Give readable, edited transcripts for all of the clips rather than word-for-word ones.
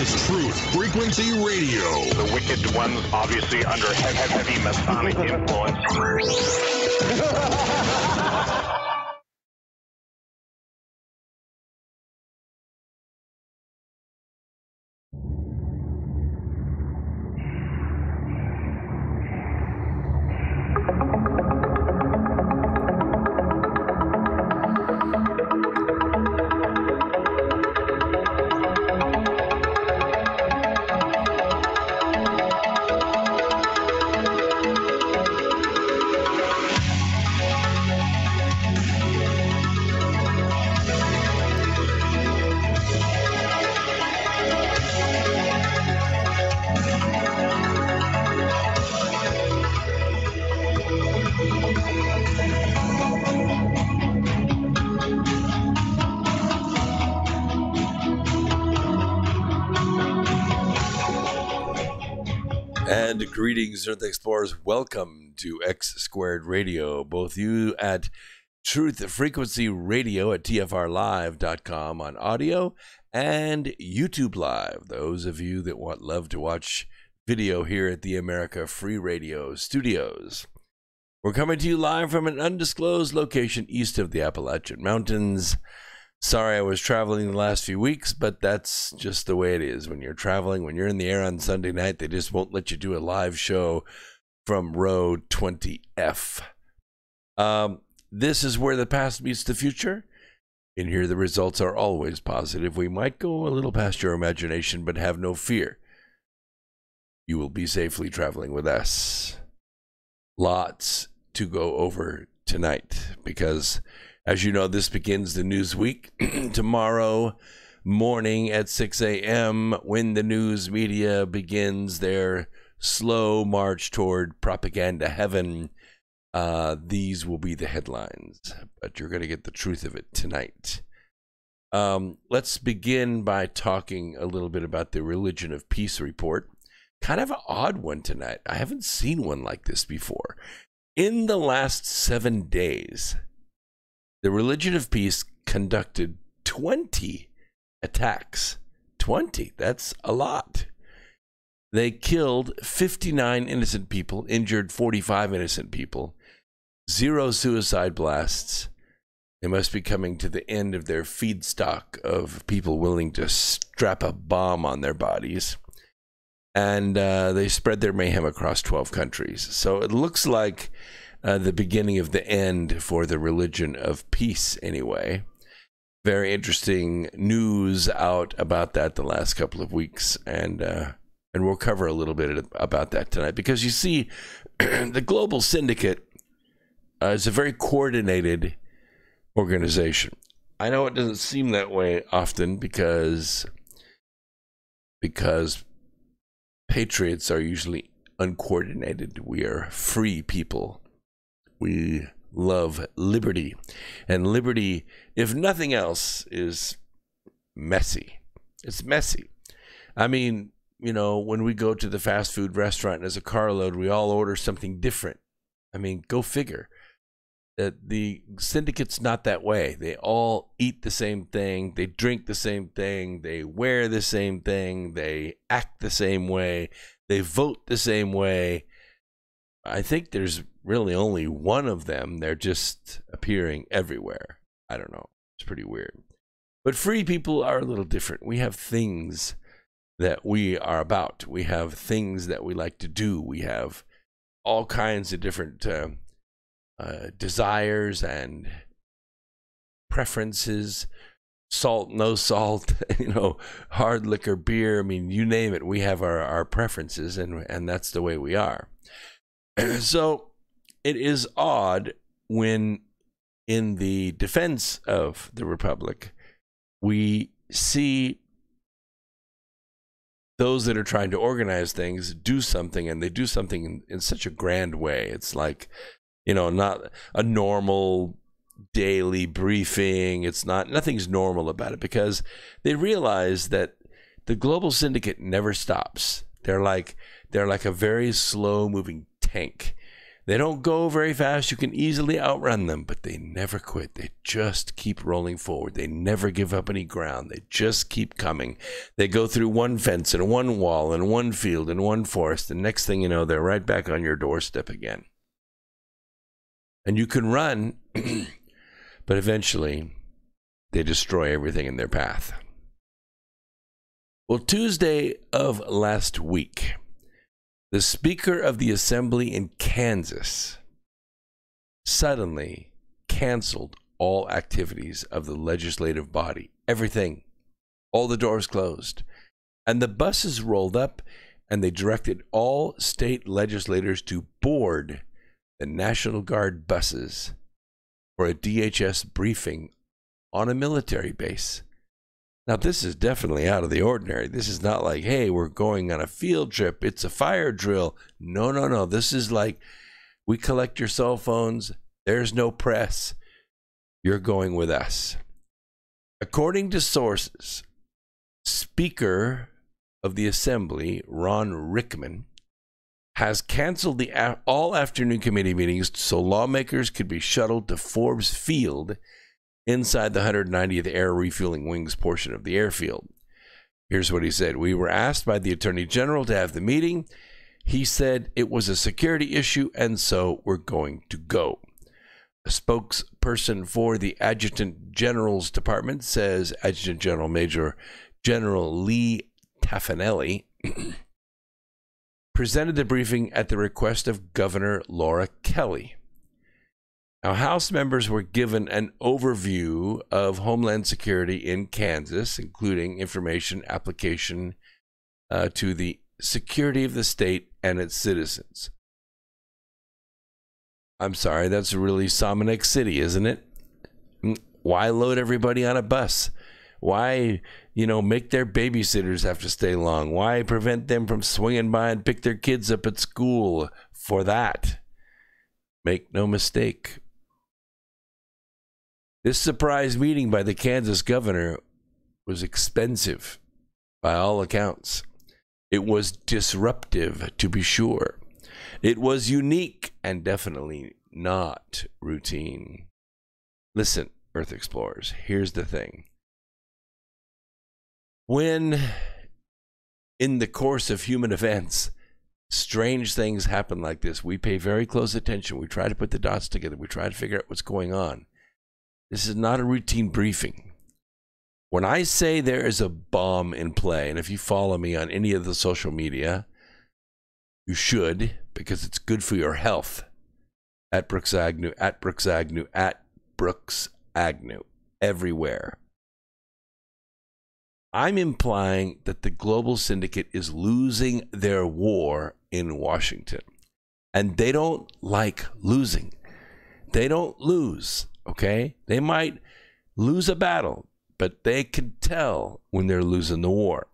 is Truth Frequency Radio. The wicked ones obviously under heavy Masonic influence. And greetings, Earth Explorers. Welcome to X Squared Radio. Both you at Truth Frequency Radio at TFRlive.com on audio and YouTube Live. Those of you that love to watch video here at the America Free Radio Studios. We're coming to you live from an undisclosed location east of the Appalachian Mountains. Sorry I was traveling the last few weeks, but that's just the way it is. When you're traveling, when you're in the air on Sunday night, they just won't let you do a live show from row 20F. This is where the past meets the future. In here, the results are always positive. We might go a little past your imagination, but have no fear. You will be safely traveling with us. Lots to go over tonight because, as you know, this begins the news week tomorrow morning at 6 a.m. when the news media begins their slow march toward propaganda heaven. These will be the headlines, but you're going to get the truth of it tonight. Let's begin by talking a little bit about the Religion of Peace report. Kind of an odd one tonight. I haven't seen one like this before. In the last 7 days, the Religion of Peace conducted 20 attacks. 20, that's a lot. They killed 59 innocent people, injured 45 innocent people, 0 suicide blasts. They must be coming to the end of their feedstock of people willing to strap a bomb on their bodies. And they spread their mayhem across 12 countries. So it looks like the beginning of the end for the Religion of Peace anyway. Very interesting news out about that the last couple of weeks. And we'll cover a little bit about that tonight. Because you see, the Global Syndicate is a very coordinated organization. I know it doesn't seem that way often because patriots are usually uncoordinated. We are free people. We love liberty. And liberty, if nothing else, is messy. It's messy. I mean, you know, when we go to the fast food restaurant and as a carload, we all order something different. I mean, go figure. The syndicate's not that way. They all eat the same thing. They drink the same thing. They wear the same thing. They act the same way. They vote the same way. I think there's really only one of them. They're just appearing everywhere. I don't know. It's pretty weird. But free people are a little different. We have things that we are about. We have things that we like to do. We have all kinds of different desires and preferences, salt, no salt, you know, hard liquor, beer. I mean, you name it. We have our preferences, and that's the way we are. So it is odd when in the defense of the Republic, we see those that are trying to organize things do something, and they do something in such a grand way. It's like, you know, not a normal daily briefing. It's nothing's normal about it because they realize that the Global Syndicate never stops. They're like a very slow moving tank. They don't go very fast. You can easily outrun them, but they never quit. They just keep rolling forward. They never give up any ground. They just keep coming. They go through one fence and one wall and one field and one forest. And next thing you know, they're right back on your doorstep again. And you can run, but eventually they destroy everything in their path. Well, Tuesday of last week, the Speaker of the Assembly in Kansas suddenly canceled all activities of the legislative body. Everything. All the doors closed. And the buses rolled up, and they directed all state legislators to board the National Guard buses for a DHS briefing on a military base. Now, this is definitely out of the ordinary. This is not like, hey, we're going on a field trip. It's a fire drill. No. This is like, we collect your cell phones. There's no press. You're going with us. According to sources, Speaker of the Assembly, Ron Rickman, has canceled the all-afternoon committee meetings so lawmakers could be shuttled to Forbes Field inside the 190th Air Refueling Wings portion of the airfield. Here's what he said. We were asked by the Attorney General to have the meeting. He said it was a security issue, and so we're going to go. A spokesperson for the Adjutant General's Department says Adjutant General Major General Lee Taffanelli presented the briefing at the request of Governor Laura Kelly. Now, House members were given an overview of Homeland Security in Kansas, including information application to the security of the state and its citizens. I'm sorry, that's really Salmonex City, isn't it? Why load everybody on a bus? Why, make their babysitters have to stay long? Why prevent them from swinging by and pick their kids up at school for that? Make no mistake. This surprise meeting by the Kansas governor was expensive by all accounts. It was disruptive, to be sure. It was unique and definitely not routine. Listen, Earth Explorers, here's the thing. When, in the course of human events, strange things happen like this, we pay very close attention. We try to put the dots together. We try to figure out what's going on. This is not a routine briefing. When I say there is a bomb in play, and if you follow me on any of the social media, you should, because it's good for your health. At Brooks Agnew, at Brooks Agnew, at Brooks Agnew, everywhere. I'm implying that the Global Syndicate is losing their war in Washington. And they don't like losing. They don't lose, okay? They might lose a battle, but they can tell when they're losing the war.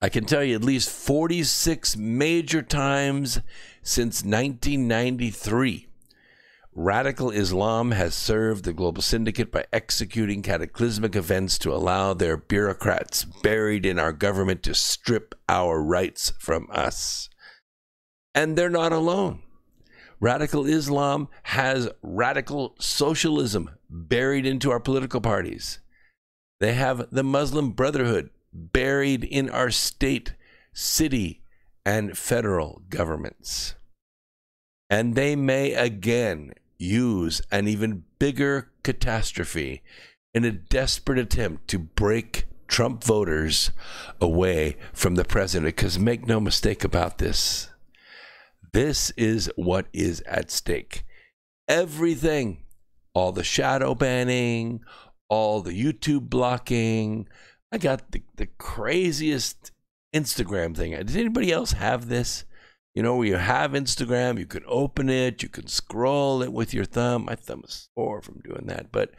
I can tell you at least 46 major times since 1993. Radical Islam has served the Global Syndicate by executing cataclysmic events to allow their bureaucrats buried in our government to strip our rights from us. And they're not alone. Radical Islam has radical socialism buried into our political parties. They have the Muslim Brotherhood buried in our state, city, and federal governments. And they may again use an even bigger catastrophe in a desperate attempt to break Trump voters away from the president. Because make no mistake about this, this is what is at stake. Everything, all the shadow banning, all the YouTube blocking. I got the craziest Instagram thing. Does anybody else have this? Where you have Instagram, you can open it, you can scroll it with your thumb. My thumb is sore from doing that, but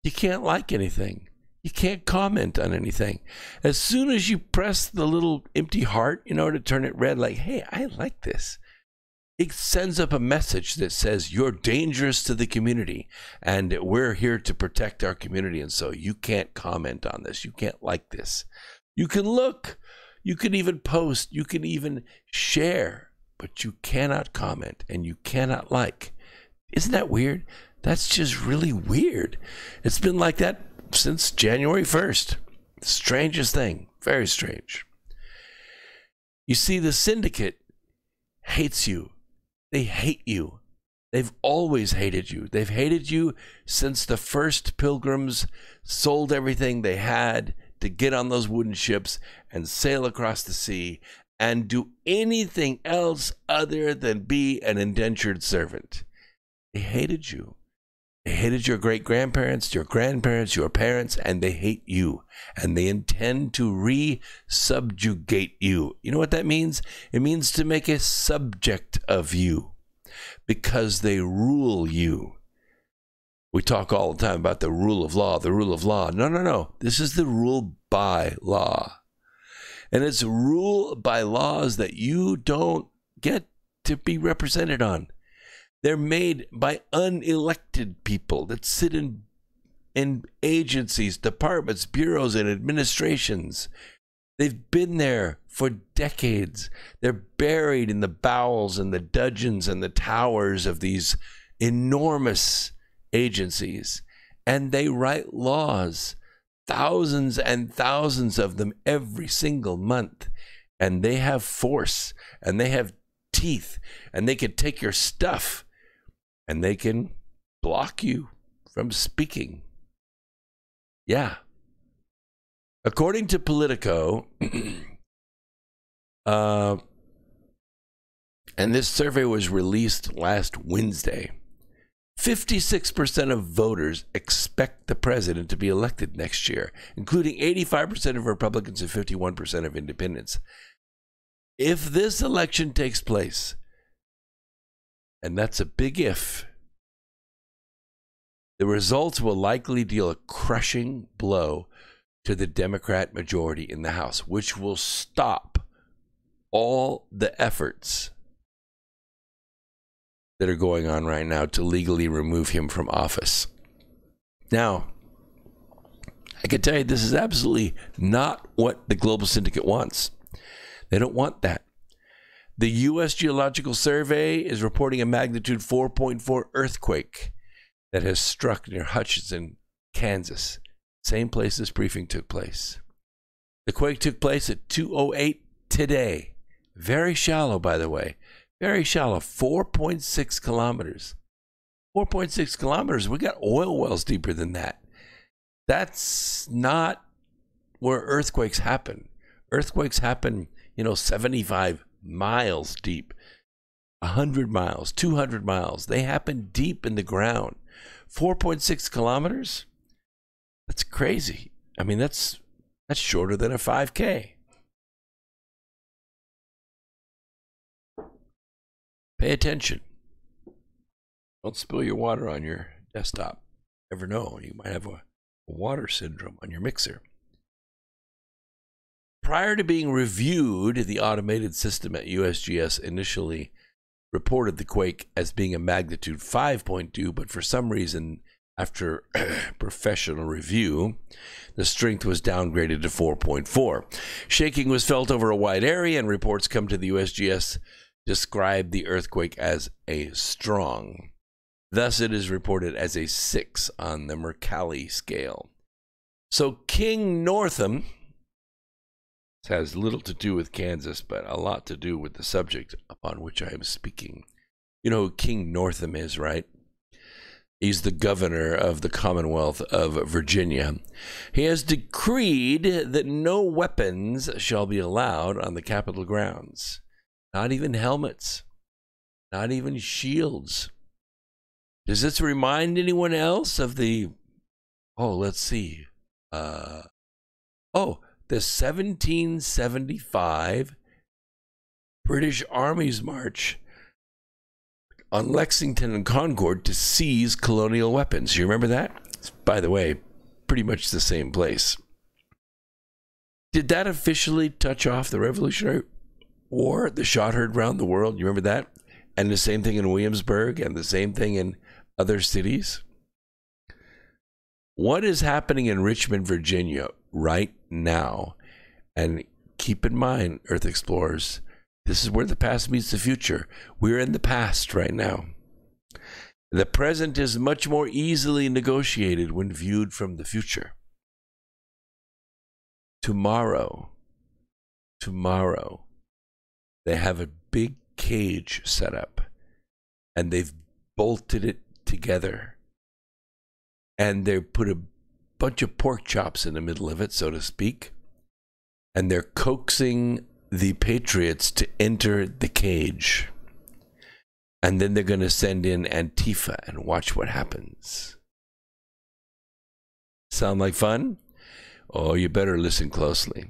you can't like anything. You can't comment on anything. As soon as you press the little empty heart, to turn it red, like, hey, I like this, it sends up a message that says you're dangerous to the community and we're here to protect our community. And so you can't comment on this. You can't like this. You can look. You can even post, you can even share, but you cannot comment and you cannot like. Isn't that weird? That's just really weird. It's been like that since January 1st. Strangest thing. Very strange. You see, the syndicate hates you. They hate you. They've always hated you. They've hated you since the first pilgrims sold everything they had to get on those wooden ships and sail across the sea and do anything else other than be an indentured servant. They hated you. They hated your great-grandparents, your grandparents, your parents, and they hate you. And they intend to re-subjugate you. You know what that means? It means to make a subject of you because they rule you. We talk all the time about the rule of law, the rule of law. No. This is the rule by law. And it's rule by laws that you don't get to be represented on. They're made by unelected people that sit in agencies, departments, bureaus, and administrations. They've been there for decades. They're buried in the bowels and the dungeons and the towers of these enormous agencies. And they write laws, thousands and thousands of them every single month. And they have force, and they have teeth, and they can take your stuff. And they can block you from speaking. Yeah. According to Politico, and this survey was released last Wednesday, 56% of voters expect the president to be elected next year, including 85% of Republicans and 51% of independents. If this election takes place, and that's a big if, the results will likely deal a crushing blow to the Democrat majority in the House, which will stop all the efforts that are going on right now to legally remove him from office. Now, I can tell you this is absolutely not what the Global Syndicate wants. They don't want that. The U.S. Geological Survey is reporting a magnitude 4.4 earthquake that has struck near Hutchinson, Kansas, same place this briefing took place. The quake took place at 2:08 today. Very shallow, by the way. Very shallow, 4.6 kilometers. 4.6 kilometers. We got oil wells deeper than that. That's not where earthquakes happen. Earthquakes happen, 75 miles deep, 100 miles, 200 miles. They happen deep in the ground. 4.6 kilometers? That's crazy. I mean, that's shorter than a 5K. Pay attention. Don't spill your water on your desktop. Never know. You might have a water syndrome on your mixer. Prior to being reviewed, the automated system at USGS initially reported the quake as being a magnitude 5.2, but for some reason, after professional review, the strength was downgraded to 4.4. Shaking was felt over a wide area, and reports come to the USGS describe the earthquake as a strong. Thus, it is reported as a 6 on the Mercalli scale. So King Northam, this has little to do with Kansas, but a lot to do with the subject upon which I am speaking. You know who King Northam is, right? He's the governor of the Commonwealth of Virginia. He has decreed that no weapons shall be allowed on the Capitol grounds. Not even helmets. Not even shields. Does this remind anyone else of the... let's see. The 1775 British Army's march on Lexington and Concord to seize colonial weapons. You remember that? It's, by the way, pretty much the same place. Did that officially touch off the Revolutionary War? The shot heard round the world. You remember that? And the same thing in Williamsburg and the same thing in other cities. What is happening in Richmond, Virginia right now, and keep in mind, Earth explorers, this is where the past meets the future. We're in the past right now. The present is much more easily negotiated when viewed from the future. Tomorrow, they have a big cage set up, and they've bolted it together, and they put a bunch of pork chops in the middle of it, so to speak, and they're coaxing the patriots to enter the cage. And then they're going to send in Antifa and watch what happens. Sound like fun? Oh, you better listen closely.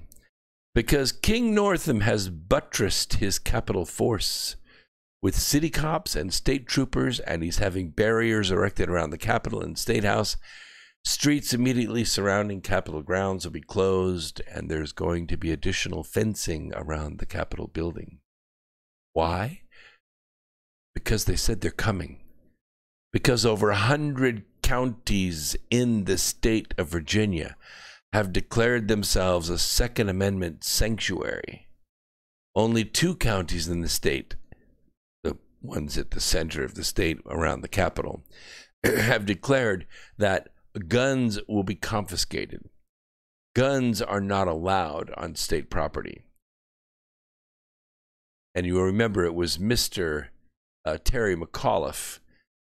Because King Northam has buttressed his Capitol force with city cops and state troopers, and he's having barriers erected around the Capitol and State House. Streets immediately surrounding Capitol grounds will be closed, and there's going to be additional fencing around the Capitol building. Why? Because they said they're coming. Because over 100 counties in the state of Virginia have declared themselves a Second Amendment sanctuary. Only 2 counties in the state, the ones at the center of the state around the Capitol, have declared that guns will be confiscated. Guns are not allowed on state property. And you will remember it was Mr. Terry McAuliffe,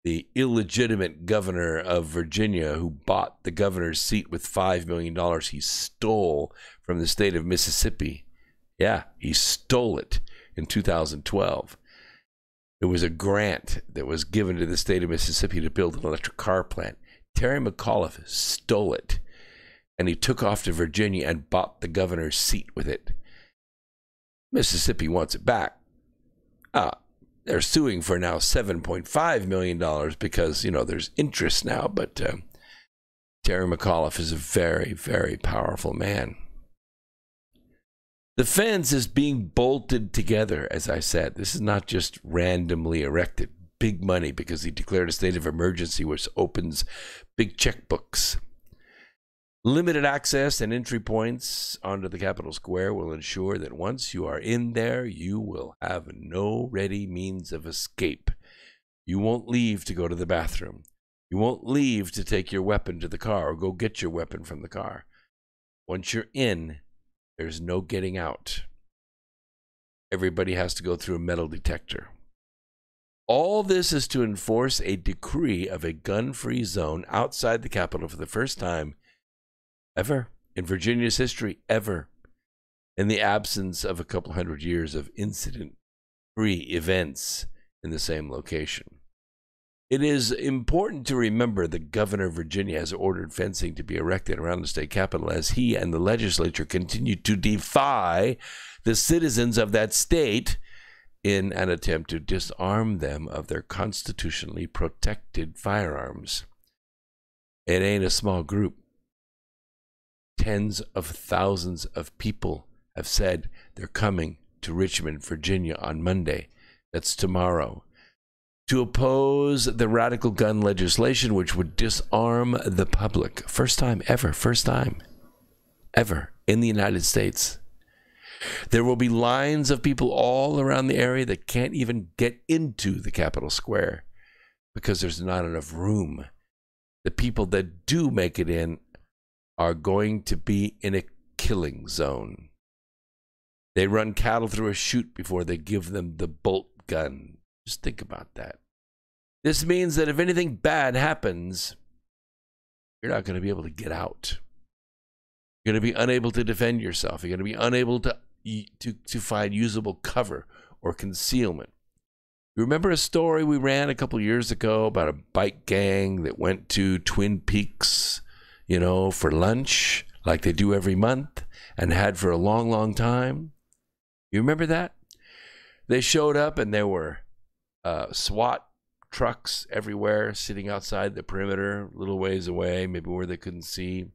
the illegitimate governor of Virginia, who bought the governor's seat with $5 million he stole from the state of Mississippi. Yeah, he stole it in 2012. It was a grant that was given to the state of Mississippi to build an electric car plant. Terry McAuliffe stole it, and he took off to Virginia and bought the governor's seat with it. Mississippi wants it back. They're suing for now $7.5 million because, there's interest now, but Terry McAuliffe is a very, very powerful man. The fence is being bolted together, as I said. This is not just randomly erected. Big money, because he declared a state of emergency, which opens big checkbooks. Limited access and entry points onto the Capitol Square will ensure that once you are in there, you will have no ready means of escape. You won't leave to go to the bathroom. You won't leave to take your weapon to the car or go get your weapon from the car. Once you're in, there's no getting out. Everybody has to go through a metal detector. All this is to enforce a decree of a gun-free zone outside the Capitol for the first time ever in Virginia's history, ever, in the absence of a couple hundred years of incident-free events in the same location. It is important to remember the governor of Virginia has ordered fencing to be erected around the state capitol as he and the legislature continue to defy the citizens of that state in an attempt to disarm them of their constitutionally protected firearms. It ain't a small group. Tens of thousands of people have said they're coming to Richmond, Virginia on Monday. That's tomorrow. To oppose the radical gun legislation which would disarm the public. First time ever in the United States. There will be lines of people all around the area that can't even get into the Capitol Square because there's not enough room. The people that do make it in are going to be in a killing zone. They run cattle through a chute before they give them the bolt gun. Just think about that. This means that if anything bad happens, you're not going to be able to get out. You're going to be unable to defend yourself. You're going to be unable to find usable cover or concealment. You remember a story we ran a couple years ago about a bike gang that went to Twin Peaks, for lunch, like they do every month, and had for a long, long time? You remember that? They showed up and there were SWAT trucks everywhere sitting outside the perimeter, a little ways away, maybe where they couldn't see.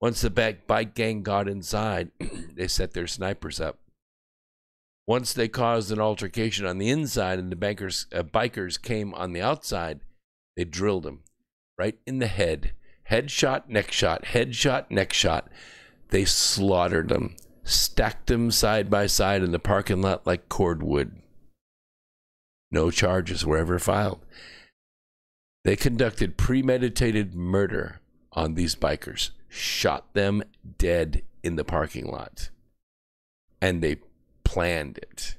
Once the bike gang got inside, they set their snipers up. Once they caused an altercation on the inside and the bikers came on the outside, they drilled them right in the head. Head shot, neck shot, head shot, neck shot. They slaughtered them. stacked them side by side in the parking lot like cordwood. No charges were ever filed. They conducted premeditated murder on these bikers, shot them dead in the parking lot, and they planned it.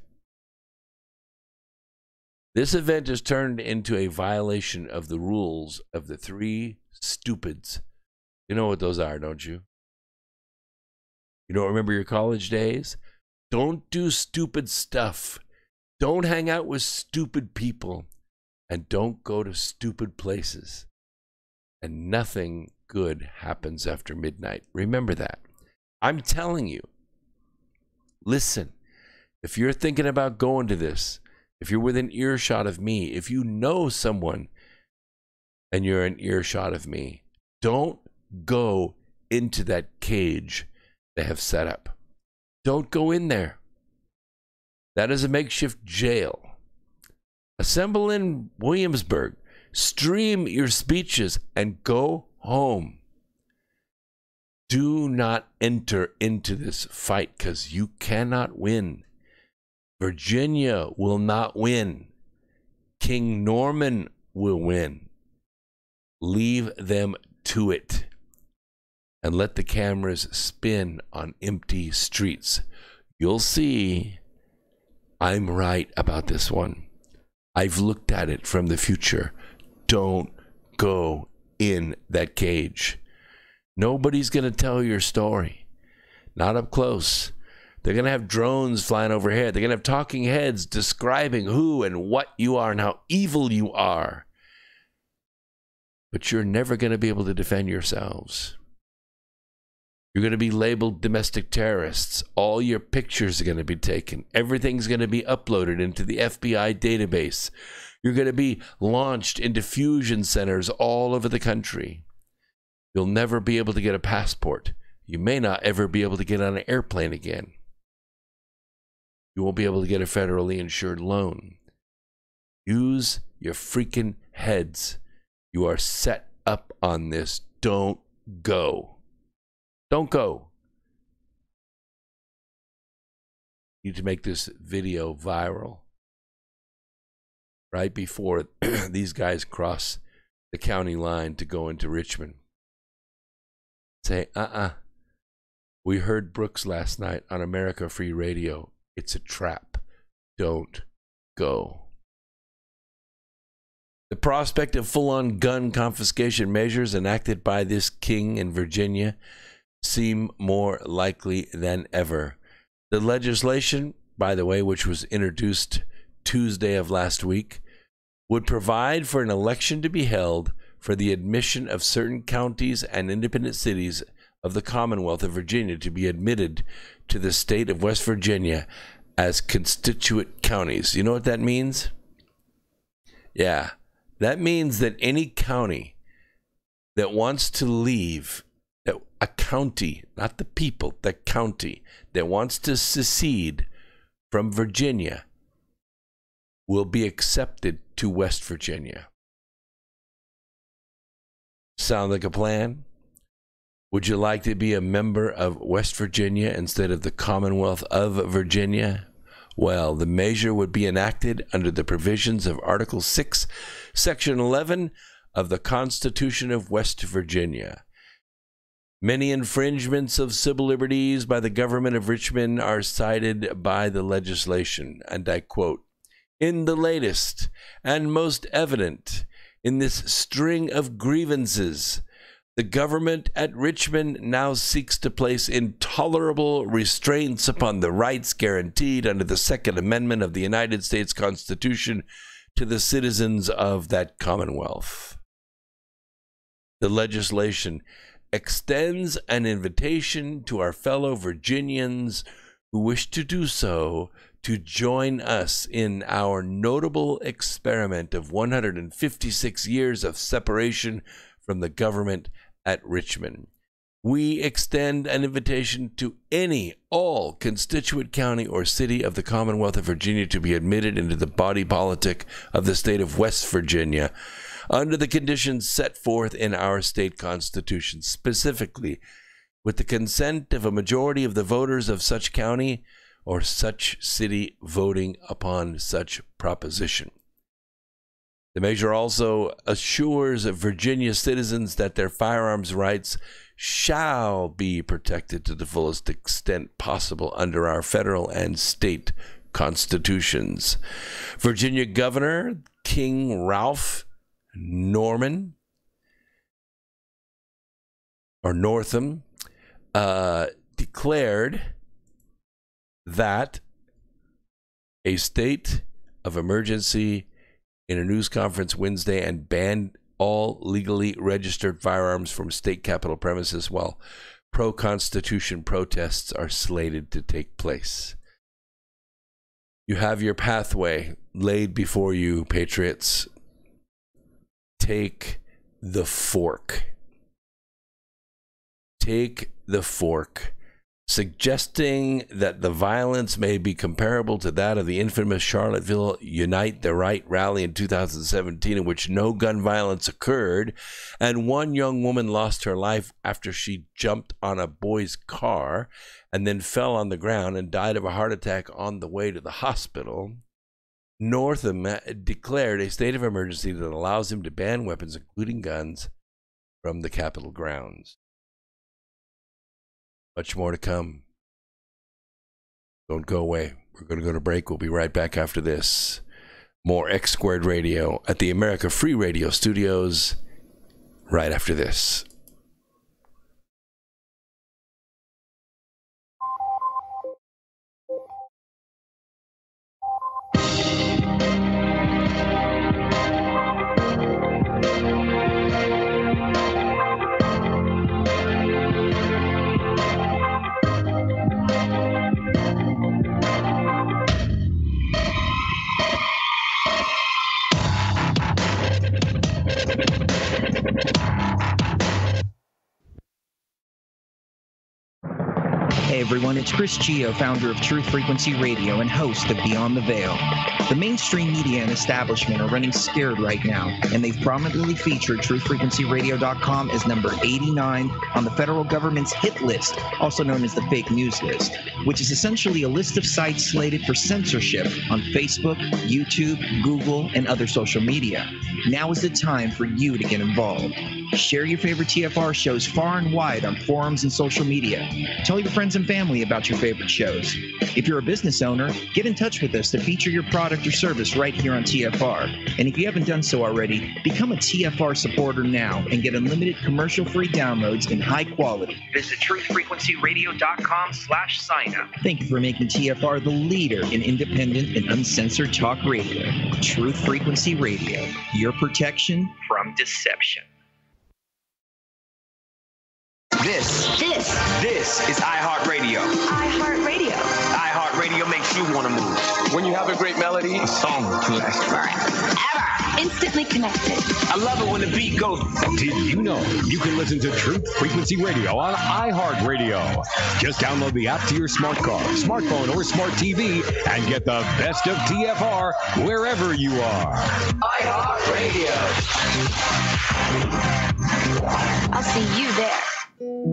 This event has turned into a violation of the rules of the three stupids. You know what those are, don't you? You don't remember your college days? Don't do stupid stuff. Don't hang out with stupid people. And don't go to stupid places. And nothing good happens after midnight. Remember that. I'm telling you. Listen, if you're thinking about going to this, if you're within earshot of me, if you know someone and you're in earshot of me, don't go into that cage they have set up. Don't go in there. That is a makeshift jail. Assemble in Williamsburg, stream your speeches, and go home. Do not enter into this fight because you cannot win. Virginia will not win. King Norman will win. Leave them to it and let the cameras spin on empty streets. You'll see I'm right about this one. I've looked at it from the future. Don't go in that cage. Nobody's going to tell your story. Not up close. They're going to have drones flying overhead. They're going to have talking heads describing who and what you are and how evil you are. But you're never going to be able to defend yourselves. You're going to be labeled domestic terrorists. All your pictures are going to be taken. Everything's going to be uploaded into the FBI database. You're going to be launched into fusion centers all over the country. You'll never be able to get a passport. You may not ever be able to get on an airplane again. You won't be able to get a federally insured loan. Use your freaking heads. You are set up on this. Don't go. Don't go. You need to make this video viral right before these guys cross the county line to go into Richmond. Say, we heard Brooks last night on America Free Radio. It's a trap. Don't go. The prospect of full-on gun confiscation measures enacted by this king in Virginia seem more likely than ever. The legislation, by the way, which was introduced Tuesday of last week, would provide for an election to be held for the admission of certain counties and independent cities of the Commonwealth of Virginia to be admitted to the state of West Virginia as constituent counties. You know what that means? Yeah, that means that any county that wants to leave, a county, not the people, the county that wants to secede from Virginia will be accepted to West Virginia. Sound like a plan? Would you like to be a member of West Virginia instead of the Commonwealth of Virginia? Well, the measure would be enacted under the provisions of Article 6, Section 11 of the Constitution of West Virginia. Many infringements of civil liberties by the government of Richmond are cited by the legislation, and I quote, "In the latest and most evident in this string of grievances, the government at Richmond now seeks to place intolerable restraints upon the rights guaranteed under the Second Amendment of the United States Constitution to the citizens of that Commonwealth. The legislation extends an invitation to our fellow Virginians who wish to do so to join us in our notable experiment of 156 years of separation from the government at Richmond. We extend an invitation to all constituent county or city of the Commonwealth of Virginia to be admitted into the body politic of the state of West Virginia under the conditions set forth in our state constitution, specifically with the consent of a majority of the voters of such county or such city voting upon such proposition. The measure also assures Virginia citizens that their firearms rights shall be protected to the fullest extent possible under our federal and state constitutions. Virginia Governor King Ralph Northam declared that a state of emergency in a news conference Wednesday and banned all legally registered firearms from state capitol premises while pro-Constitution protests are slated to take place. You have your pathway laid before you, patriots. Take the fork. Take the fork. Suggesting that the violence may be comparable to that of the infamous Charlottesville Unite the Right rally in 2017, in which no gun violence occurred, and one young woman lost her life after she jumped on a boy's car and then fell on the ground and died of a heart attack on the way to the hospital. Northam declared a state of emergency that allows him to ban weapons, including guns, from the Capitol grounds. Much more to come. Don't go away. We're going to go to break. We'll be right back after this. More X Squared Radio at the America Free Radio Studios right after this. Hey everyone, it's Chris Gio, founder of Truth Frequency Radio and host of Beyond the Veil. The mainstream media and establishment are running scared right now, and they've prominently featured truthfrequencyradio.com as number 89 on the federal government's hit list, also known as the fake news list, which is essentially a list of sites slated for censorship on Facebook, YouTube, Google, and other social media. Now is the time for you to get involved. Share your favorite TFR shows far and wide on forums and social media. Tell your friends and family about your favorite shows. If you're a business owner, get in touch with us to feature your product or service right here on TFR. And if you haven't done so already, become a TFR supporter now and get unlimited commercial-free downloads in high quality. Visit truthfrequencyradio.com/sign-up. Thank you for making TFR the leader in independent and uncensored talk radio. Truth Frequency Radio, your protection from deception. This is iHeartRadio. iHeartRadio. iHeartRadio makes you want to move. When you have a great melody, A song to last forever. Instantly connected. I love it when the beat goes. Did you know you can listen to Truth Frequency Radio on iHeartRadio? Just download the app to your smart car, smartphone, or smart TV and get the best of TFR wherever you are. iHeartRadio. I'll see you there.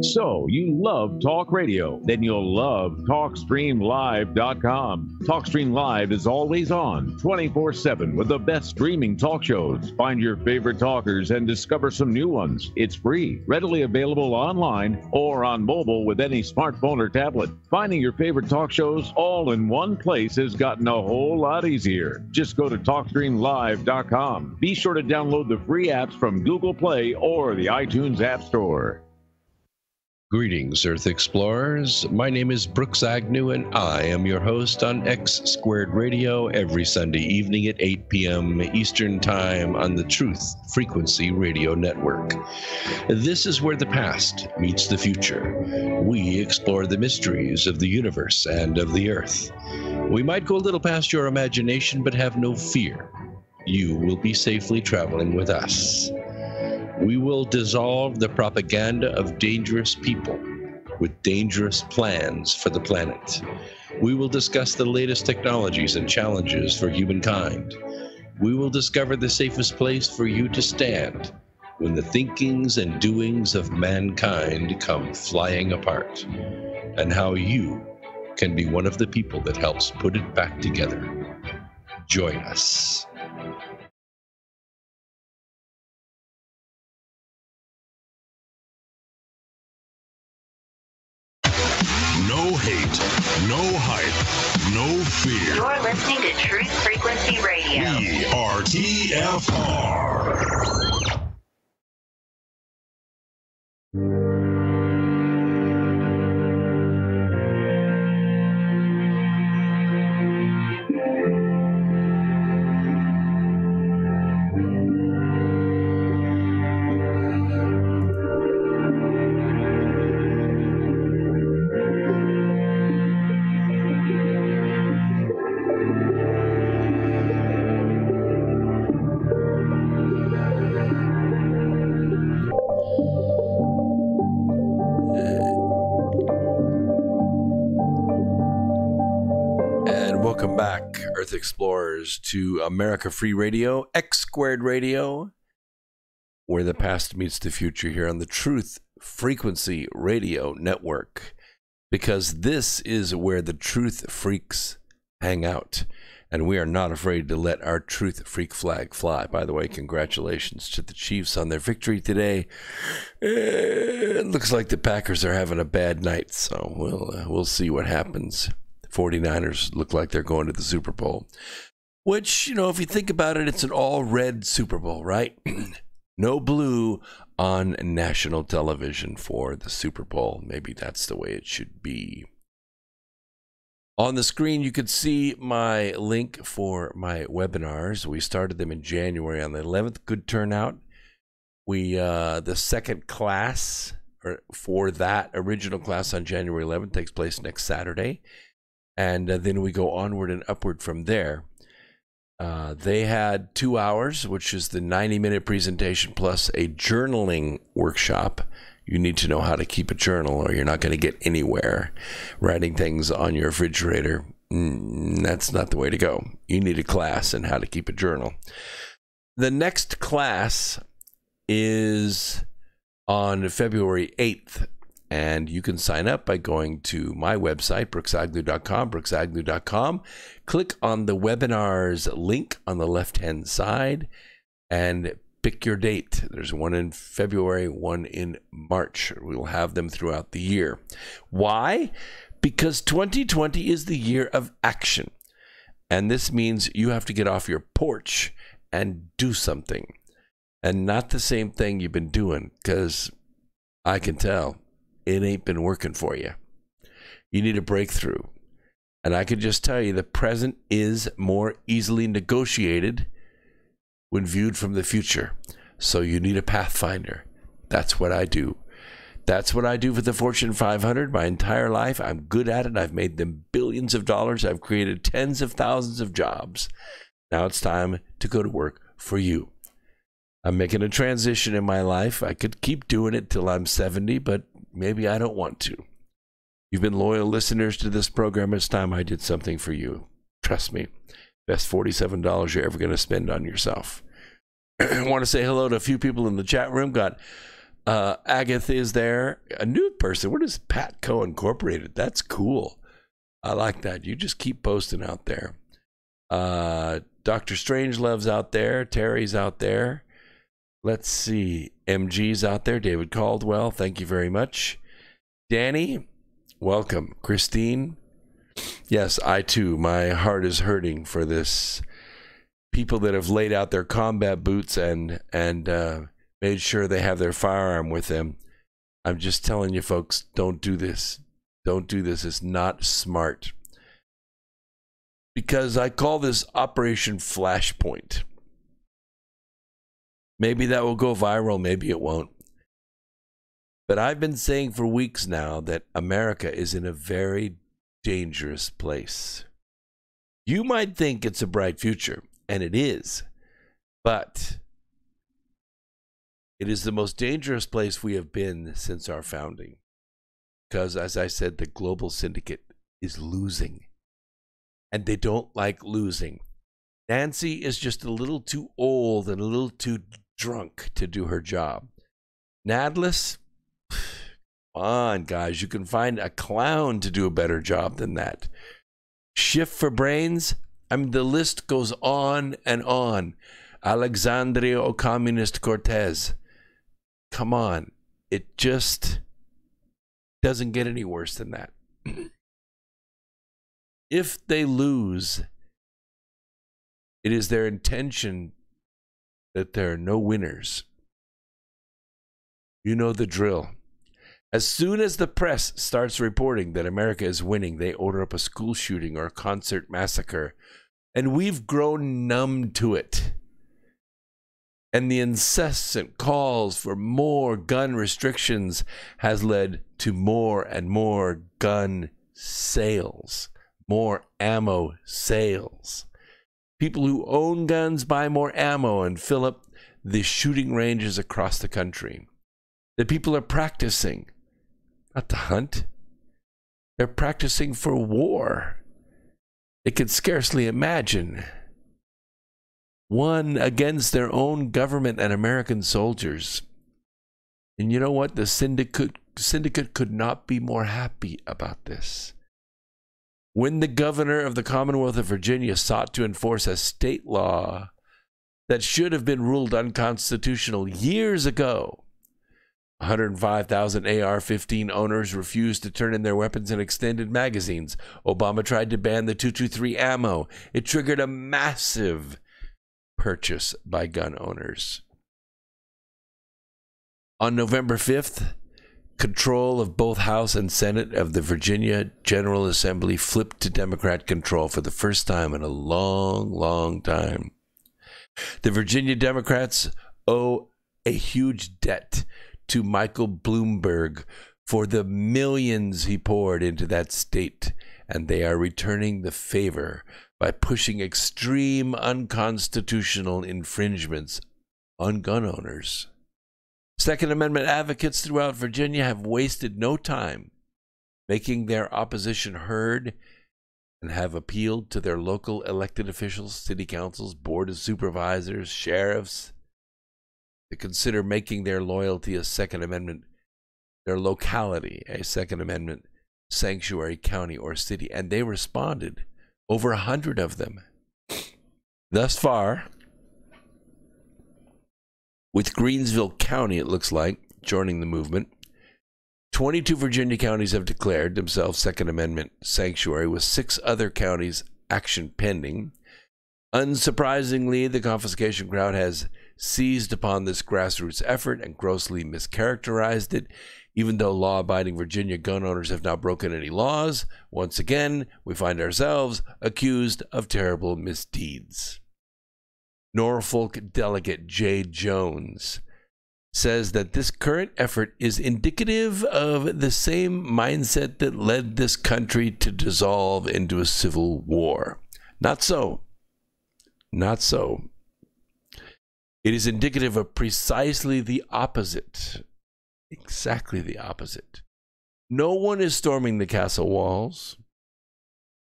So, you love talk radio? Then you'll love TalkStreamLive.com. TalkStream Live is always on, 24/7, with the best streaming talk shows. Find your favorite talkers and discover some new ones. It's free, readily available online or on mobile with any smartphone or tablet. Finding your favorite talk shows all in one place has gotten a whole lot easier. Just go to TalkStreamLive.com. Be sure to download the free apps from Google Play or the iTunes App Store. Greetings, Earth Explorers. My name is Brooks Agnew, and I am your host on X Squared Radio every Sunday evening at 8 p.m. Eastern Time on the Truth Frequency Radio Network. This is where the past meets the future. We explore the mysteries of the universe and of the Earth. We might go a little past your imagination, but have no fear. You will be safely traveling with us. We will dissolve the propaganda of dangerous people with dangerous plans for the planet. We will discuss the latest technologies and challenges for humankind. We will discover the safest place for you to stand when the thinkings and doings of mankind come flying apart, and how you can be one of the people that helps put it back together. Join us. No hate, no hype, no fear. You're listening to Truth Frequency Radio. We are TFR. Welcome back, Earth Explorers, to America Free Radio, X Squared Radio, where the past meets the future here on the Truth Frequency Radio Network. Because this is where the truth freaks hang out. And we are not afraid to let our truth freak flag fly. By the way, congratulations to the Chiefs on their victory today. It looks like the Packers are having a bad night, so we'll see what happens. 49ers look like they're going to the Super Bowl, which, if you think about it, it's an all-red Super Bowl, right? No blue on national television for the Super Bowl. Maybe that's the way it should be. On the screen, you could see my link for my webinars. We started them in January on the 11th. Good turnout. The second class for that original class on January 11th takes place next Saturday. And then we go onward and upward from there. They had 2 hours, which is the 90-minute presentation plus a journaling workshop. You need to know how to keep a journal or you're not going to get anywhere. Writing things on your refrigerator, that's not the way to go. You need a class on how to keep a journal. The next class is on February 8th. And you can sign up by going to my website, brooksagnew.com, click on the webinars link on the left-hand side, and pick your date. There's one in February, one in March. We will have them throughout the year. Why? Because 2020 is the year of action. And this means you have to get off your porch and do something. And not the same thing you've been doing, because I can tell it ain't been working for you. You need a breakthrough. And I can just tell you the present is more easily negotiated when viewed from the future. So you need a pathfinder. That's what I do. That's what I do for the Fortune 500 my entire life. I'm good at it. I've made them billions of dollars. I've created tens of thousands of jobs. Now it's time to go to work for you. I'm making a transition in my life. I could keep doing it till I'm 70, but maybe I don't want to. You've been loyal listeners to this program. It's time I did something for you. Trust me. Best $47 you're ever going to spend on yourself. I want to say hello to a few people in the chat room. Got Agatha is there. A new person. What is Patco Incorporated? That's cool. I like that. You just keep posting out there. Dr. Strangelove's out there. Terry's out there. Let's see. MG's out there. David Caldwell, thank you very much. Danny, welcome. Christine, yes, I too, my heart is hurting for this. People that have laid out their combat boots and made sure they have their firearm with them. I'm just telling you, folks, don't do this. Don't do this. It's not smart. Because I call this Operation Flashpoint. Maybe that will go viral, maybe it won't. But I've been saying for weeks now that America is in a very dangerous place. You might think it's a bright future, and it is, but it is the most dangerous place we have been since our founding. Because, as I said, the Global Syndicate is losing, and they don't like losing. Nancy is just a little too old and a little too drunk to do her job. Nadless? Come on, guys. You can find a clown to do a better job than that. Shift for brains? I mean, the list goes on and on. Alexandria or Communist Cortez. Come on. It just doesn't get any worse than that. If they lose, it is their intention that there are no winners. You know the drill. As soon as the press starts reporting that America is winning, they order up a school shooting or a concert massacre. And we've grown numb to it. And the incessant calls for more gun restrictions has led to more and more gun sales, more ammo sales. People who own guns buy more ammo and fill up the shooting ranges across the country. The people are practicing, not to hunt. They're practicing for war. They could scarcely imagine one against their own government and American soldiers. And you know what? The syndicate could not be more happy about this. When the governor of the Commonwealth of Virginia sought to enforce a state law that should have been ruled unconstitutional years ago, 105,000 AR-15 owners refused to turn in their weapons and extended magazines. Obama tried to ban the .223 ammo. It triggered a massive purchase by gun owners. On November 5th, control of both House and Senate of the Virginia General Assembly flipped to Democrat control for the first time in a long, long time. The Virginia Democrats owe a huge debt to Michael Bloomberg for the millions he poured into that state, and they are returning the favor by pushing extreme unconstitutional infringements on gun owners. Second Amendment advocates throughout Virginia have wasted no time making their opposition heard and have appealed to their local elected officials, city councils, board of supervisors, sheriffs, to consider making their loyalty a Second Amendment, their locality a Second Amendment sanctuary county or city. And they responded, over 100 of them. Thus far, with Greensville County, it looks like, joining the movement, 22 Virginia counties have declared themselves Second Amendment sanctuary, with 6 other counties action pending. Unsurprisingly, the confiscation crowd has seized upon this grassroots effort and grossly mischaracterized it. Even though law-abiding Virginia gun owners have not broken any laws, once again, we find ourselves accused of terrible misdeeds. Norfolk delegate Jay Jones says that this current effort is indicative of the same mindset that led this country to dissolve into a civil war. Not so. Not so. It is indicative of precisely the opposite. Exactly the opposite. No one is storming the castle walls.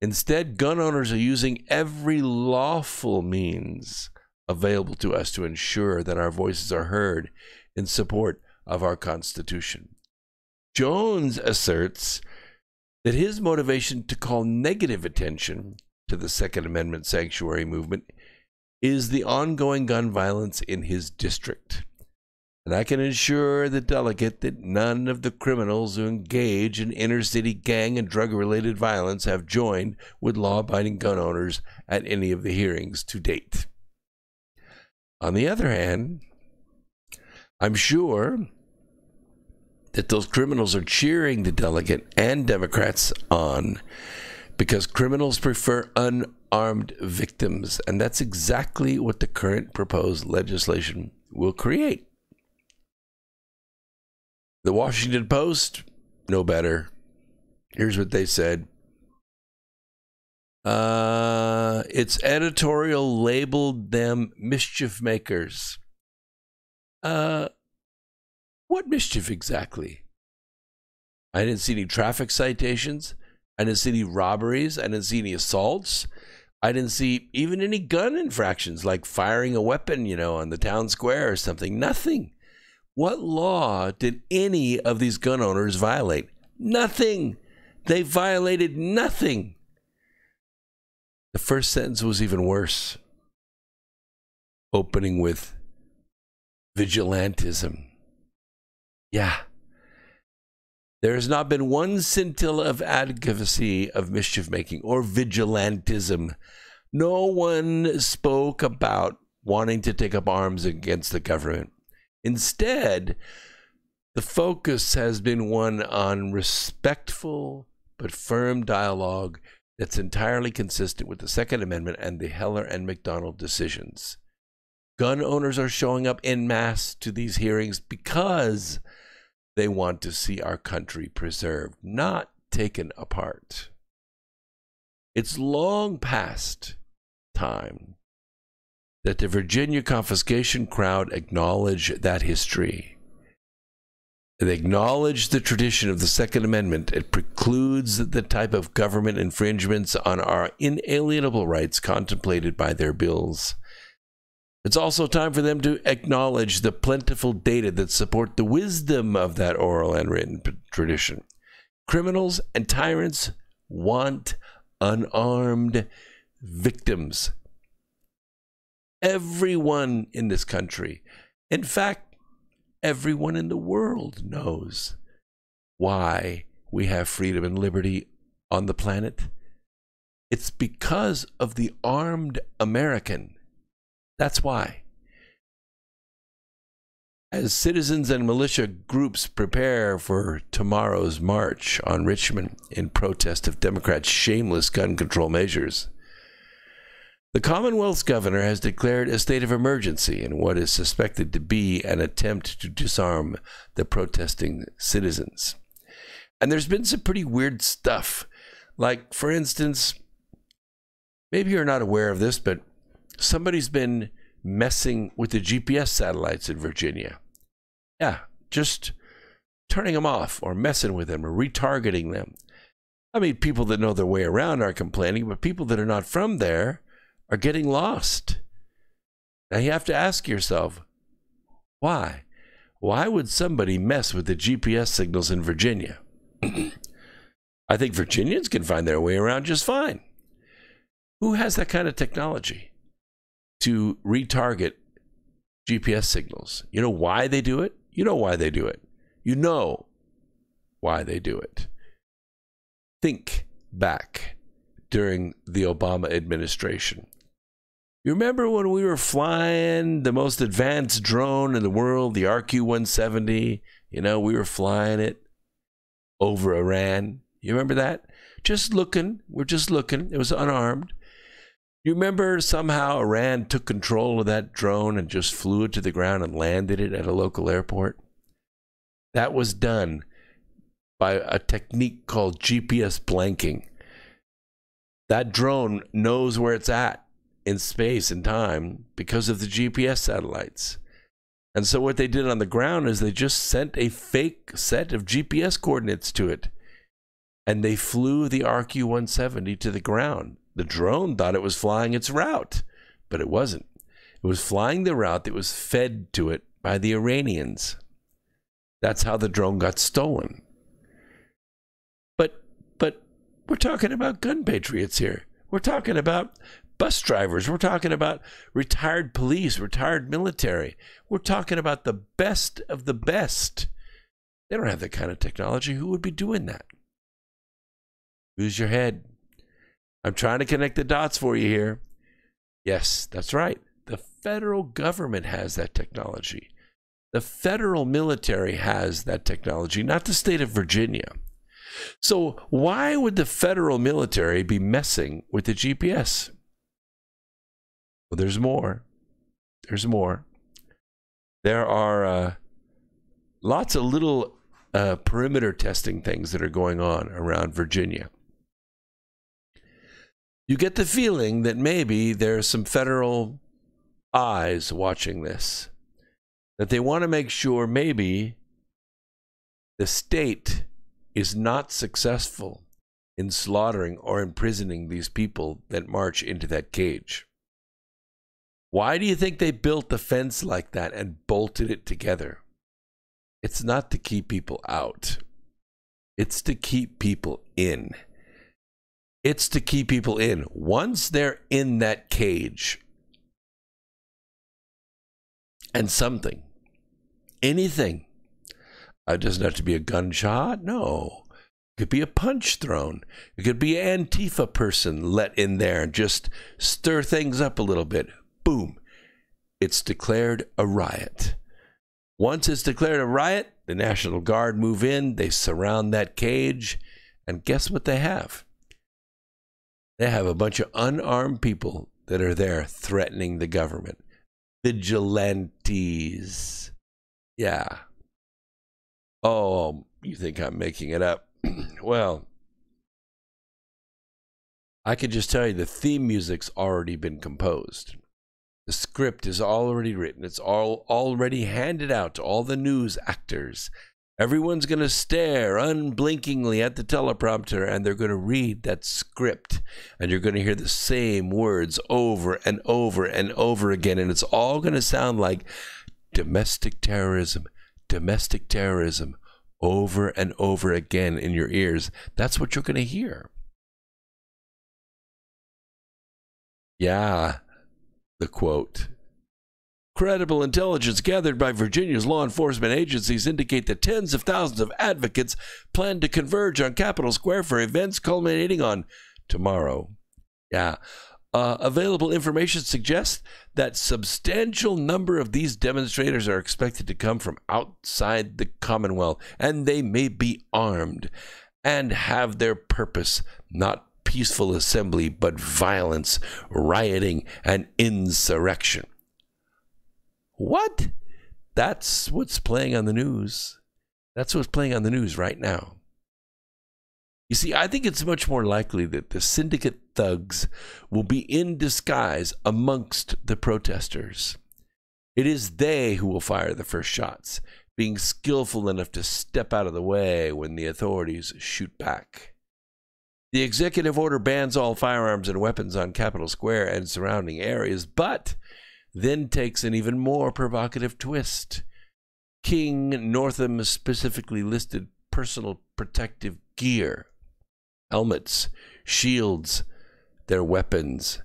Instead, gun owners are using every lawful means available to us to ensure that our voices are heard in support of our Constitution. Jones asserts that his motivation to call negative attention to the Second Amendment sanctuary movement is the ongoing gun violence in his district. And I can assure the delegate that none of the criminals who engage in inner-city gang and drug-related violence have joined with law-abiding gun owners at any of the hearings to date. On the other hand, I'm sure that those criminals are cheering the delegate and Democrats on because criminals prefer unarmed victims, and that's exactly what the current proposed legislation will create. The Washington Post, no better. Here's what they said. Its editorial labeled them mischief makers. What mischief exactly? I didn't see any traffic citations. I didn't see any robberies. I didn't see any assaults. I didn't see even any gun infractions like firing a weapon, on the town square or something. Nothing. What law did any of these gun owners violate? Nothing. They violated nothing. The first sentence was even worse, opening with vigilantism. Yeah. There has not been one scintilla of advocacy of mischief making or vigilantism. No one spoke about wanting to take up arms against the government. Instead, the focus has been one on respectful but firm dialogue that's entirely consistent with the Second Amendment and the Heller and McDonald decisions. Gun owners are showing up en masse to these hearings because they want to see our country preserved, not taken apart. It's long past time that the Virginia confiscation crowd acknowledge that history. They acknowledge the tradition of the Second Amendment. It precludes the type of government infringements on our inalienable rights contemplated by their bills. It's also time for them to acknowledge the plentiful data that support the wisdom of that oral and written tradition. Criminals and tyrants want unarmed victims. Everyone in this country, in fact, everyone in the world knows why we have freedom and liberty on the planet. It's because of the armed American. That's why. As citizens and militia groups prepare for tomorrow's march on Richmond in protest of Democrats' shameless gun control measures, the Commonwealth's governor has declared a state of emergency in what is suspected to be an attempt to disarm the protesting citizens. And there's been some pretty weird stuff. Like, for instance, maybe you're not aware of this, but somebody's been messing with the GPS satellites in Virginia. Yeah, just turning them off or messing with them or retargeting them. I mean, people that know their way around are complaining, but people that are not from there are getting lost. Now you have to ask yourself, why? Why would somebody mess with the GPS signals in Virginia? I think Virginians can find their way around just fine. Who has that kind of technology to retarget GPS signals? You know why they do it? You know why they do it. You know why they do it. Think back during the Obama administration. You remember when we were flying the most advanced drone in the world, the RQ-170? We were flying it over Iran. You remember that? We're just looking. It was unarmed. You remember somehow Iran took control of that drone and just flew it to the ground and landed it at a local airport? That was done by a technique called GPS blanking. That drone knows where it's at in space and time because of the GPS satellites. And so what they did on the ground is they just sent a fake set of GPS coordinates to it. And they flew the RQ-170 to the ground. The drone thought it was flying its route, but it wasn't. It was flying the route that was fed to it by the Iranians. That's how the drone got stolen. But we're talking about gun patriots here. We're talking about bus drivers. We're talking about retired police, retired military. We're talking about the best of the best. They don't have that kind of technology. Who would be doing that? Use your head. I'm trying to connect the dots for you here. Yes, that's right. The federal government has that technology. The federal military has that technology, not the state of Virginia. So why would the federal military be messing with the GPS? Well, there's more. There's more. There are lots of little perimeter testing things that are going on around Virginia. You get the feeling that maybe there's some federal eyes watching this, that they want to make sure maybe the state is not successful in slaughtering or imprisoning these people that march into that cage. Why do you think they built the fence like that and bolted it together? It's not to keep people out. It's to keep people in. It's to keep people in. Once they're in that cage, and something, anything, it doesn't have to be a gunshot, no. It could be a punch thrown. It could be an Antifa person let in there and just stir things up a little bit. Boom. It's declared a riot. Once it's declared a riot, the National Guard move in, they surround that cage, and guess what they have? They have a bunch of unarmed people that are there threatening the government. Vigilantes. Yeah. Oh, you think I'm making it up? Well, I can just tell you the theme music's already been composed. The script is already written. It's all already handed out to all the news actors. Everyone's going to stare unblinkingly at the teleprompter, and they're going to read that script. And you're going to hear the same words over and over and over again. And it's all going to sound like domestic terrorism, over and over again in your ears. That's what you're going to hear. Yeah, the quote. Credible intelligence gathered by Virginia's law enforcement agencies indicate that tens of thousands of advocates plan to converge on Capitol Square for events culminating on tomorrow. Yeah. Available information suggests that substantial number of these demonstrators are expected to come from outside the Commonwealth, and they may be armed and have their purpose not peaceful assembly, but violence, rioting, and insurrection. What? That's what's playing on the news. That's what's playing on the news right now. You see, I think it's much more likely that the syndicate thugs will be in disguise amongst the protesters. It is they who will fire the first shots, being skillful enough to step out of the way when the authorities shoot back. The executive order bans all firearms and weapons on Capitol Square and surrounding areas, but then takes an even more provocative twist. King Northam specifically listed personal protective gear, helmets, shields, their weapons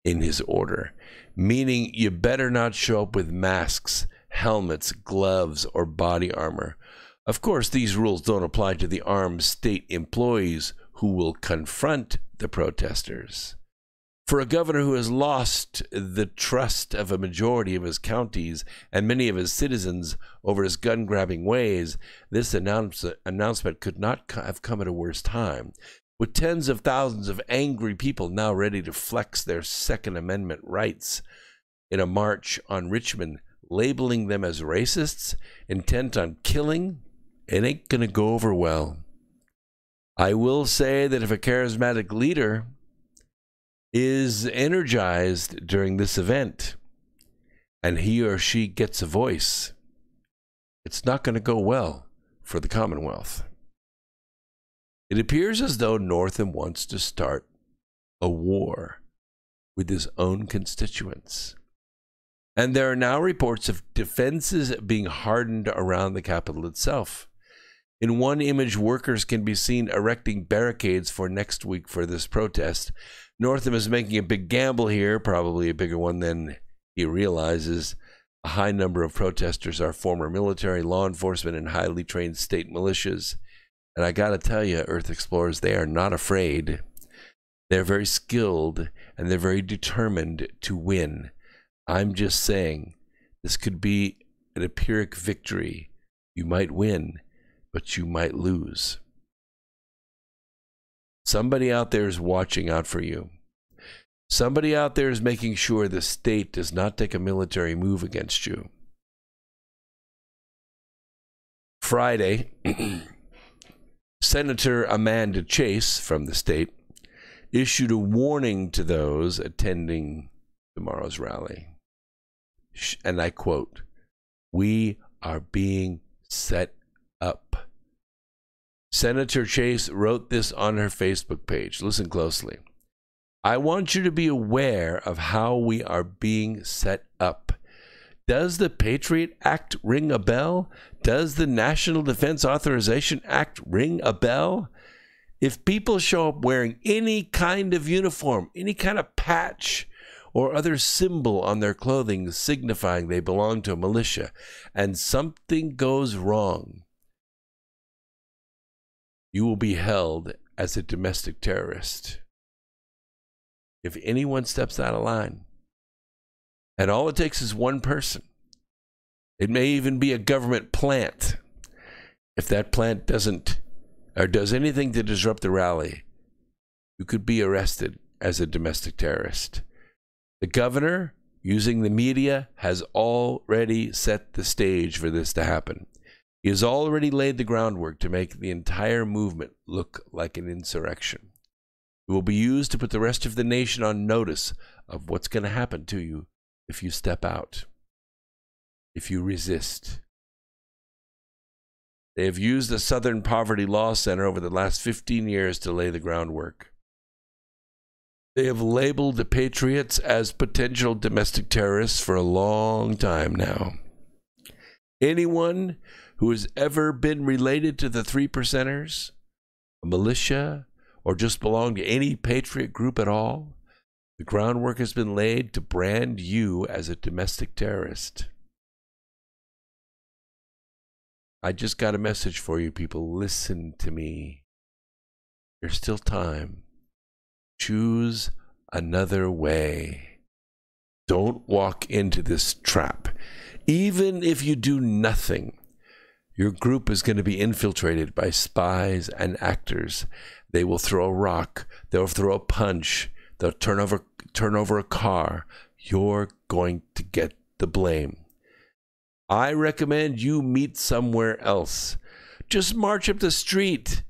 in his order, meaning you better not show up with masks, helmets, gloves, or body armor. Of course, these rules don't apply to the armed state employees who will confront the protesters. For a governor who has lost the trust of a majority of his counties and many of his citizens over his gun-grabbing ways, this announcement could not have come at a worse time. With tens of thousands of angry people now ready to flex their Second Amendment rights in a march on Richmond, labeling them as racists, intent on killing, it ain't going to go over well. I will say that if a charismatic leader is energized during this event and he or she gets a voice, it's not going to go well for the Commonwealth. It appears as though Northam wants to start a war with his own constituents. And there are now reports of defenses being hardened around the Capitol itself. In one image, workers can be seen erecting barricades for next week for this protest. Northam is making a big gamble here, probably a bigger one than he realizes. A high number of protesters are former military, law enforcement, and highly trained state militias. And I gotta tell you, Earth Explorers, they are not afraid. They're very skilled, and they're very determined to win. I'm just saying, this could be an Pyrrhic victory. You might win, but you might lose. Somebody out there is watching out for you. Somebody out there is making sure the state does not take a military move against you. Friday, Senator Amanda Chase from the state issued a warning to those attending tomorrow's rally. And I quote, "We are being set up." Senator Chase wrote this on her Facebook page. Listen closely. I want you to be aware of how we are being set up. Does the Patriot Act ring a bell? Does the National Defense Authorization Act ring a bell? If people show up wearing any kind of uniform, any kind of patch, or other symbol on their clothing signifying they belong to a militia, and something goes wrong, you will be held as a domestic terrorist. If anyone steps out of line, and all it takes is one person, it may even be a government plant. If that plant doesn't or does anything to disrupt the rally, you could be arrested as a domestic terrorist. The governor, using the media, has already set the stage for this to happen. He has already laid the groundwork to make the entire movement look like an insurrection. It will be used to put the rest of the nation on notice of what's going to happen to you if you step out, if you resist. They have used the Southern Poverty Law Center over the last 15 years to lay the groundwork. They have labeled the patriots as potential domestic terrorists for a long time now. Anyone who has ever been related to the Three Percenters, a militia, or just belonged to any patriot group at all, the groundwork has been laid to brand you as a domestic terrorist. I just got a message for you, people. Listen to me. There's still time. Choose another way. Don't walk into this trap. Even if you do nothing, your group is going to be infiltrated by spies and actors. They will throw a rock. They'll throw a punch. They'll turn over a car. You're going to get the blame. I recommend you meet somewhere else. Just march up the street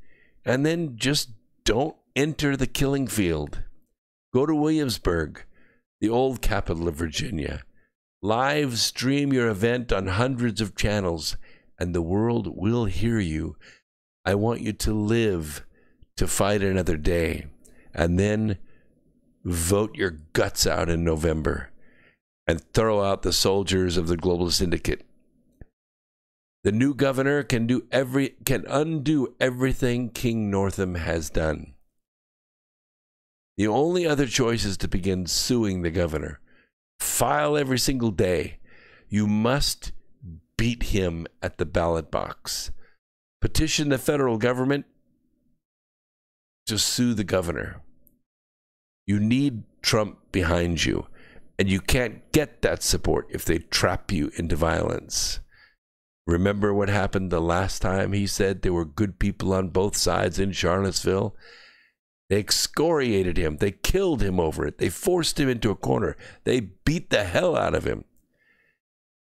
and then just don't enter the killing field. Go to Williamsburg, the old capital of Virginia. Live stream your event on hundreds of channels, and the world will hear you. I want you to live to fight another day, and then vote your guts out in November and throw out the soldiers of the Global Syndicate. The new governor can undo everything King Northam has done. The only other choice is to begin suing the governor. File every single day. You must beat him at the ballot box. Petition the federal government to sue the governor. You need Trump behind you, and you can't get that support if they trap you into violence. Remember what happened the last time he said there were good people on both sides in Charlottesville? They excoriated him. They killed him over it. They forced him into a corner. They beat the hell out of him.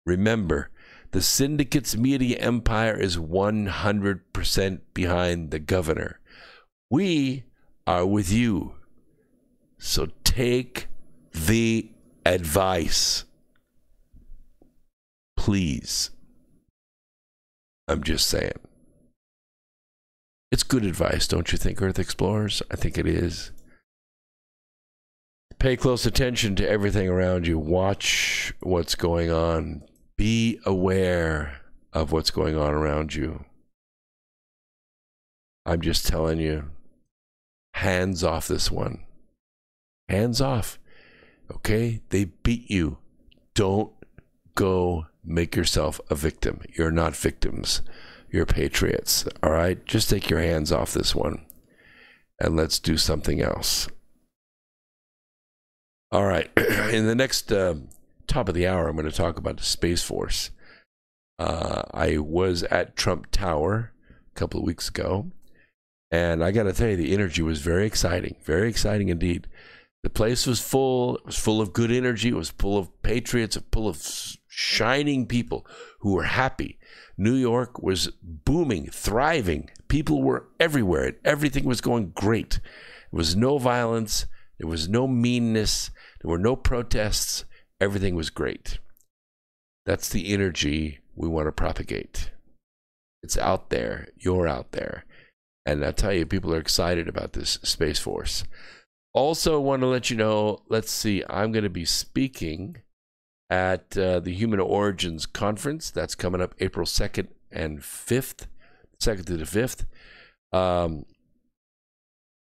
Remember, the syndicate's media empire is 100% behind the governor. We are with you. So take the advice. Please. I'm just saying. It's good advice, don't you think, Earth Explorers? I think it is. Pay close attention to everything around you. Watch what's going on. Be aware of what's going on around you. I'm just telling you, hands off this one. Hands off. Okay? They beat you. Don't go make yourself a victim. You're not victims. You're patriots. All right? Just take your hands off this one. And let's do something else. All right. In the next top of the hour, I'm going to talk about the Space Force. I was at Trump Tower a couple of weeks ago. And I got to tell you, the energy was very exciting. Very exciting indeed. The place was full. It was full of good energy. It was full of patriots, full of shining people who were happy. New York was booming, thriving. People were everywhere. Everything was going great. There was no violence. There was no meanness. There were no protests. Everything was great. That's the energy we want to propagate. It's out there. You're out there. And I tell you, people are excited about this Space Force. Also, want to let you know, let's see, I'm going to be speaking at the Human Origins Conference. That's coming up April 2nd and 5th, 2nd to the 5th.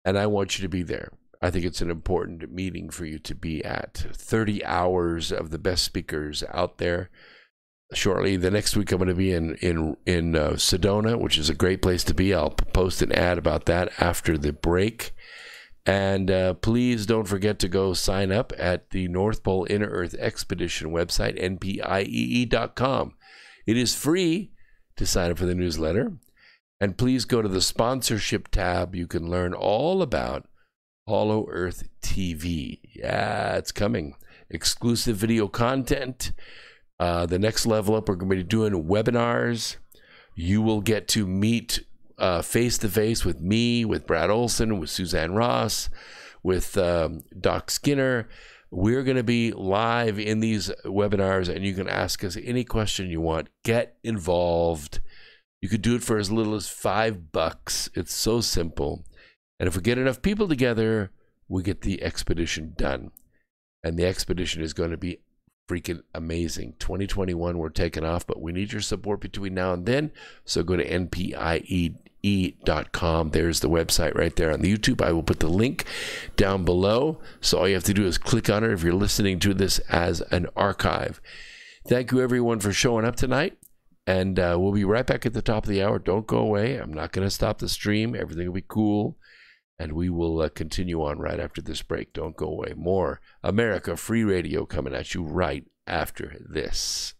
And I want you to be there. I think it's an important meeting for you to be at. 30 hours of the best speakers out there. Shortly, the next week, I'm going to be in Sedona, which is a great place to be. I'll post an ad about that after the break. And please don't forget to go sign up at the North Pole Inner Earth Expedition website, npiee.com. It is free to sign up for the newsletter. And please go to the sponsorship tab. You can learn all about Hollow Earth TV. Yeah, it's coming. Exclusive video content. The next level up, we're going to be doing webinars. You will get to meet face-to-face with me, with Brad Olson, with Suzanne Ross, with Doc Skinner. We're going to be live in these webinars, and you can ask us any question you want. Get involved. You could do it for as little as $5. It's so simple. And if we get enough people together, we get the expedition done. And the expedition is going to be freaking amazing. 2021, we're taking off, but we need your support between now and then. So go to npiee.com. There's the website right there on the YouTube. I will put the link down below. So all you have to do is click on it if you're listening to this as an archive. Thank you, everyone, for showing up tonight. And we'll be right back at the top of the hour. Don't go away. I'm not going to stop the stream. Everything will be cool. And we will continue on right after this break. Don't go away. More America Free Radio coming at you right after this.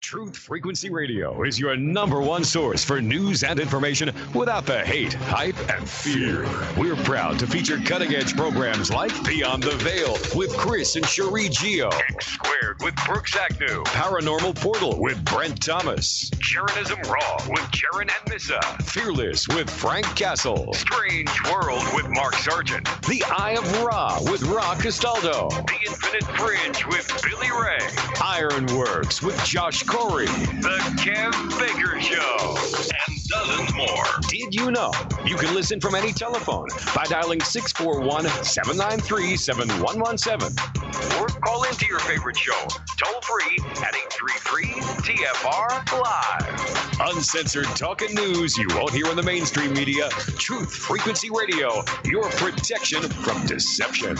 Truth Frequency Radio is your #1 source for news and information without the hate, hype, and fear. We're proud to feature cutting-edge programs like Beyond the Veil with Chris and Cherie Geo, X Squared with Brooks Agnew, Paranormal Portal with Brent Thomas, Sharonism Raw with Sharon and Missa, Fearless with Frank Castle, Strange World with Mark Sargent, The Eye of Ra with Ra Castaldo, The Infinite Fringe with Billy Ray, Ironworks with Josh Corey, The Kev Baker Show, and dozens more. Did you know you can listen from any telephone by dialing 641-793-7117? Or call into your favorite show, toll free at 833-TFR-LIVE. Uncensored talk and news you won't hear in the mainstream media. Truth Frequency Radio, your protection from deception.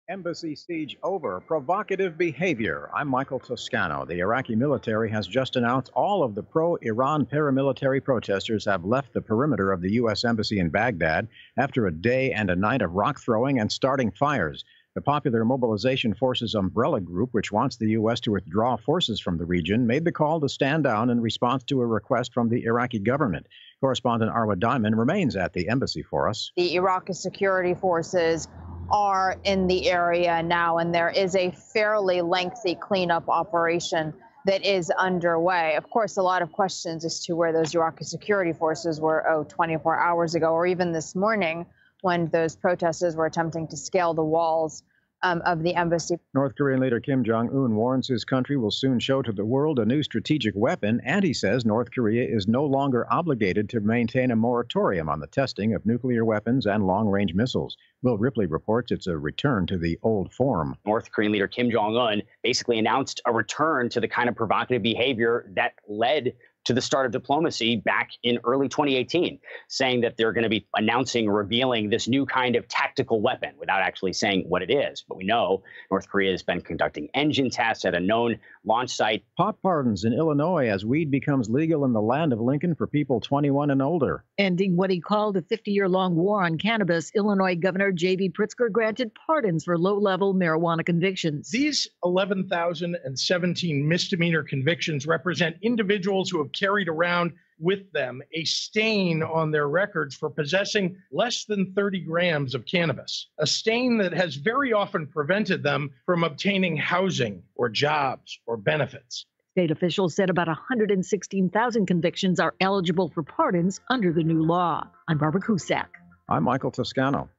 Embassy siege over. Provocative behavior. I'm Michael Toscano. The Iraqi military has just announced all of the pro-Iran paramilitary protesters have left the perimeter of the U.S. Embassy in Baghdad after a day and a night of rock throwing and starting fires. The Popular Mobilization Forces umbrella group, which wants the U.S. to withdraw forces from the region, made the call to stand down in response to a request from the Iraqi government. Correspondent Arwa Diamond remains at the embassy for us. The Iraqi security forces are in the area now, and there is a fairly lengthy cleanup operation that is underway. Of course, a lot of questions as to where those Iraqi security forces were 24 hours ago, or even this morning when those protesters were attempting to scale the walls of the embassy. North Korean leader Kim Jong-un warns his country will soon show to the world a new strategic weapon, and he says North Korea is no longer obligated to maintain a moratorium on the testing of nuclear weapons and long-range missiles. Will Ripley reports it's a return to the old form. North Korean leader Kim Jong-un basically announced a return to the kind of provocative behavior that led to the start of diplomacy back in early 2018, saying that they're going to be announcing, revealing this new kind of tactical weapon without actually saying what it is. But we know North Korea has been conducting engine tests at a known launch site. Pot pardons in Illinois as weed becomes legal in the land of Lincoln for people 21 and older. Ending what he called a 50-year-long war on cannabis, Illinois Governor J.B. Pritzker granted pardons for low-level marijuana convictions. These 11,017 misdemeanor convictions represent individuals who have carried around with them a stain on their records for possessing less than 30 grams of cannabis, a stain that has very often prevented them from obtaining housing or jobs or benefits. State officials said about 116,000 convictions are eligible for pardons under the new law. I'm Barbara Cusack. I'm Michael Toscano.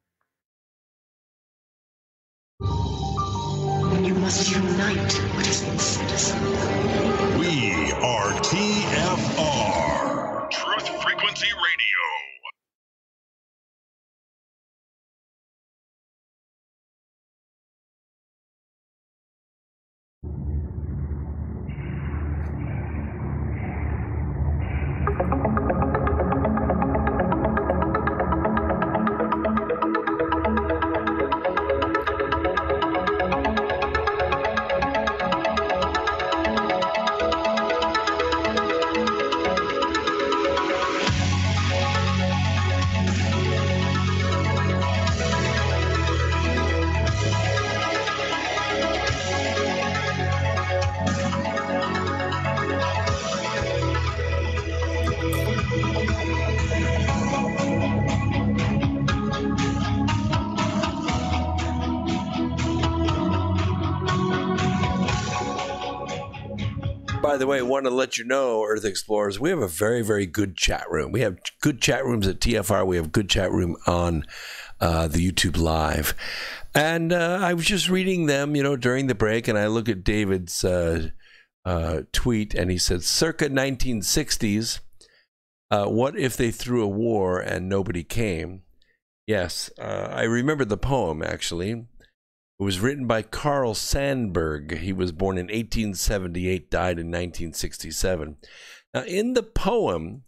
You must unite Christian citizens. We are TFR, Truth Frequency Radio. By the way, I want to let you know, Earth Explorers, we have a very, very good chat room. We have good chat rooms at TFR. We have good chat room on the YouTube Live. And I was just reading them, during the break, and I look at David's tweet, and he said, circa 1960s, what if they threw a war and nobody came? Yes, I remember the poem, actually. It was written by Carl Sandburg. He was born in 1878, died in 1967. Now, in the poem,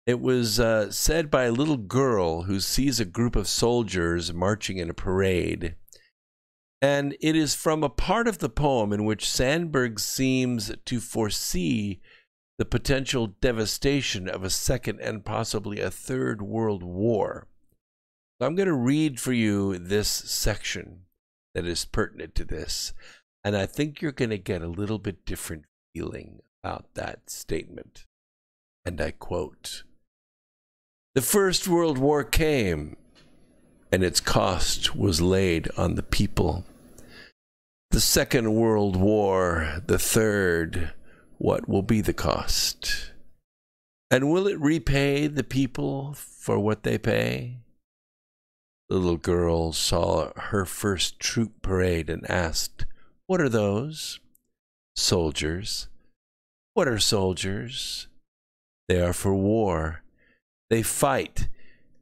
it was said by a little girl who sees a group of soldiers marching in a parade. And it is from a part of the poem in which Sandburg seems to foresee the potential devastation of a second and possibly a third world war. So I'm going to read for you this section that is pertinent to this, and I think you're going to get a little bit different feeling about that statement. And I quote, "The First World War came, and its cost was laid on the people. The Second World War, the third, what will be the cost? And will it repay the people for what they pay?" The little girl saw her first troop parade and asked, "What are those?" "Soldiers." "What are soldiers?" "They are for war. They fight,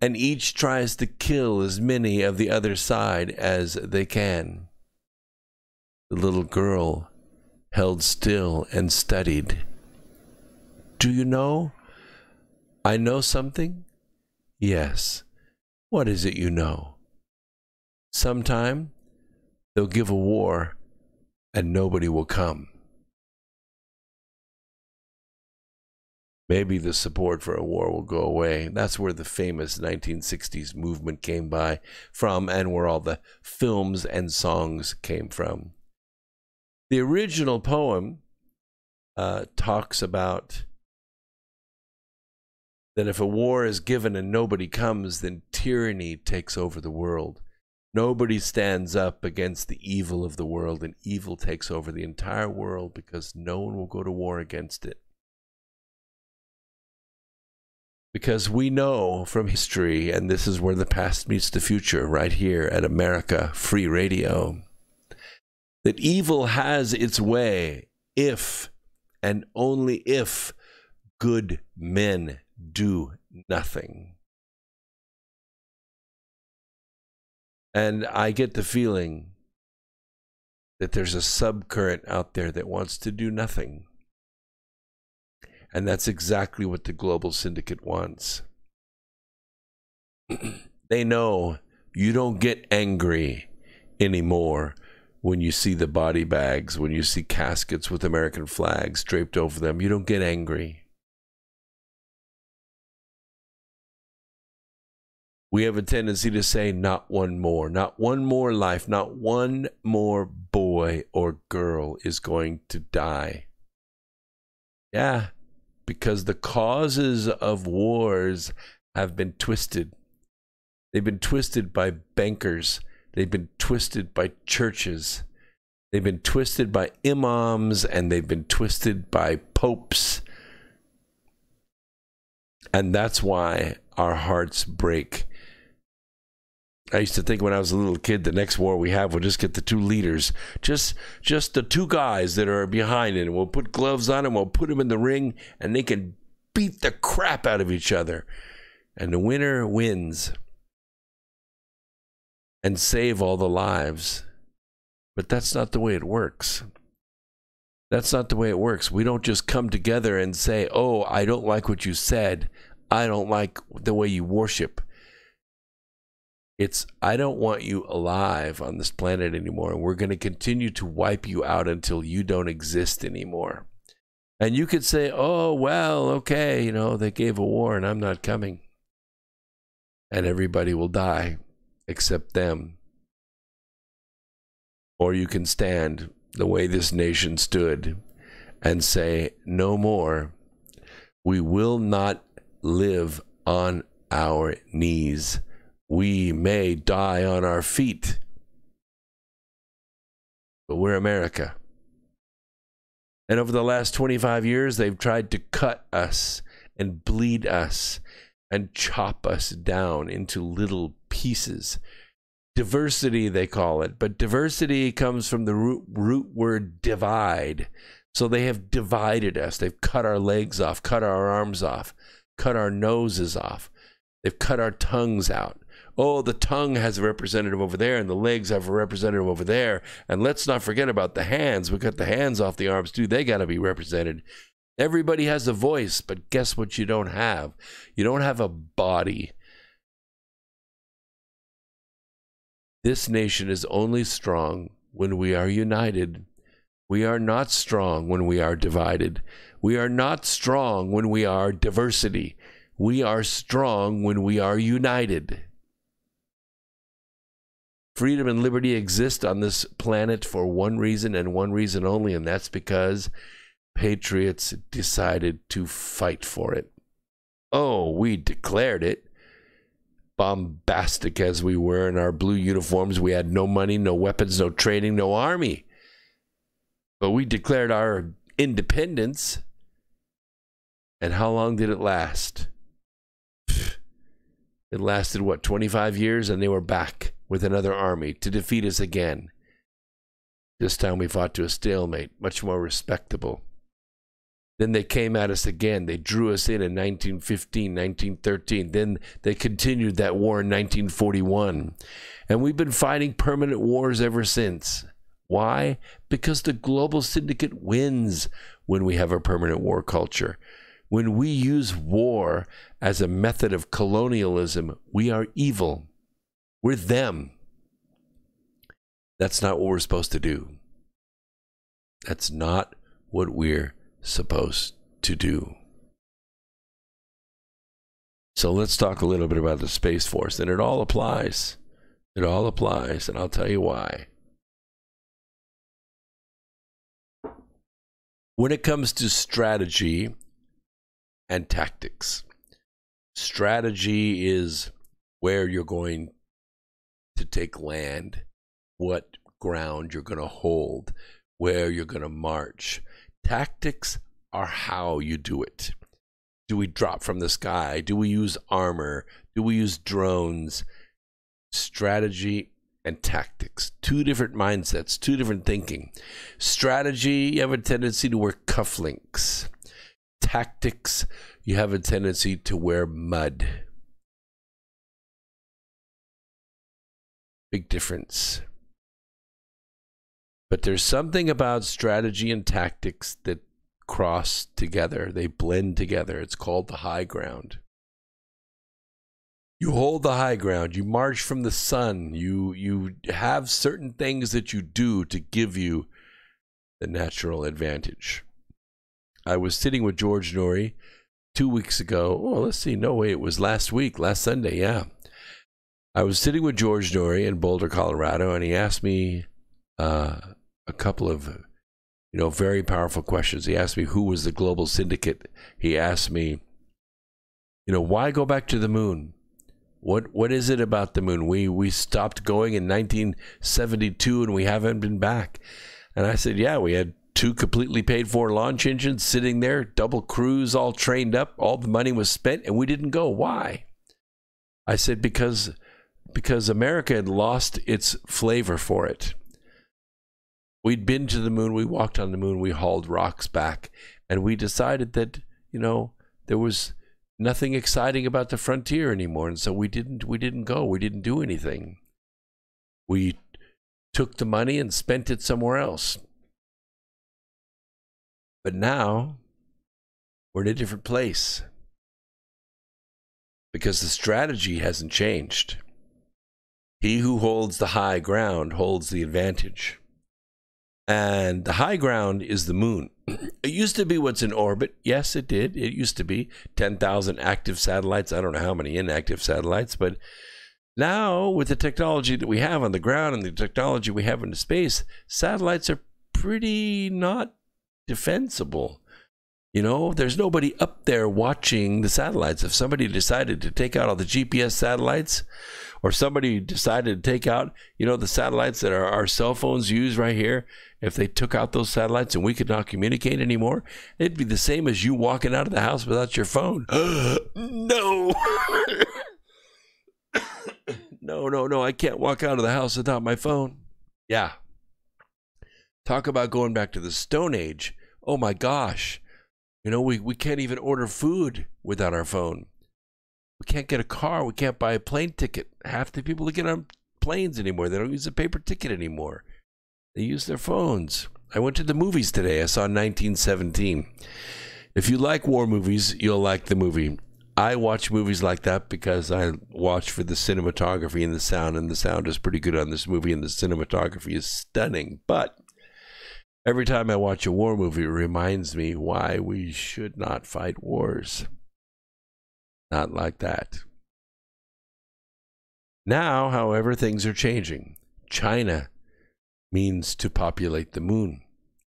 and each tries to kill as many of the other side as they can." The little girl held still and studied. "Do you know? I know something?" "Yes." "What is it you know?" "Sometime they'll give a war and nobody will come." Maybe the support for a war will go away. That's where the famous 1960s movement came from, and where all the films and songs came from. The original poem talks about that if a war is given and nobody comes, then tyranny takes over the world. Nobody stands up against the evil of the world, and evil takes over the entire world because no one will go to war against it. Because we know from history, and this is where the past meets the future, right here at America Free Radio, that evil has its way if and only if good men do nothing. And I get the feeling that there's a subcurrent out there that wants to do nothing. And that's exactly what the Global Syndicate wants. They know you don't get angry anymore when you see the body bags, when you see caskets with American flags draped over them. You don't get angry. We have a tendency to say, not one more life, not one more boy or girl is going to die. Yeah, because the causes of wars have been twisted. They've been twisted by bankers. They've been twisted by churches. They've been twisted by imams, and they've been twisted by popes. And that's why our hearts break. I used to think when I was a little kid, the next war we have, we'll just get the two leaders, just the two guys that are behind it, and we'll put gloves on them, we'll put them in the ring, and they can beat the crap out of each other. And the winner wins and save all the lives. But that's not the way it works. That's not the way it works. We don't just come together and say, oh, I don't like what you said. I don't like the way you worship. It's, I don't want you alive on this planet anymore. And we're going to continue to wipe you out until you don't exist anymore. And you could say, oh, well, okay, they gave a war and I'm not coming. And everybody will die except them. Or you can stand the way this nation stood and say, no more. We will not live on our knees. We may die on our feet, but we're America. And over the last 25 years, they've tried to cut us and bleed us and chop us down into little pieces. Diversity, they call it, but diversity comes from the root word divide. So they have divided us. They've cut our legs off, cut our arms off, cut our noses off. They've cut our tongues out. Oh, the tongue has a representative over there, and the legs have a representative over there. And let's not forget about the hands. We cut the hands off the arms, too. They got to be represented. Everybody has a voice, but guess what you don't have? You don't have a body. This nation is only strong when we are united. We are not strong when we are divided. We are not strong when we are diversity. We are strong when we are united. Freedom and liberty exist on this planet for one reason and one reason only, and that's because patriots decided to fight for it. Oh, we declared it. Bombastic as we were in our blue uniforms, we had no money, no weapons, no training, no army. But we declared our independence. And how long did it last? It lasted, 25 years, and they were back with another army to defeat us again. This time we fought to a stalemate, much more respectable. Then they came at us again. They drew us in 1915, 1913. Then they continued that war in 1941. And we've been fighting permanent wars ever since. Why? Because the Global Syndicate wins when we have a permanent war culture. When we use war as a method of colonialism, we are evil. We're them. That's not what we're supposed to do. That's not what we're supposed to do. So let's talk a little bit about the Space Force. And it all applies. It all applies, and I'll tell you why. When it comes to strategy and tactics, strategy is where you're going to take land, what ground you're going to hold, where you're going to march. Tactics are how you do it. Do we drop from the sky? Do we use armor? Do we use drones? Strategy and tactics. Two different mindsets, two different thinking. Strategy, you have a tendency to wear cufflinks. Tactics, you have a tendency to wear mud. Big difference. But there's something about strategy and tactics that cross together. They blend together. It's called the high ground. You hold the high ground. You march from the sun. You have certain things that you do to give you the natural advantage. I was sitting with George Norrie 2 weeks ago. Oh, let's see. No way. It was last Sunday. Yeah. I was sitting with George Norrie in Boulder, Colorado, and he asked me a couple of, very powerful questions. He asked me who was the Global Syndicate. He asked me, why go back to the moon? What is it about the moon? We stopped going in 1972 and we haven't been back. And I said, yeah, we had 2 completely paid for launch engines sitting there, double crews, all trained up. All the money was spent and we didn't go. Why? I said, because America had lost its flavor for it. We'd been to the moon. We walked on the moon. We hauled rocks back. And we decided that, there was nothing exciting about the frontier anymore, and so we didn't go. We didn't do anything. We took the money and spent it somewhere else. But now we're in a different place because the strategy hasn't changed. He who holds the high ground holds the advantage. And the high ground is the moon. It used to be what's in orbit. Yes, it did. It used to be 10,000 active satellites. I don't know how many inactive satellites, but now with the technology that we have on the ground and the technology we have into space, satellites are pretty not defensible. There's nobody up there watching the satellites. If somebody decided to take out all the GPS satellites, or somebody decided to take out, the satellites that our cell phones use right here, if they took out those satellites and we could not communicate anymore, it'd be the same as you walking out of the house without your phone. No. No, I can't walk out of the house without my phone. Yeah. Talk about going back to the Stone Age. Oh my gosh. We can't even order food without our phone. We can't get a car. We can't buy a plane ticket. Half the people that get on planes anymore, they don't use a paper ticket anymore. They use their phones. I went to the movies today. I saw 1917. If you like war movies, you'll like the movie. I watch movies like that because I watch for the cinematography and the sound is pretty good on this movie, and the cinematography is stunning. But every time I watch a war movie, it reminds me why we should not fight wars. Not like that. Now, however, things are changing. China means to populate the moon.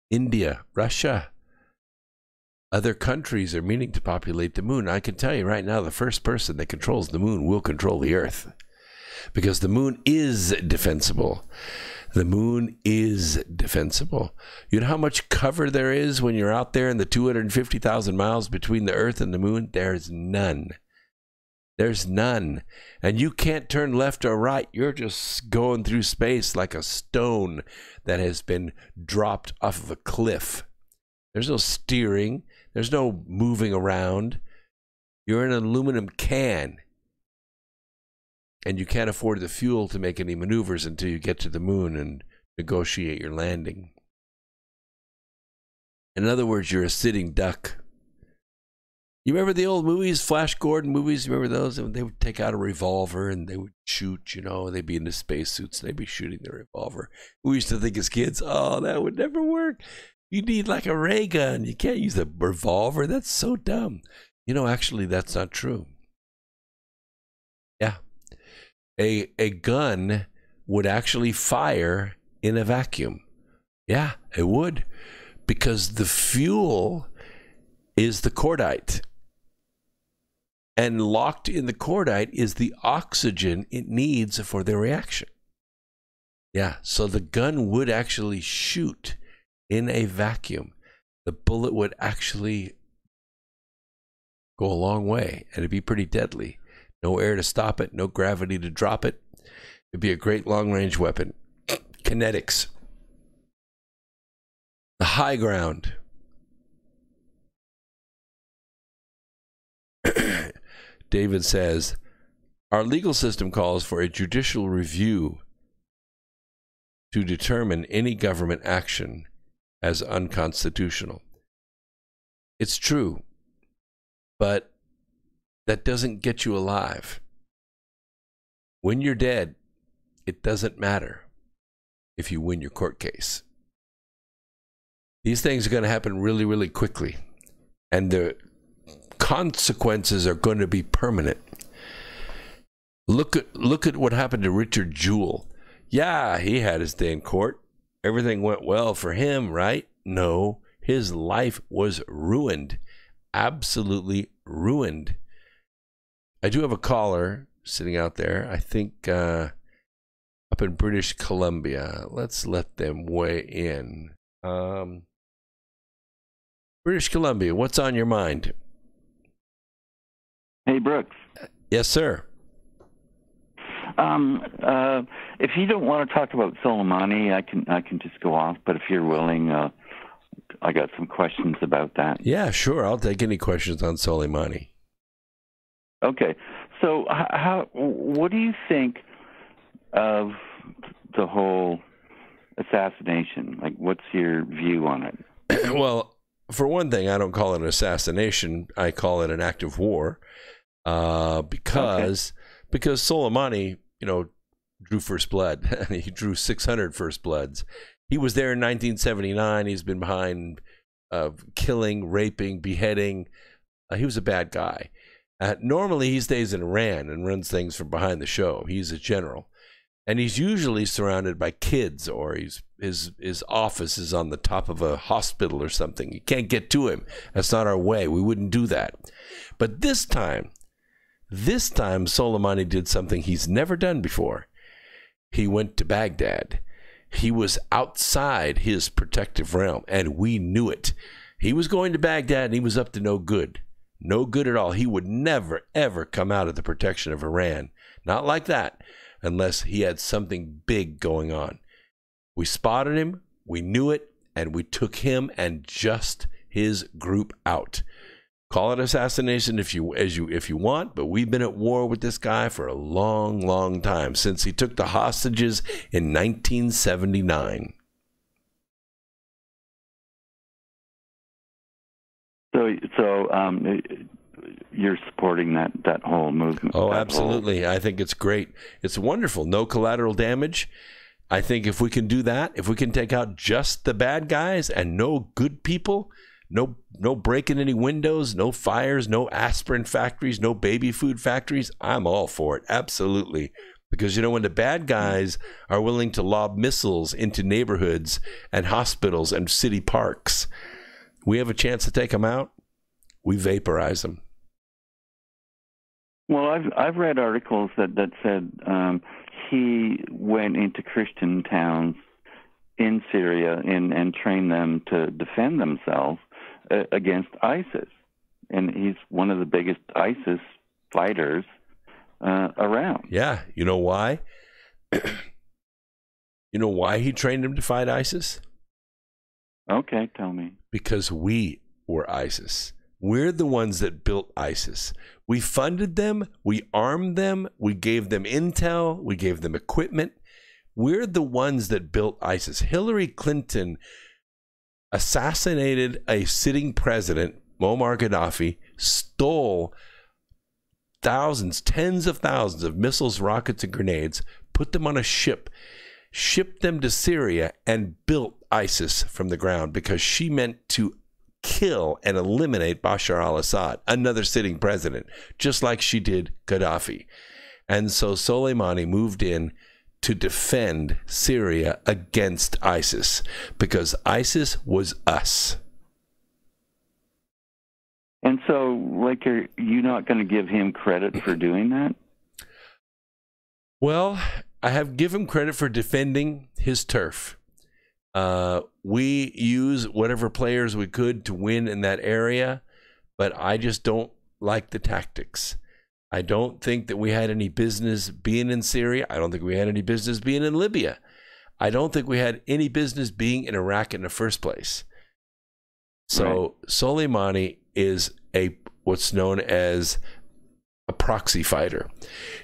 India, Russia, other countries are meaning to populate the moon. I can tell you right now, the first person that controls the moon will control the Earth, because the moon is defensible. The moon is defensible. You know how much cover there is when you're out there in the 250,000 miles between the Earth and the moon? There's none. There's none. And you can't turn left or right. You're just going through space like a stone that has been dropped off of a cliff. There's no steering. There's no moving around. You're in an aluminum can. And you can't afford the fuel to make any maneuvers until you get to the moon and negotiate your landing. In other words, you're a sitting duck. You remember the old movies, Flash Gordon movies? You remember those? They would take out a revolver and they would shoot, they'd be in the spacesuits and they'd be shooting the revolver. We used to think as kids, oh, that would never work. You need like a ray gun. You can't use a revolver. That's so dumb. Actually, that's not true. Yeah. A gun would actually fire in a vacuum. Yeah, it would. Because the fuel is the cordite. And locked in the cordite is the oxygen it needs for the reaction. Yeah, so the gun would actually shoot in a vacuum. The bullet would actually go a long way, and it'd be pretty deadly. No air to stop it, no gravity to drop it. It'd be a great long-range weapon. Kinetics. The high ground. David says, our legal system calls for a judicial review to determine any government action as unconstitutional. It's true, but that doesn't get you alive. When you're dead, it doesn't matter if you win your court case. These things are going to happen really, really quickly, and the consequences are going to be permanent. Look at what happened to Richard Jewell. Yeah, he had his day in court. Everything went well for him, right? No, his life was ruined. Absolutely ruined. I do have a caller sitting out there, I think up in British Columbia. Let's let them weigh in. British Columbia, what's on your mind? Hey, Brooks. Yes, sir. If you don't want to talk about Soleimani, I can just go off. But if you're willing, I got some questions about that. Yeah, sure. I'll take any questions on Soleimani. Okay. So, what do you think of the whole assassination? Like, what's your view on it? Well, for one thing, I don't call it an assassination. I call it an act of war, because Soleimani, drew first blood. He drew 600 first bloods. He was there in 1979. He's been behind killing, raping, beheading. He was a bad guy. Normally, he stays in Iran and runs things from behind the show. He's a general. And he's usually surrounded by kids, or his office is on the top of a hospital or something. You can't get to him. That's not our way. We wouldn't do that. But this time Soleimani did something he's never done before. He went to Baghdad. He was outside his protective realm, and we knew it. He was going to Baghdad, and he was up to no good. No good at all. He would never, ever come out of the protection of Iran. Not like that, unless he had something big going on. We spotted him, we knew it, and we took him and just his group out. Call it assassination if you want, but we've been at war with this guy for a long, long time, since he took the hostages in 1979. So you're supporting that whole movement? Oh, absolutely. I think it's great. It's wonderful. No collateral damage. I think if we can do that, if we can take out just the bad guys and no good people, no breaking any windows, no fires, no aspirin factories, no baby food factories, I'm all for it. Absolutely. Because, when the bad guys are willing to lob missiles into neighborhoods and hospitals and city parks, we have a chance to take them out. We vaporize them. Well, I've read articles that said he went into Christian towns in Syria and trained them to defend themselves against ISIS, and he's one of the biggest ISIS fighters around. Yeah, you know why? You know why he trained them to fight ISIS? Okay, tell me. Because we were ISIS. We're the ones that built ISIS. We funded them, we armed them, we gave them intel, we gave them equipment. We're the ones that built ISIS. Hillary Clinton assassinated a sitting president, Muammar Gaddafi, stole thousands, tens of thousands of missiles, rockets, and grenades, put them on a ship, shipped them to Syria, and built ISIS from the ground because she meant to kill and eliminate Bashar al-Assad, another sitting president, just like she did Gaddafi. And so Soleimani moved in to defend Syria against ISIS, because ISIS was us. And so, are you not going to give him credit for doing that? Well, I have given him credit for defending his turf. We use whatever players we could to win in that area, but I just don't like the tactics. I don't think that we had any business being in Syria. I don't think we had any business being in Libya. I don't think we had any business being in Iraq in the first place. So Soleimani is what's known as a proxy fighter.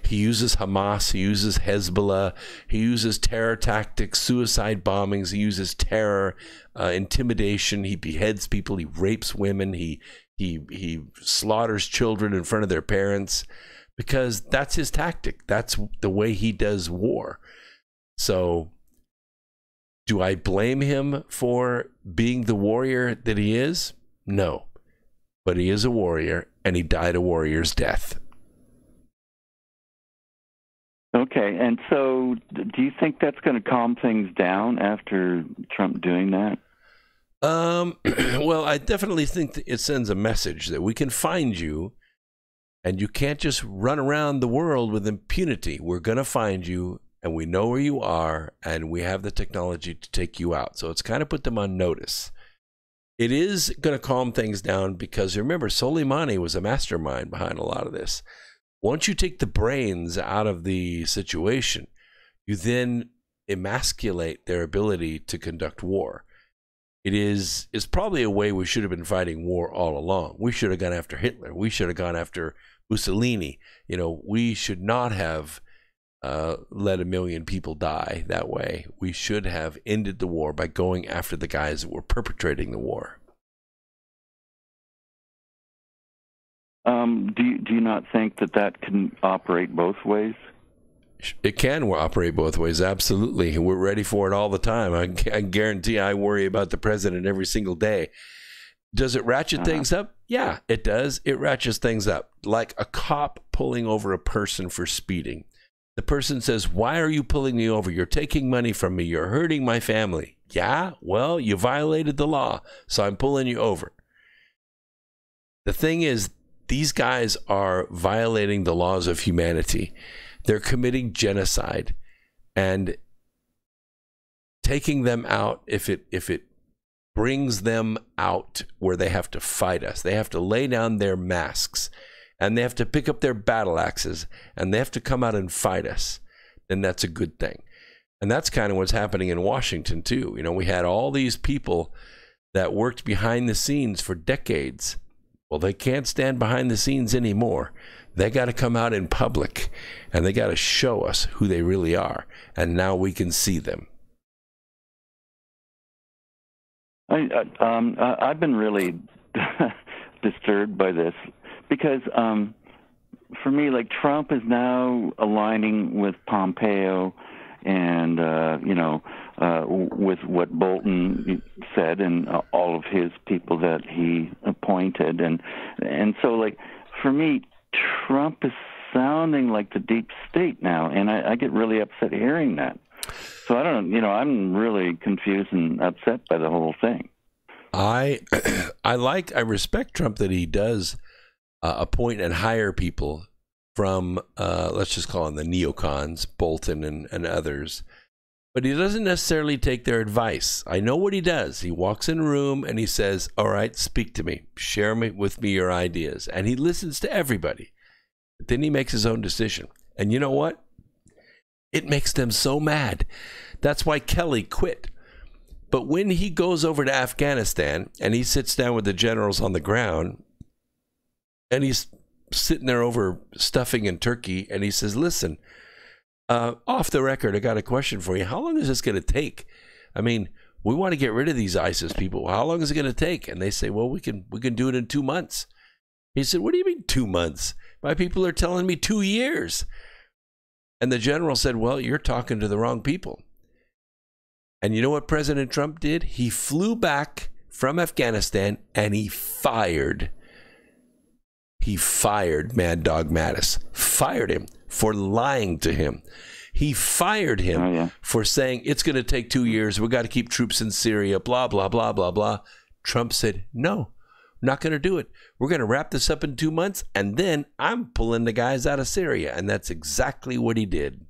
He uses Hamas, he uses Hezbollah, he uses terror tactics, suicide bombings, he uses terror, intimidation, he beheads people, he rapes women, he slaughters children in front of their parents, because that's his tactic. That's the way he does war. So do I blame him for being the warrior that he is? No. But he is a warrior, and he died a warrior's death. Okay, and so do you think that's going to calm things down after Trump doing that? Well, I definitely think that it sends a message that we can find you, and you can't just run around the world with impunity. We're going to find you, and we know where you are, and we have the technology to take you out. So it's kind of put them on notice. It is going to calm things down because, remember, Soleimani was a mastermind behind a lot of this. Once you take the brains out of the situation, you then emasculate their ability to conduct war. It's probably a way we should have been fighting war all along. We should have gone after Hitler. We should have gone after Mussolini. You know, we should not have let 1 million people die that way. We should have ended the war by going after the guys that were perpetrating the war. Do you not think that can operate both ways? It can operate both ways, absolutely. We're ready for it all the time. I guarantee I worry about the president every single day. Does it ratchet things up? Yeah, it does. It ratchets things up. Like a cop pulling over a person for speeding. The person says, "Why are you pulling me over? You're taking money from me. You're hurting my family." Yeah, well, you violated the law, so I'm pulling you over. The thing is, these guys are violating the laws of humanity. They're committing genocide, and taking them out, if it brings them out where they have to fight us, they have to lay down their masks, and they have to pick up their battle axes, and they have to come out and fight us, then that's a good thing. And that's kind of what's happening in Washington too. You know, we had all these people that worked behind the scenes for decades. Well, they can't stand behind the scenes anymore. They got to come out in public, and they got to show us who they really are. And now we can see them. I've been really disturbed by this because, for me, like, Trump is now aligning with Pompeo and, with what Bolton said and all of his people that he appointed. And so, like, for me, Trump is sounding like the deep state now, and I get really upset hearing that. So I don't, I'm really confused and upset by the whole thing. I respect Trump that he does appoint and hire people from, let's just call them the neocons, Bolton and others. But he doesn't necessarily take their advice. I know what he does. He walks in a room and he says, "All right, speak to me. Share with me your ideas." And he listens to everybody. But then he makes his own decision. And you know what? It makes them so mad. That's why Kelly quit. But when he goes over to Afghanistan and he sits down with the generals on the ground, and he's sitting there over stuffing in turkey, and he says, "Listen, off the record, I got a question for you. How long is this going to take? I mean, we want to get rid of these ISIS people. How long is it going to take?" And they say, "Well, we can do it in 2 months." He said, "What do you mean 2 months? My people are telling me 2 years." And the general said, "Well, you're talking to the wrong people." And you know what President Trump did? He flew back from Afghanistan and he fired Mad Dog Mattis. Fired him for lying to him. He fired him for saying it's going to take 2 years. We got to keep troops in Syria, blah, blah, blah, blah, blah. Trump said, "No, I'm not going to do it. We're going to wrap this up in 2 months, and then I'm pulling the guys out of Syria." And that's exactly what he did.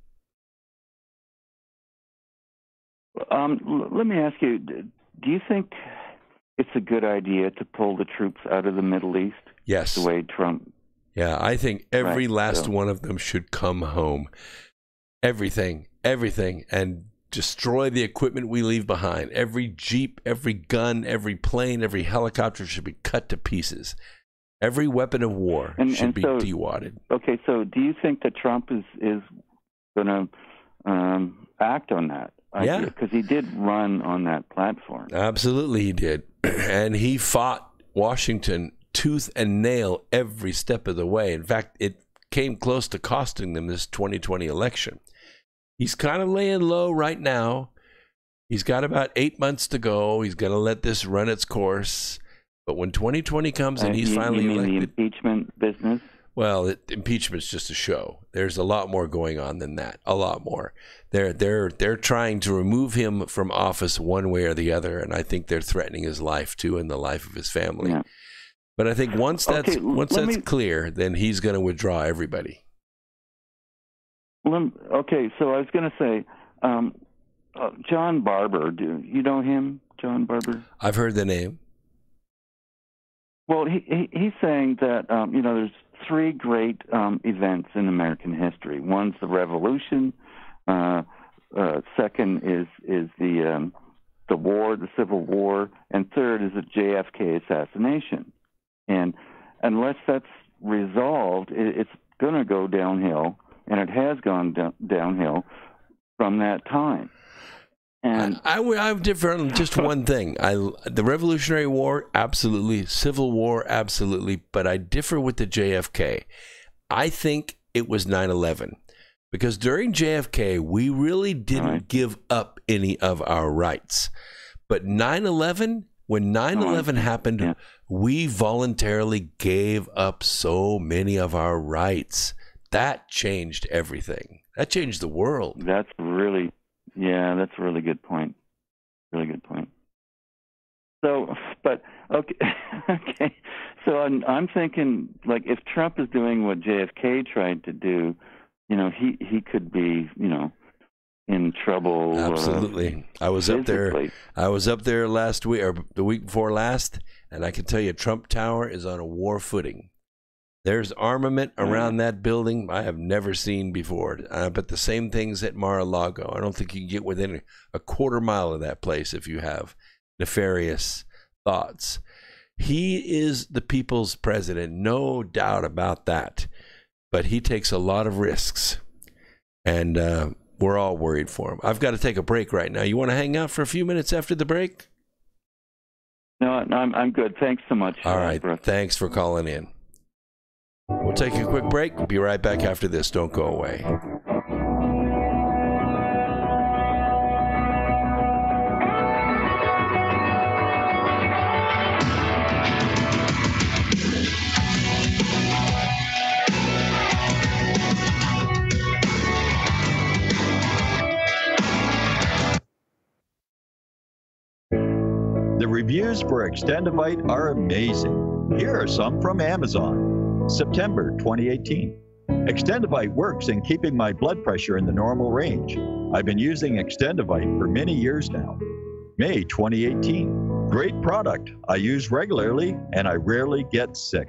Let me ask you, do you think it's a good idea to pull the troops out of the Middle East? Yes. The way Trump... Yeah, I think every last one of them should come home. Everything, and destroy the equipment we leave behind. Every Jeep, every gun, every plane, every helicopter should be cut to pieces. Every weapon of war should be de-wadded. Okay, so do you think that Trump is going to act on that? Yeah. Because he did run on that platform. Absolutely he did. And he fought Washington tooth and nail every step of the way. In fact, it came close to costing them this 2020 election. He's kind of laying low right now. He's got about 8 months to go. He's going to let this run its course. But when 2020 comes and he's finally elected, the impeachment business? Well, impeachment's just a show. There's a lot more going on than that. A lot more. They're trying to remove him from office one way or the other, and I think they're threatening his life too and the life of his family. Yeah. But I think once that's clear, then he's going to withdraw everybody. Okay, so I was going to say, John Barber. Do you know him, John Barber? I've heard the name. Well, he's saying that there's three great events in American history. One's the Revolution. Second is the war, the Civil War, and third is the JFK assassination. And unless that's resolved, it's going to go downhill, and it has gone downhill from that time. And I'm different on just one thing. The Revolutionary War, absolutely. Civil War, absolutely. But I differ with the JFK. I think it was 9/11. Because during JFK, we really didn't give up any of our rights. But 9/11, when 9/11 happened, we voluntarily gave up so many of our rights. That changed everything. That changed the world. That's a really good point. Really good point. So, but okay. So I'm thinking, like, if Trump is doing what JFK tried to do, he could be, in trouble. Absolutely. I was up there last week or the week before last, and I can tell you, Trump Tower is on a war footing. There's armament around that building I have never seen before. But the same things at Mar-a-Lago. I don't think you can get within a quarter mile of that place if you have nefarious thoughts. He is the people's president, no doubt about that. But he takes a lot of risks, and we're all worried for him. I've got to take a break right now. You want to hang out for a few minutes after the break? No, I'm good. Thanks so much. All right. Thanks for calling in. We'll take a quick break. We'll be right back after this. Don't go away. The reviews for Extendivite are amazing. Here are some from Amazon. September 2018. Extendivite works in keeping my blood pressure in the normal range. I've been using Extendivite for many years now. May 2018. Great product. I use regularly and I rarely get sick.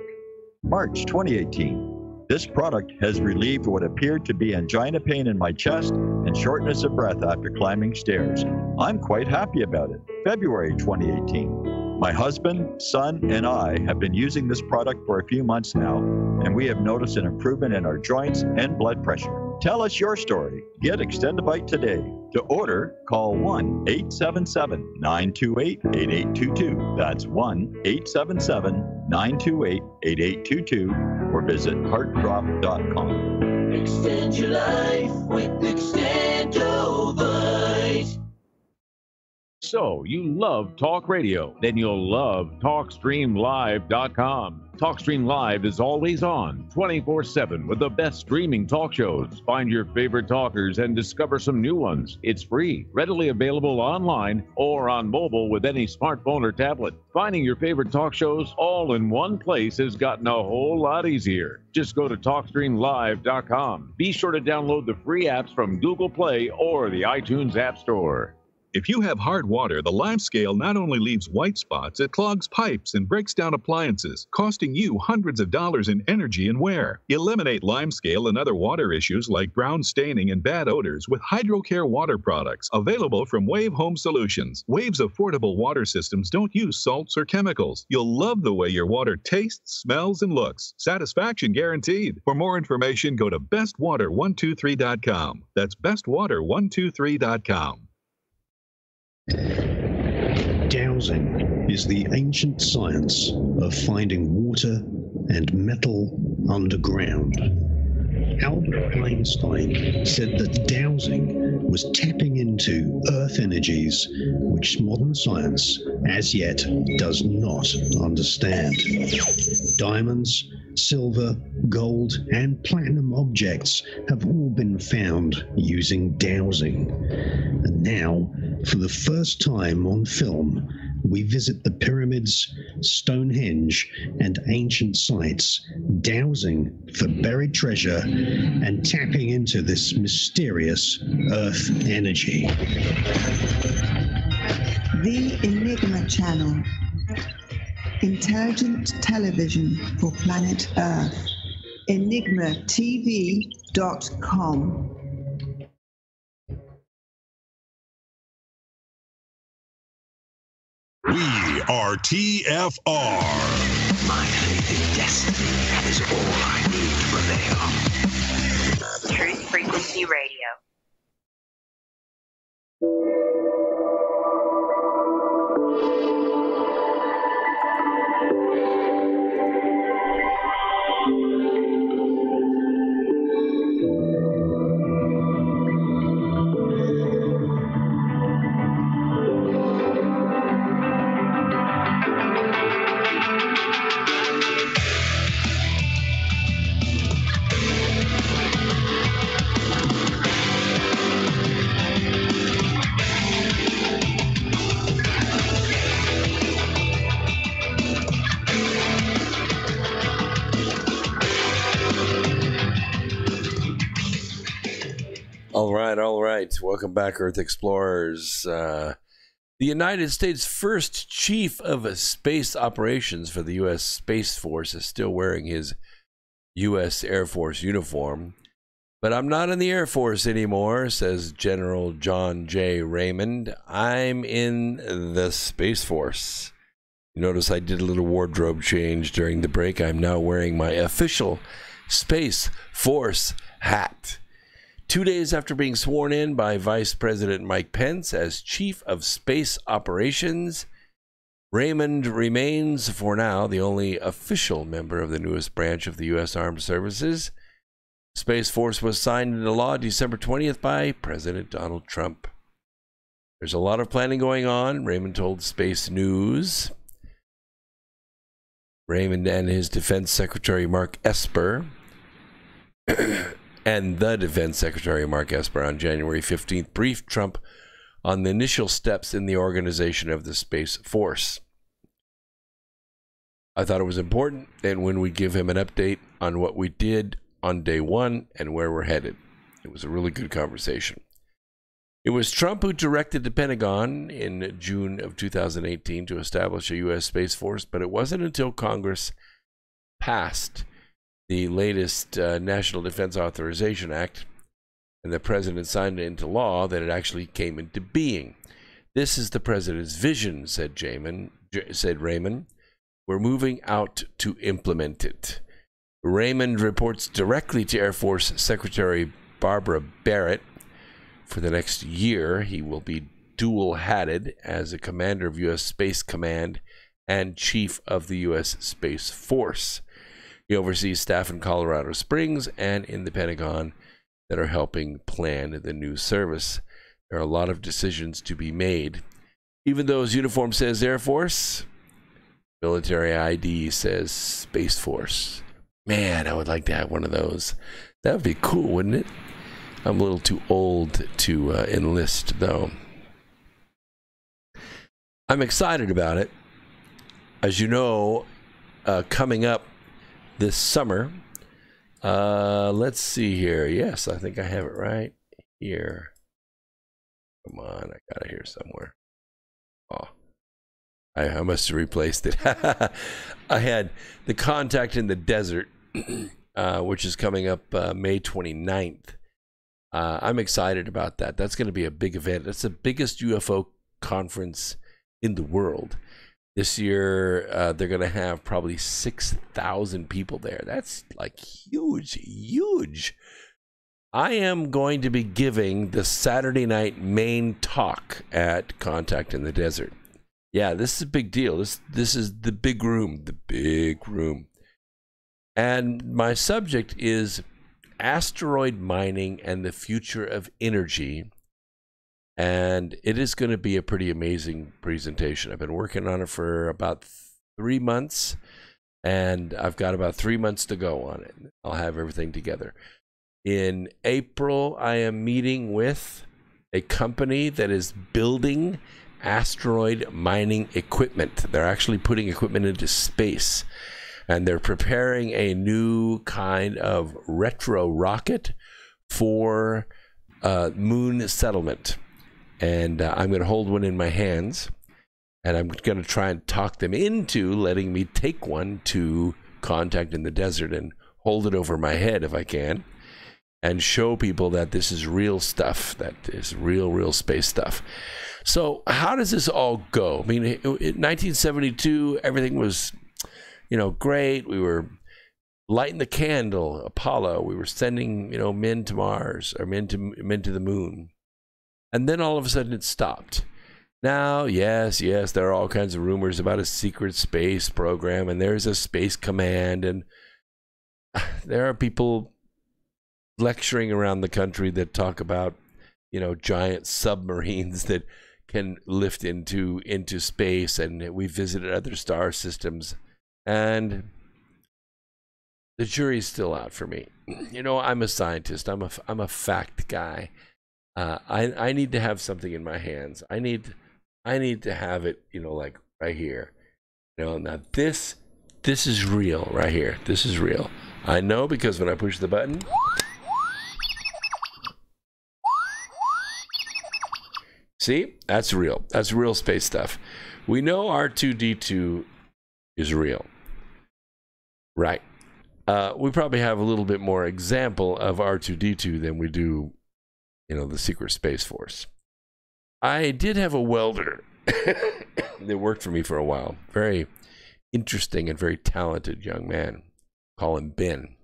March 2018. This product has relieved what appeared to be angina pain in my chest and shortness of breath after climbing stairs. I'm quite happy about it. February 2018. My husband, son, and I have been using this product for a few months now, and we have noticed an improvement in our joints and blood pressure. Tell us your story. Get Extendivite today. To order, call 1-877-928-8822. That's 1-877-928-8822, or visit heartdrop.com. Extend your life with Extendivite. So, you love talk radio? Then you'll love TalkStreamLive.com. TalkStream Live is always on, 24/7, with the best streaming talk shows. Find your favorite talkers and discover some new ones. It's free, readily available online or on mobile with any smartphone or tablet. Finding your favorite talk shows all in one place has gotten a whole lot easier. Just go to TalkStreamLive.com. Be sure to download the free apps from Google Play or the iTunes App Store. If you have hard water, the lime scale not only leaves white spots, it clogs pipes and breaks down appliances, costing you hundreds of dollars in energy and wear. Eliminate lime scale and other water issues like brown staining and bad odors with HydroCare water products, available from Wave Home Solutions. Wave's affordable water systems don't use salts or chemicals. You'll love the way your water tastes, smells, and looks. Satisfaction guaranteed. For more information, go to bestwater123.com. That's bestwater123.com. Dowsing is the ancient science of finding water and metal underground. Albert Einstein said that dowsing was tapping into earth energies which modern science as yet does not understand. Diamonds, silver, gold, and platinum objects have all been found using dowsing. And now, for the first time on film, we visit the pyramids, Stonehenge, and ancient sites, dowsing for buried treasure and tapping into this mysterious earth energy. The Enigma Channel. Intelligent television for planet Earth. EnigmaTV.com. We are TFR. My faith in destiny is all I need to prevail. Truth Frequency Radio. All right. Welcome back, Earth Explorers. The United States' first chief of space operations for the U.S. Space Force is still wearing his U.S. Air Force uniform. But I'm not in the Air Force anymore, says General John J. Raymond. I'm in the Space Force. You notice I did a little wardrobe change during the break. I'm now wearing my official Space Force hat. 2 days after being sworn in by Vice President Mike Pence as Chief of Space Operations, Raymond remains, for now, the only official member of the newest branch of the U.S. Armed Services. Space Force was signed into law December 20th by President Donald Trump. There's a lot of planning going on, Raymond told Space News. Raymond and his Defense Secretary Mark Esper and the Defense Secretary Mark Esper on January 15th briefed Trump on the initial steps in the organization of the Space Force. I thought it was important and when we give him an update on what we did on day one and where we're headed. It was a really good conversation. It was Trump who directed the Pentagon in June of 2018 to establish a U.S. Space Force, but it wasn't until Congress passed the latest National Defense Authorization Act and the president signed it into law that it actually came into being. This is the president's vision, said Raymond. We're moving out to implement it. Raymond reports directly to Air Force Secretary Barbara Barrett. For the next year, he will be dual-hatted as a commander of U.S. Space Command and chief of the U.S. Space Force. He oversees staff in Colorado Springs and in the Pentagon that are helping plan the new service. There are a lot of decisions to be made. Even though his uniform says Air Force, military ID says Space Force. Man, I would like to have one of those. That would be cool, wouldn't it? I'm a little too old to enlist, though. I'm excited about it. As you know, coming up this summer, let's see here. Yes, I think I have it right here. Come on, I got it here somewhere. Oh, I must have replaced it. I had the Contact in the Desert, which is coming up May 29th. I'm excited about that. That's going to be a big event. It's the biggest UFO conference in the world. This year, they're going to have probably 6,000 people there. That's like huge, huge. I am going to be giving the Saturday night main talk at Contact in the Desert. Yeah, this is a big deal. This is the big room, And my subject is asteroid mining and the future of energy. And it is going to be a pretty amazing presentation. I've been working on it for about 3 months, and I've got about 3 months to go on it. I'll have everything together. In April, I am meeting with a company that is building asteroid mining equipment. They're actually putting equipment into space, and they're preparing a new kind of retro rocket for moon settlement. And I'm going to hold one in my hands, and I'm going to try and talk them into letting me take one to Contact in the Desert and hold it over my head if I can, and show people that this is real stuff, that is real space stuff. So how does this all go? I mean, in 1972, everything was, great. We were lighting the candle, Apollo. We were sending, men to Mars, or men to the moon. And then all of a sudden it stopped. Now, yes, there are all kinds of rumors about a secret space program, and there's a space command, and there are people lecturing around the country that talk about, giant submarines that can lift into space, and we visited other star systems, and the jury's still out for me. I'm a scientist. I'm a fact guy. I need to have something in my hands. I need to have it, like right here. Now this is real right here. This is real. I know because when I push the button, see, that's real. That's real space stuff. We know R2-D2 is real, right? We probably have a little bit more example of R2-D2 than we do, the Secret Space Force. I did have a welder that worked for me for a while. Very interesting and very talented young man. Call him Ben.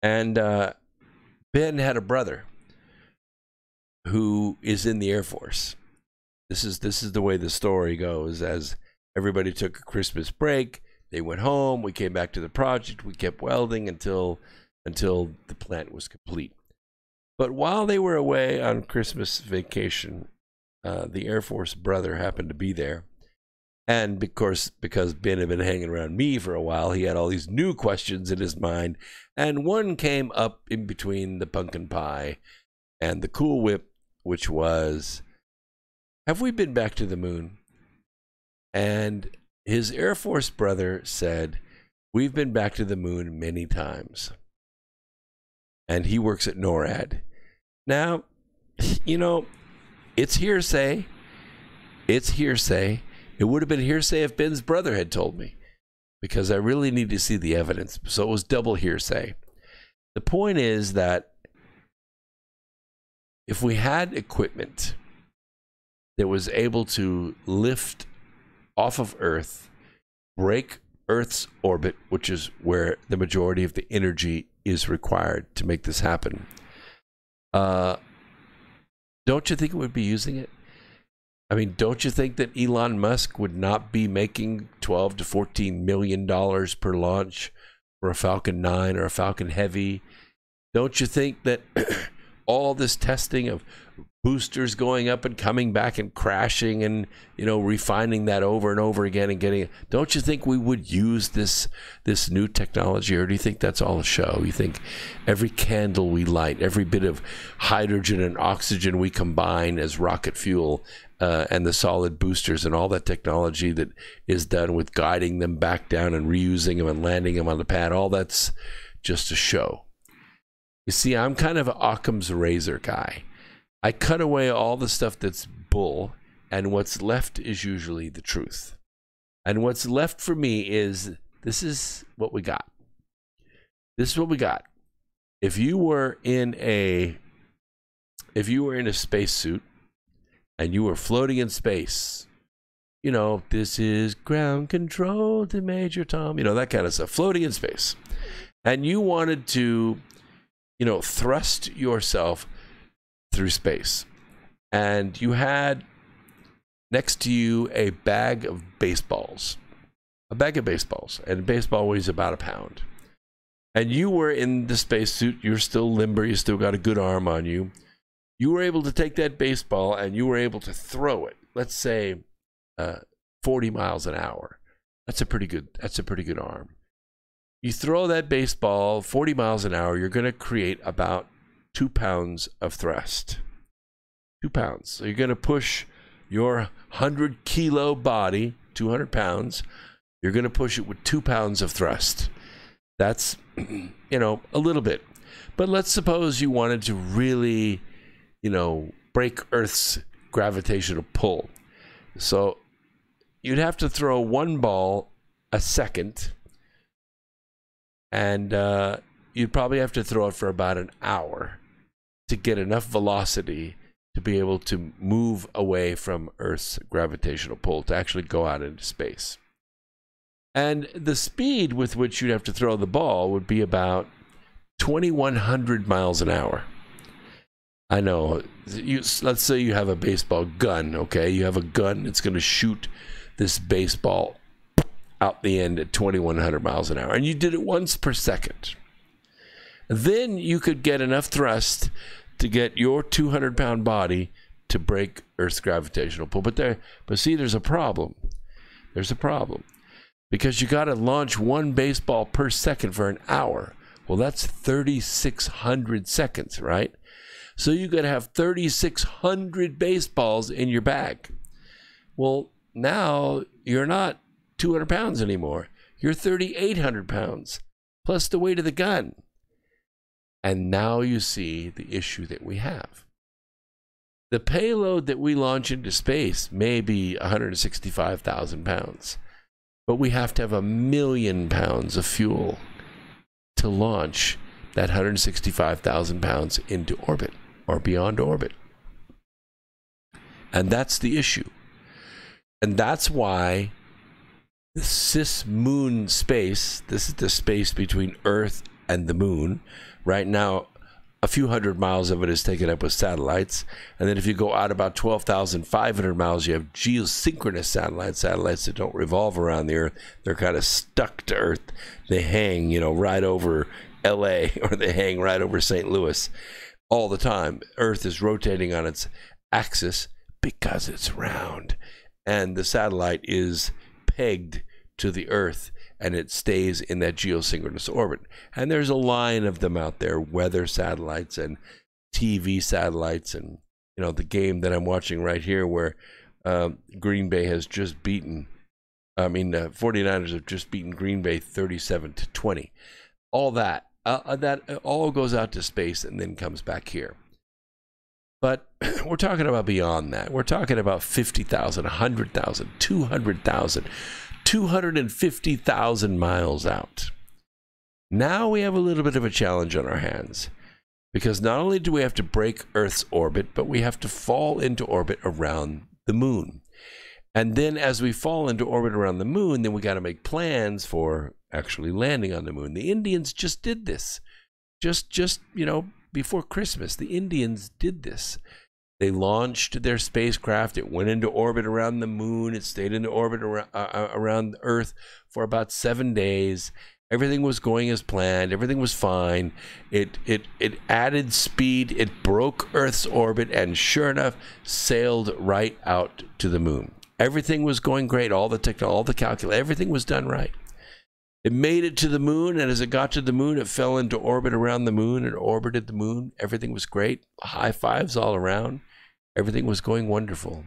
And Ben had a brother who is in the Air Force. This is the way the story goes. As everybody took a Christmas break, they went home. We came back to the project. We kept welding until the plant was complete. But while they were away on Christmas vacation, the Air Force brother happened to be there. And of course, because Ben had been hanging around me for a while, he had all these new questions in his mind. And one came up in between the pumpkin pie and the Cool Whip, which was, have we been back to the moon? And his Air Force brother said, we've been back to the moon many times. And he works at NORAD. Now, it's hearsay. It's hearsay. It would have been hearsay if Ben's brother had told me, because I really need to see the evidence. So it was double hearsay. The point is that if we had equipment that was able to lift off of Earth, break Earth's orbit, which is where the majority of the energy is required to make this happen, don't you think it would be using it? I mean, don't you think that Elon Musk would not be making $12 to $14 million per launch for a Falcon 9 or a Falcon Heavy? Don't you think that all this testing of boosters going up and coming back and crashing and, refining that over and over again and getting it, don't you think we would use this new technology? Or do you think that's all a show? You think every candle we light, every bit of hydrogen and oxygen we combine as rocket fuel, and the solid boosters and all that technology that is done with guiding them back down and reusing them and landing them on the pad, all that's just a show? You see, I'm kind of an Occam's razor guy. I cut away all the stuff that's bull, and what's left is usually the truth. And what's left for me is, this is what we got. This is what we got. If you were in a spacesuit and you were floating in space, you know, this is ground control to Major Tom, you know, that kind of stuff, floating in space. And you wanted to, you know, thrust yourself through space. And you had next to you a bag of baseballs. And a baseball weighs about a pound. And you were in the spacesuit, you're still limber, you still got a good arm on you. You were able to take that baseball and you were able to throw it, let's say 40 miles an hour. That's a pretty good arm. You throw that baseball 40 miles an hour, you're going to create about 2 pounds of thrust. 2 pounds. So you're going to push your 100-kilo body, 200 pounds, you're going to push it with 2 pounds of thrust. That's, you know, a little bit. But let's suppose you wanted to really, you know, break Earth's gravitational pull. So you'd have to throw one ball a second, and you'd probably have to throw it for about an hour to get enough velocity to be able to move away from Earth's gravitational pull, to actually go out into space. And the speed with which you'd have to throw the ball would be about 2,100 miles an hour. I know. Let's say you have a baseball gun, okay? You have a gun, it's going to shoot this baseball out the end at 2,100 miles an hour. And you did it once per second. Then you could get enough thrust to get your 200-pound body to break Earth's gravitational pull. But see, there's a problem. There's a problem. Because you got to launch one baseball per second for an hour. Well, that's 3,600 seconds, right? So you got to have 3,600 baseballs in your bag. Well, now you're not 200 pounds anymore. You're 3,800 pounds, plus the weight of the gun. And now you see the issue that we have. The payload that we launch into space may be 165,000 pounds, but we have to have 1 million pounds of fuel to launch that 165,000 pounds into orbit or beyond orbit. And that's the issue. And that's why the cis-moon space, this is the space between Earth and the moon. Right now, a few hundred miles of it is taken up with satellites. And then if you go out about 12,500 miles, you have geosynchronous satellites that don't revolve around the Earth. They're kind of stuck to Earth. They hang, you know, right over LA, or they hang right over St. Louis all the time. Earth is rotating on its axis because it's round. And the satellite is pegged to the Earth, and it stays in that geosynchronous orbit. And there's a line of them out there, weather satellites and TV satellites, and, you know, the game that I'm watching right here where Green Bay has just beaten, 49ers have just beaten Green Bay 37-20. All that all goes out to space and then comes back here. But we're talking about beyond that. We're talking about 50,000, 100,000, 200,000, 250,000 miles out. Now we have a little bit of a challenge on our hands, because not only do we have to break Earth's orbit, but we have to fall into orbit around the moon. And then as we fall into orbit around the moon, then we got to make plans for actually landing on the moon. The Indians just did this. Just before Christmas, the Indians did this. They launched their spacecraft. It went into orbit around the moon. It stayed in orbit around Earth for about 7 days. Everything was going as planned. Everything was fine. It added speed. It broke Earth's orbit, and sure enough, sailed right out to the moon. Everything was going great. All the calculation, everything was done right. It made it to the moon, and as it got to the moon, it fell into orbit around the moon and orbited the moon. Everything was great. High fives all around. Everything was going wonderful.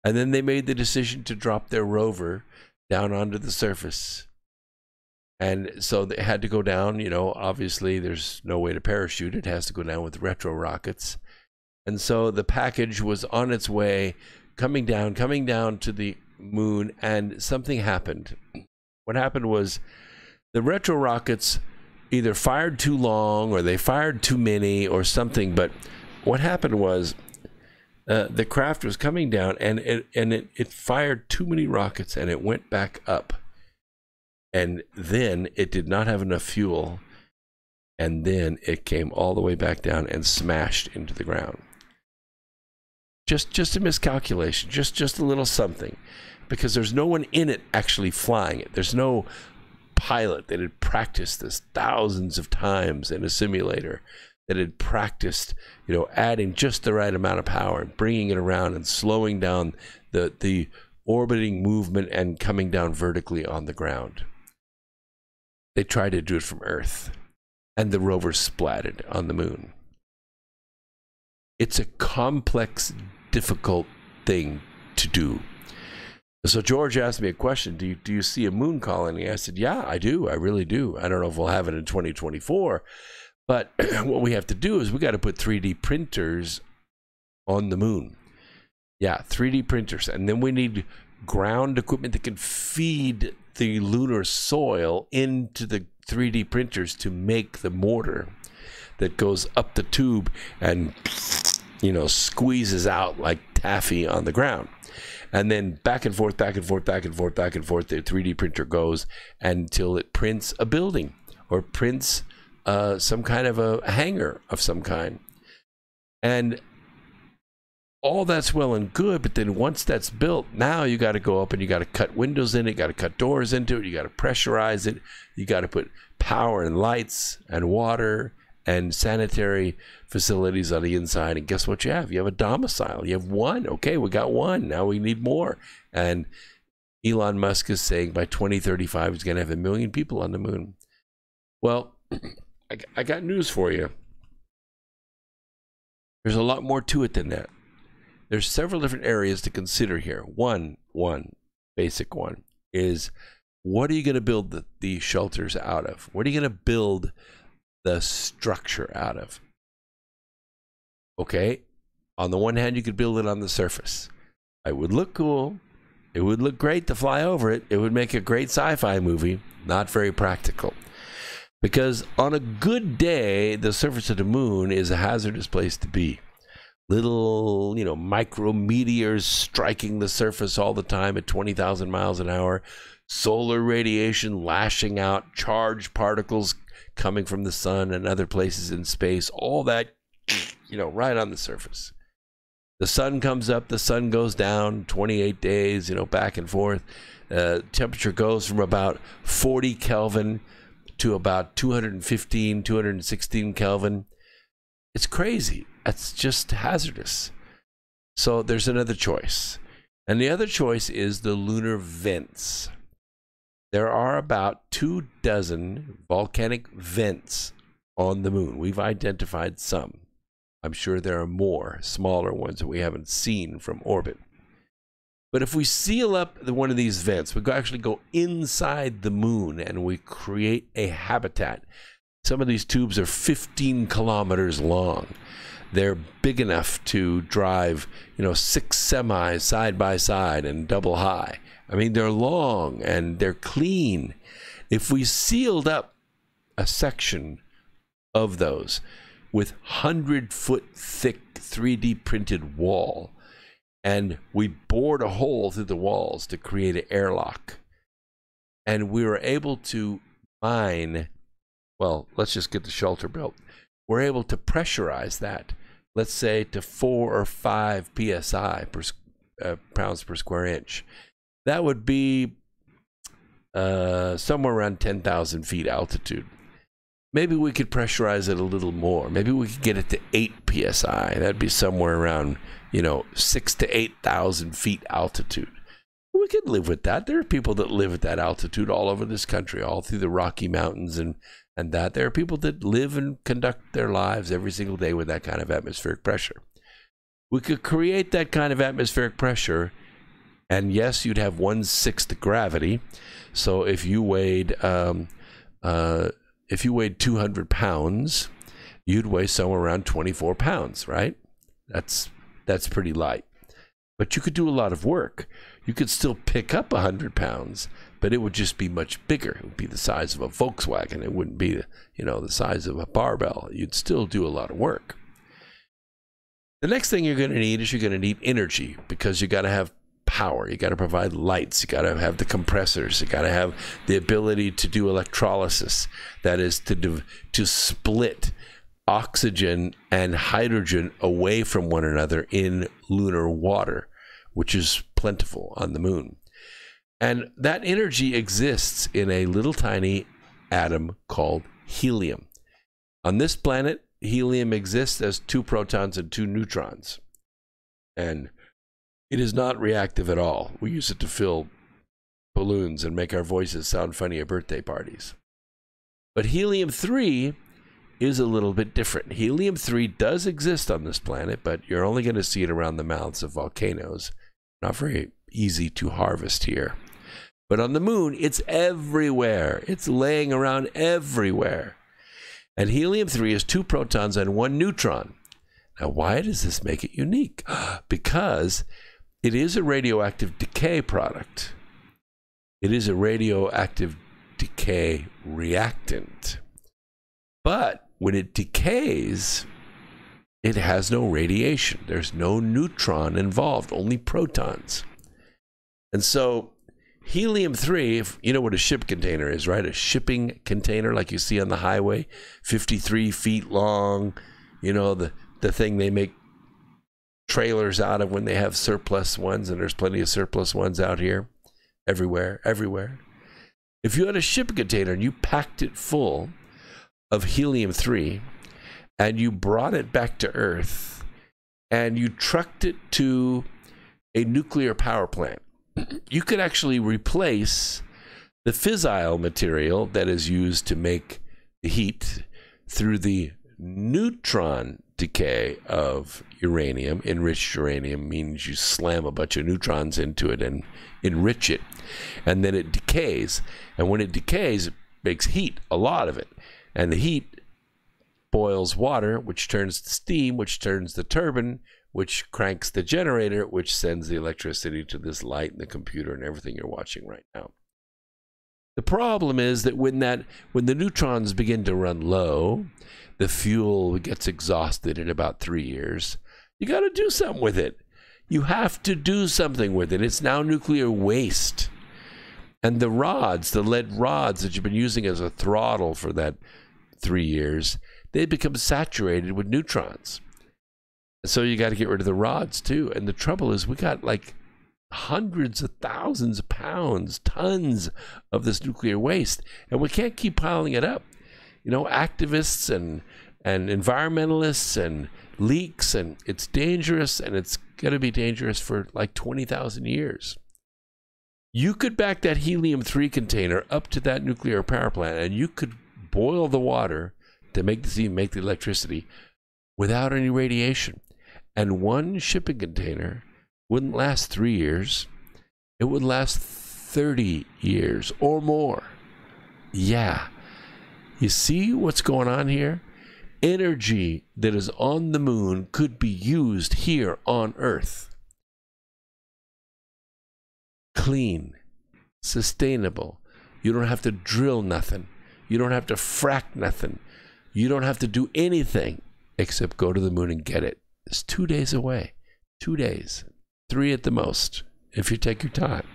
And then they made the decision to drop their rover down onto the surface. And so they had to go down, obviously there's no way to parachute. It has to go down with retro rockets. And so the package was on its way, coming down to the moon, and something happened. What happened was the retro rockets either fired too long or they fired too many or something. But what happened was the craft was coming down and it fired too many rockets and it went back up. And then it did not have enough fuel. And then it came all the way back down and smashed into the ground. Just a miscalculation, just a little something, because there's no one in it actually flying it. There's no pilot that had practiced this thousands of times in a simulator, that had practiced, adding just the right amount of power and bringing it around and slowing down the orbiting movement and coming down vertically on the ground. They tried to do it from Earth, and the rover splatted on the moon. It's a complex, difficult thing to do. So George asked me a question, do you see a moon colony? I said, yeah, I do. I really do. I don't know if we'll have it in 2024, but what we have to do is we got to put 3D printers on the moon. Yeah, 3D printers. And then we need ground equipment that can feed the lunar soil into the 3D printers to make the mortar that goes up the tube and, squeezes out like taffy on the ground. And then back and forth, the 3D printer goes until it prints a building or prints some kind of a hangar of some kind. And all that's well and good, but then once that's built, now you got to go up and you got to cut windows in it, you got to cut doors into it, you got to pressurize it, you got to put power and lights and water and sanitary facilities on the inside. And guess what you have? You have a domicile. You have one. Okay, we got one. Now we need more. And Elon Musk is saying by 2035 he's going to have 1 million people on the moon. Well, I got news for you. There's a lot more to it than that. There's several different areas to consider here. One basic one is, what are you going to build the shelters out of? What are you going to build the structure out of? Okay, on the one hand, you could build it on the surface. It would look cool. It would look great to fly over it. It would make a great sci-fi movie. Not very practical. Because on a good day, the surface of the moon is a hazardous place to be. Little, micrometeors striking the surface all the time at 20,000 miles an hour. Solar radiation lashing out, charged particles coming from the sun and other places in space. All that, right on the surface. The sun comes up, the sun goes down, 28 days, back and forth. Temperature goes from about 40 Kelvin to about 215, 216 Kelvin. It's crazy. That's just hazardous. So there's another choice. And the other choice is the lunar vents. There are about 24 volcanic vents on the moon. We've identified some. I'm sure there are more smaller ones that we haven't seen from orbit. But if we seal up one of these vents, we actually go inside the moon and we create a habitat. Some of these tubes are 15 kilometers long. They're big enough to drive, 6 semis side by side and double high. I mean, they're long and they're clean. If we sealed up a section of those with 100-foot thick 3D printed wall, and we bored a hole through the walls to create an airlock, and we were able to mine, well, let's just get the shelter built. We're able to pressurize that, let's say to 4 or 5 psi per pounds per square inch. That would be somewhere around 10,000 feet altitude. Maybe we could pressurize it a little more. Maybe we could get it to 8 psi. That'd be somewhere around, 6,000 to 8,000 feet altitude. We could live with that. There are people that live at that altitude all over this country, all through the Rocky Mountains and that. There are people that live and conduct their lives every single day with that kind of atmospheric pressure. We could create that kind of atmospheric pressure, and yes, you'd have 1/6 gravity. So if you weighed 200 pounds, you'd weigh somewhere around 24 pounds, right? That's pretty light. But you could do a lot of work. You could still pick up 100 pounds, but it would just be much bigger. It would be the size of a Volkswagen. It wouldn't be, the size of a barbell. You'd still do a lot of work. The next thing you're going to need is you're going to need energy, because you got to have power. You got to provide lights. You got to have the compressors. You got to have the ability to do electrolysis. That is to split oxygen and hydrogen away from one another in lunar water, which is plentiful on the moon. And that energy exists in a little tiny atom called helium. On this planet, helium exists as 2 protons and 2 neutrons. And it is not reactive at all. We use it to fill balloons and make our voices sound funny at birthday parties. But helium-3 is a little bit different. Helium-3 does exist on this planet, but you're only going to see it around the mouths of volcanoes. Not very easy to harvest here. But on the moon, it's everywhere. It's laying around everywhere. And helium-3 is 2 protons and 1 neutron. Now, why does this make it unique? Because it is a radioactive decay product. It is a radioactive decay reactant. But when it decays, it has no radiation. There's no neutron involved, only protons. And so helium-3, if you know what a ship container is, right? A shipping container like you see on the highway, 53 feet long, the thing they make trailers out of when they have surplus ones, and there's plenty of surplus ones out here, everywhere. If you had a shipping container and you packed it full of helium-3 and you brought it back to Earth and you trucked it to a nuclear power plant, you could actually replace the fissile material that is used to make the heat through the neutron decay of uranium. Enriched uranium means you slam a bunch of neutrons into it and enrich it, and then it decays. And when it decays, it makes heat, a lot of it. And the heat boils water, which turns to steam, which turns the turbine, which cranks the generator, which sends the electricity to this light and the computer and everything you're watching right now. The problem is that when the neutrons begin to run low, the fuel gets exhausted in about 3 years. You got to do something with it. You have to do something with it. It's now nuclear waste. And the rods, the lead rods that you've been using as a throttle for that 3 years, they become saturated with neutrons. So you got to get rid of the rods too. And the trouble is we got like hundreds of thousands of pounds, tons of this nuclear waste, and we can't keep piling it up. Activists and environmentalists and leaks, and it's dangerous, and it's going to be dangerous for like 20,000 years. You could back that helium-3 container up to that nuclear power plant, and you could boil the water to make the steam, make the electricity without any radiation. And one shipping container wouldn't last 3 years. It would last 30 years or more. Yeah. You see what's going on here? Energy that is on the moon could be used here on Earth. Clean, sustainable. You don't have to drill nothing. You don't have to frack nothing. You don't have to do anything except go to the moon and get it. It's 2 days away. 2 days. 3 at the most, if you take your time.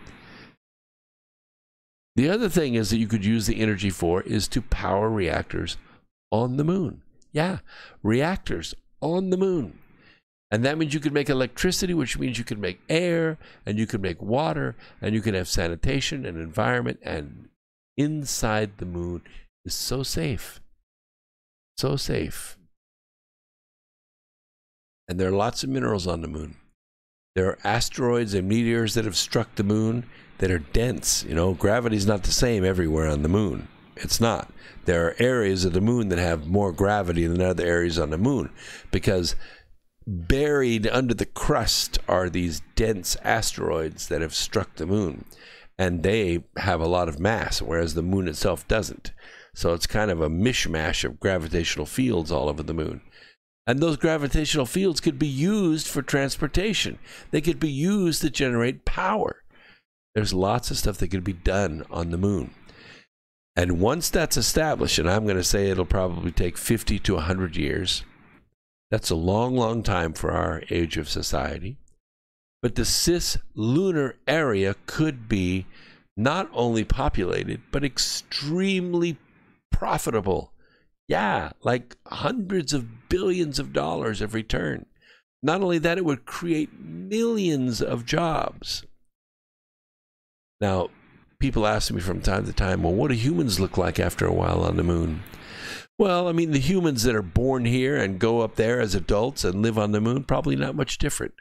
The other thing is that you could use the energy for is to power reactors on the moon. Yeah, reactors on the moon. And that means you could make electricity, which means you could make air, and you could make water, and you could have sanitation and environment, and inside the moon is so safe. So safe. And there are lots of minerals on the moon. There are asteroids and meteors that have struck the moon that are dense. Gravity is not the same everywhere on the moon. It's not. There are areas of the moon that have more gravity than other areas on the moon, because buried under the crust are these dense asteroids that have struck the moon, and they have a lot of mass, whereas the moon itself doesn't. So it's kind of a mishmash of gravitational fields all over the moon. And those gravitational fields could be used for transportation. They could be used to generate power. There's lots of stuff that could be done on the moon. And once that's established, and I'm going to say it'll probably take 50 to 100 years, that's a long, long time for our age of society. But the cislunar area could be not only populated, but extremely profitable. Yeah, like hundreds of billions of dollars of return. Not only that, it would create millions of jobs. Now, people ask me from time to time, well, what do humans look like after a while on the moon? Well, I mean, the humans that are born here and go up there as adults and live on the moon, probably not much different.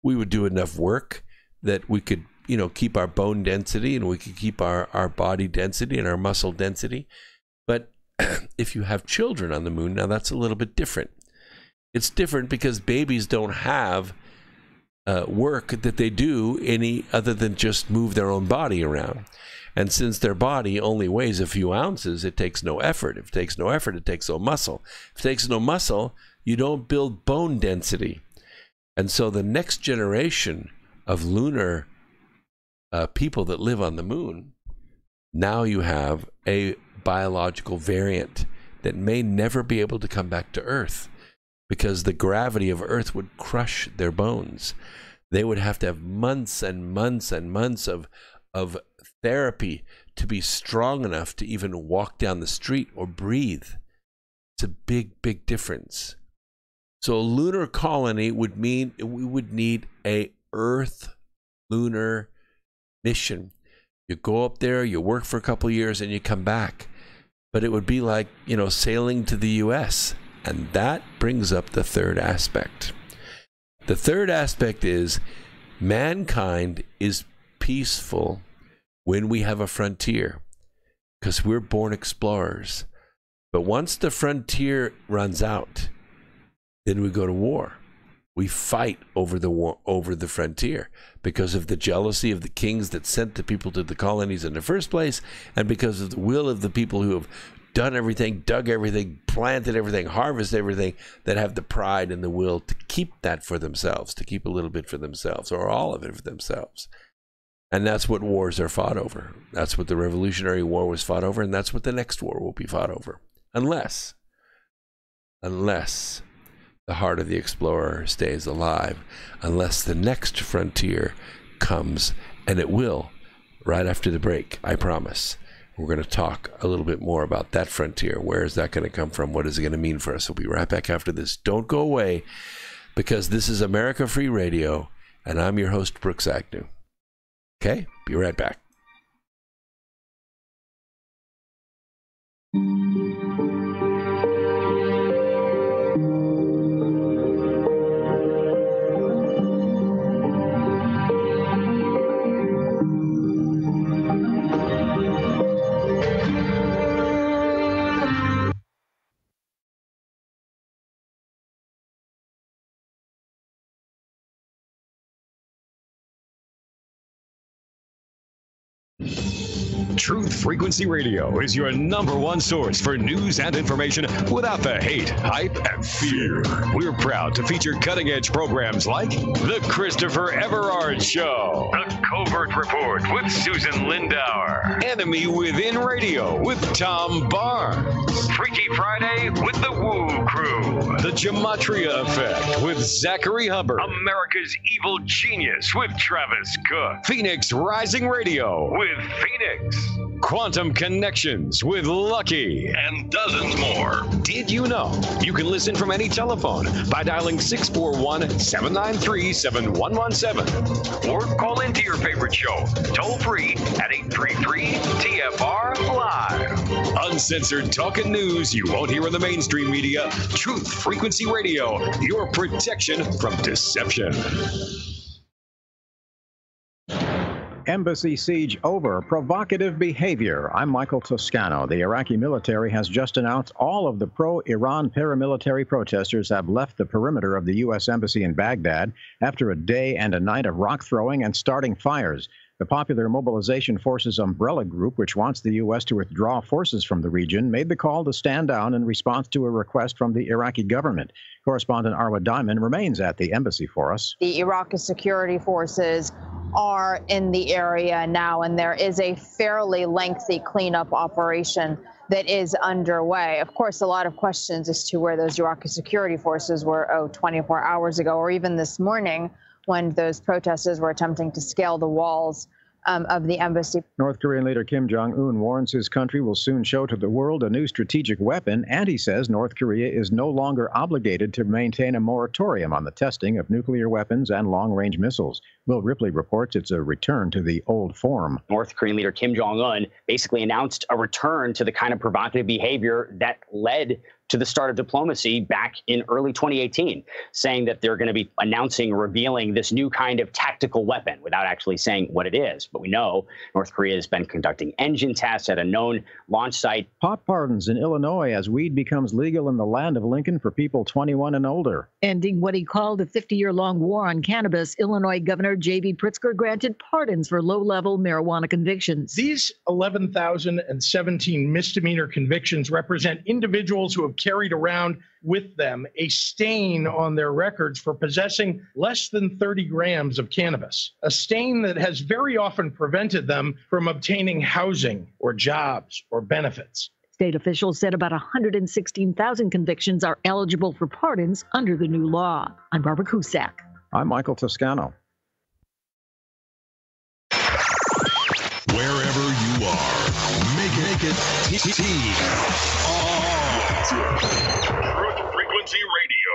We would do enough work that we could, keep our bone density, and we could keep our body density and our muscle density. But if you have children on the moon, now that's a little bit different. It's different because babies don't have work that they do any other than just move their own body around. And since their body only weighs a few ounces, it takes no effort. If it takes no effort, it takes no muscle. If it takes no muscle, you don't build bone density. And so the next generation of lunar people that live on the moon, now you have a biological variant that may never be able to come back to Earth because the gravity of Earth would crush their bones. They would have to have months and months and months of therapy to be strong enough to even walk down the street or breathe. It's a big, big difference. So a lunar colony would mean we would need a Earth lunar mission. You go up there, you work for a couple of years, and you come back. But it would be like, sailing to the U.S. And that brings up the third aspect. The third aspect is mankind is peaceful when we have a frontier, because we're born explorers. But once the frontier runs out, then we go to war. We fight over the frontier because of the jealousy of the kings that sent the people to the colonies in the first place, and because of the will of the people who have done everything, dug everything, planted everything, harvested everything, that have the pride and the will to keep that for themselves, to keep a little bit for themselves or all of it for themselves. And that's what wars are fought over. That's what the Revolutionary War was fought over, and that's what the next war will be fought over. Unless the heart of the explorer stays alive, unless the next frontier comes, and it will, right after the break, I promise. We're going to talk a little bit more about that frontier. Where is that going to come from? What is it going to mean for us? We'll be right back after this. Don't go away, because this is America Free Radio, and I'm your host, Brooks Agnew. Okay? Be right back. Truth Frequency Radio is your #1 source for news and information without the hate, hype, and fear. We're proud to feature cutting-edge programs like The Christopher Everard Show, The Covert Report with Susan Lindauer, Enemy Within Radio with Tom Barnes, Freaky Friday with the Woo Crew, The Gematria Effect with Zachary Hubbard, America's Evil Genius with Travis Cook, Phoenix Rising Radio with Phoenix, Quantum Connections with Lucky, and dozens more. Did you know you can listen from any telephone by dialing 641-793-7117? Or call into your favorite show, toll free at 833-TFR-LIVE. Uncensored talk and news you won't hear in the mainstream media. Truth Frequency Radio, your protection from deception. Embassy siege over. Provocative behavior. I'm Michael Toscano. The Iraqi military has just announced all of the pro-Iran paramilitary protesters have left the perimeter of the U.S. Embassy in Baghdad after a day and a night of rock throwing and starting fires. The Popular Mobilization Forces umbrella group, which wants the U.S. to withdraw forces from the region, made the call to stand down in response to a request from the Iraqi government. Correspondent Arwa Diamond remains at the embassy for us. The Iraqi security forces are in the area now, and there is a fairly lengthy cleanup operation that is underway. Of course, a lot of questions as to where those Iraqi security forces were 24 hours ago, or even this morning when those protesters were attempting to scale the walls of the embassy. North Korean leader Kim Jong-un warns his country will soon show to the world a new strategic weapon, and he says North Korea is no longer obligated to maintain a moratorium on the testing of nuclear weapons and long-range missiles. Will Ripley reports it's a return to the old form. North Korean leader Kim Jong-un basically announced a return to the kind of provocative behavior that led to the start of diplomacy back in early 2018, saying that they're going to be announcing, revealing this new kind of tactical weapon without actually saying what it is. But we know North Korea has been conducting engine tests at a known launch site. Pot pardons in Illinois as weed becomes legal in the land of Lincoln for people 21 and older. Ending what he called a 50-year-long war on cannabis, Illinois Governor J.B. Pritzker granted pardons for low-level marijuana convictions. These 11,017 misdemeanor convictions represent individuals who have carried around with them a stain on their records for possessing less than 30 grams of cannabis, a stain that has very often prevented them from obtaining housing or jobs or benefits. State officials said about 116,000 convictions are eligible for pardons under the new law. I'm Barbara Cusack. I'm Michael Toscano. Wherever you are, make it Truth Frequency Radio.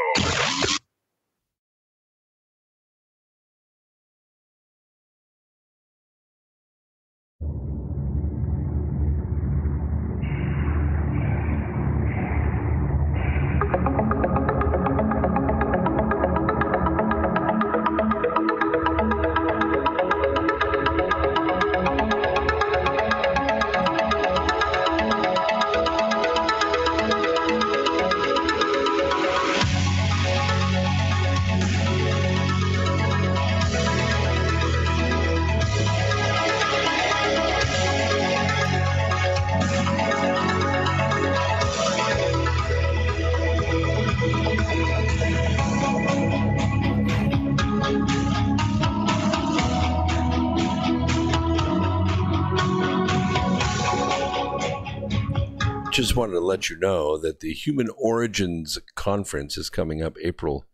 Just wanted to let you know that the Human Origins Conference is coming up April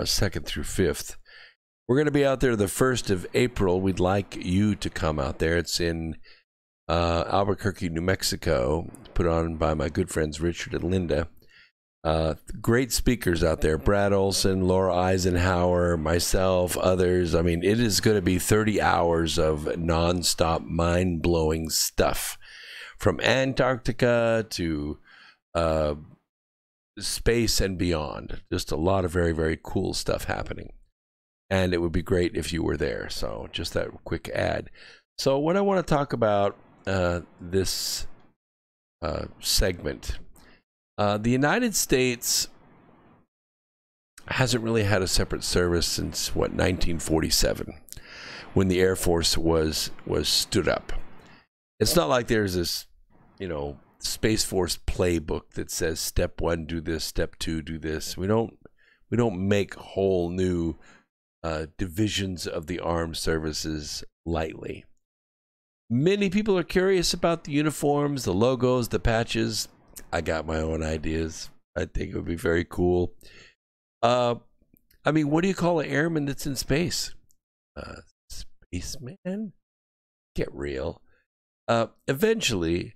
2nd through 5th. We're going to be out there the 1st of April. We'd like you to come out there. It's in Albuquerque, New Mexico, put on by my good friends Richard and Linda. Great speakers out there. Brad Olson, Laura Eisenhower, myself, others. I mean, it is going to be 30 hours of nonstop, mind-blowing stuff. From Antarctica to space and beyond. Just a lot of very, very cool stuff happening. And it would be great if you were there. So just that quick ad. So what I want to talk about this segment. The United States hasn't really had a separate service since, 1947, when the Air Force was stood up. It's not like there's this, Space Force playbook that says step 1, do this, step 2, do this. We don't make whole new divisions of the armed services lightly. Many people are curious about the uniforms, the logos, the patches. I got my own ideas. I think it would be very cool. What do you call an airman that's in space? Spaceman? Get real. Eventually,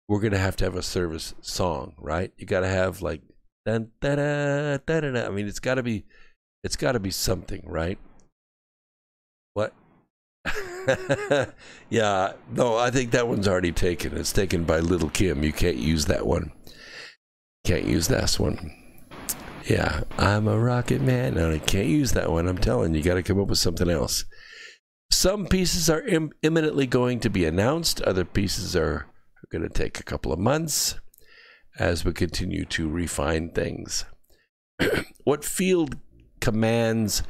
we're going to have a service song, right? You got to have like, dun, da, da, da, da, da. I mean, it's got to be something, right? What? Yeah, no, I think that one's already taken. It's taken by Little Kim. You can't use that one. Can't use that one. Yeah, I'm a rocket man. No, I can't use that one. I'm telling you, got to come up with something else. Some pieces are imminently going to be announced. Other pieces are going to take a couple of months as we continue to refine things. What field commands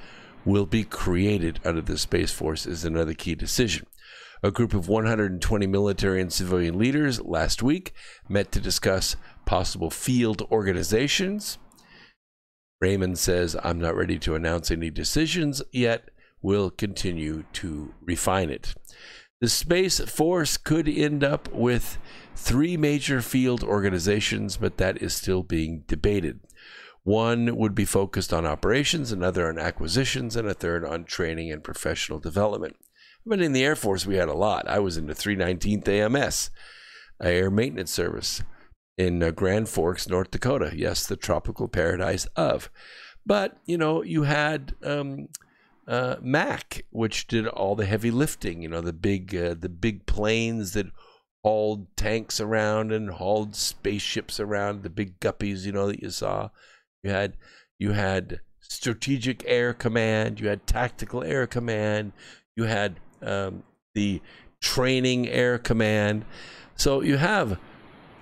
will be created under the Space Force is another key decision. A group of 120 military and civilian leaders last week met to discuss possible field organizations. Raymond says, I'm not ready to announce any decisions yet. We'll continue to refine it. The Space Force could end up with 3 major field organizations, but that is still being debated. One would be focused on operations, another on acquisitions, and a third on training and professional development. But in the Air Force, we had a lot. I was in the 319th AMS, Air Maintenance Service, in Grand Forks, North Dakota. Yes, the tropical paradise of. But, you know, you had MAC, which did all the heavy lifting, you know, the big planes that hauled tanks around and hauled spaceships around, the big guppies, you know, that you saw. You had Strategic Air Command, you had Tactical Air Command, you had the Training Air Command. So you have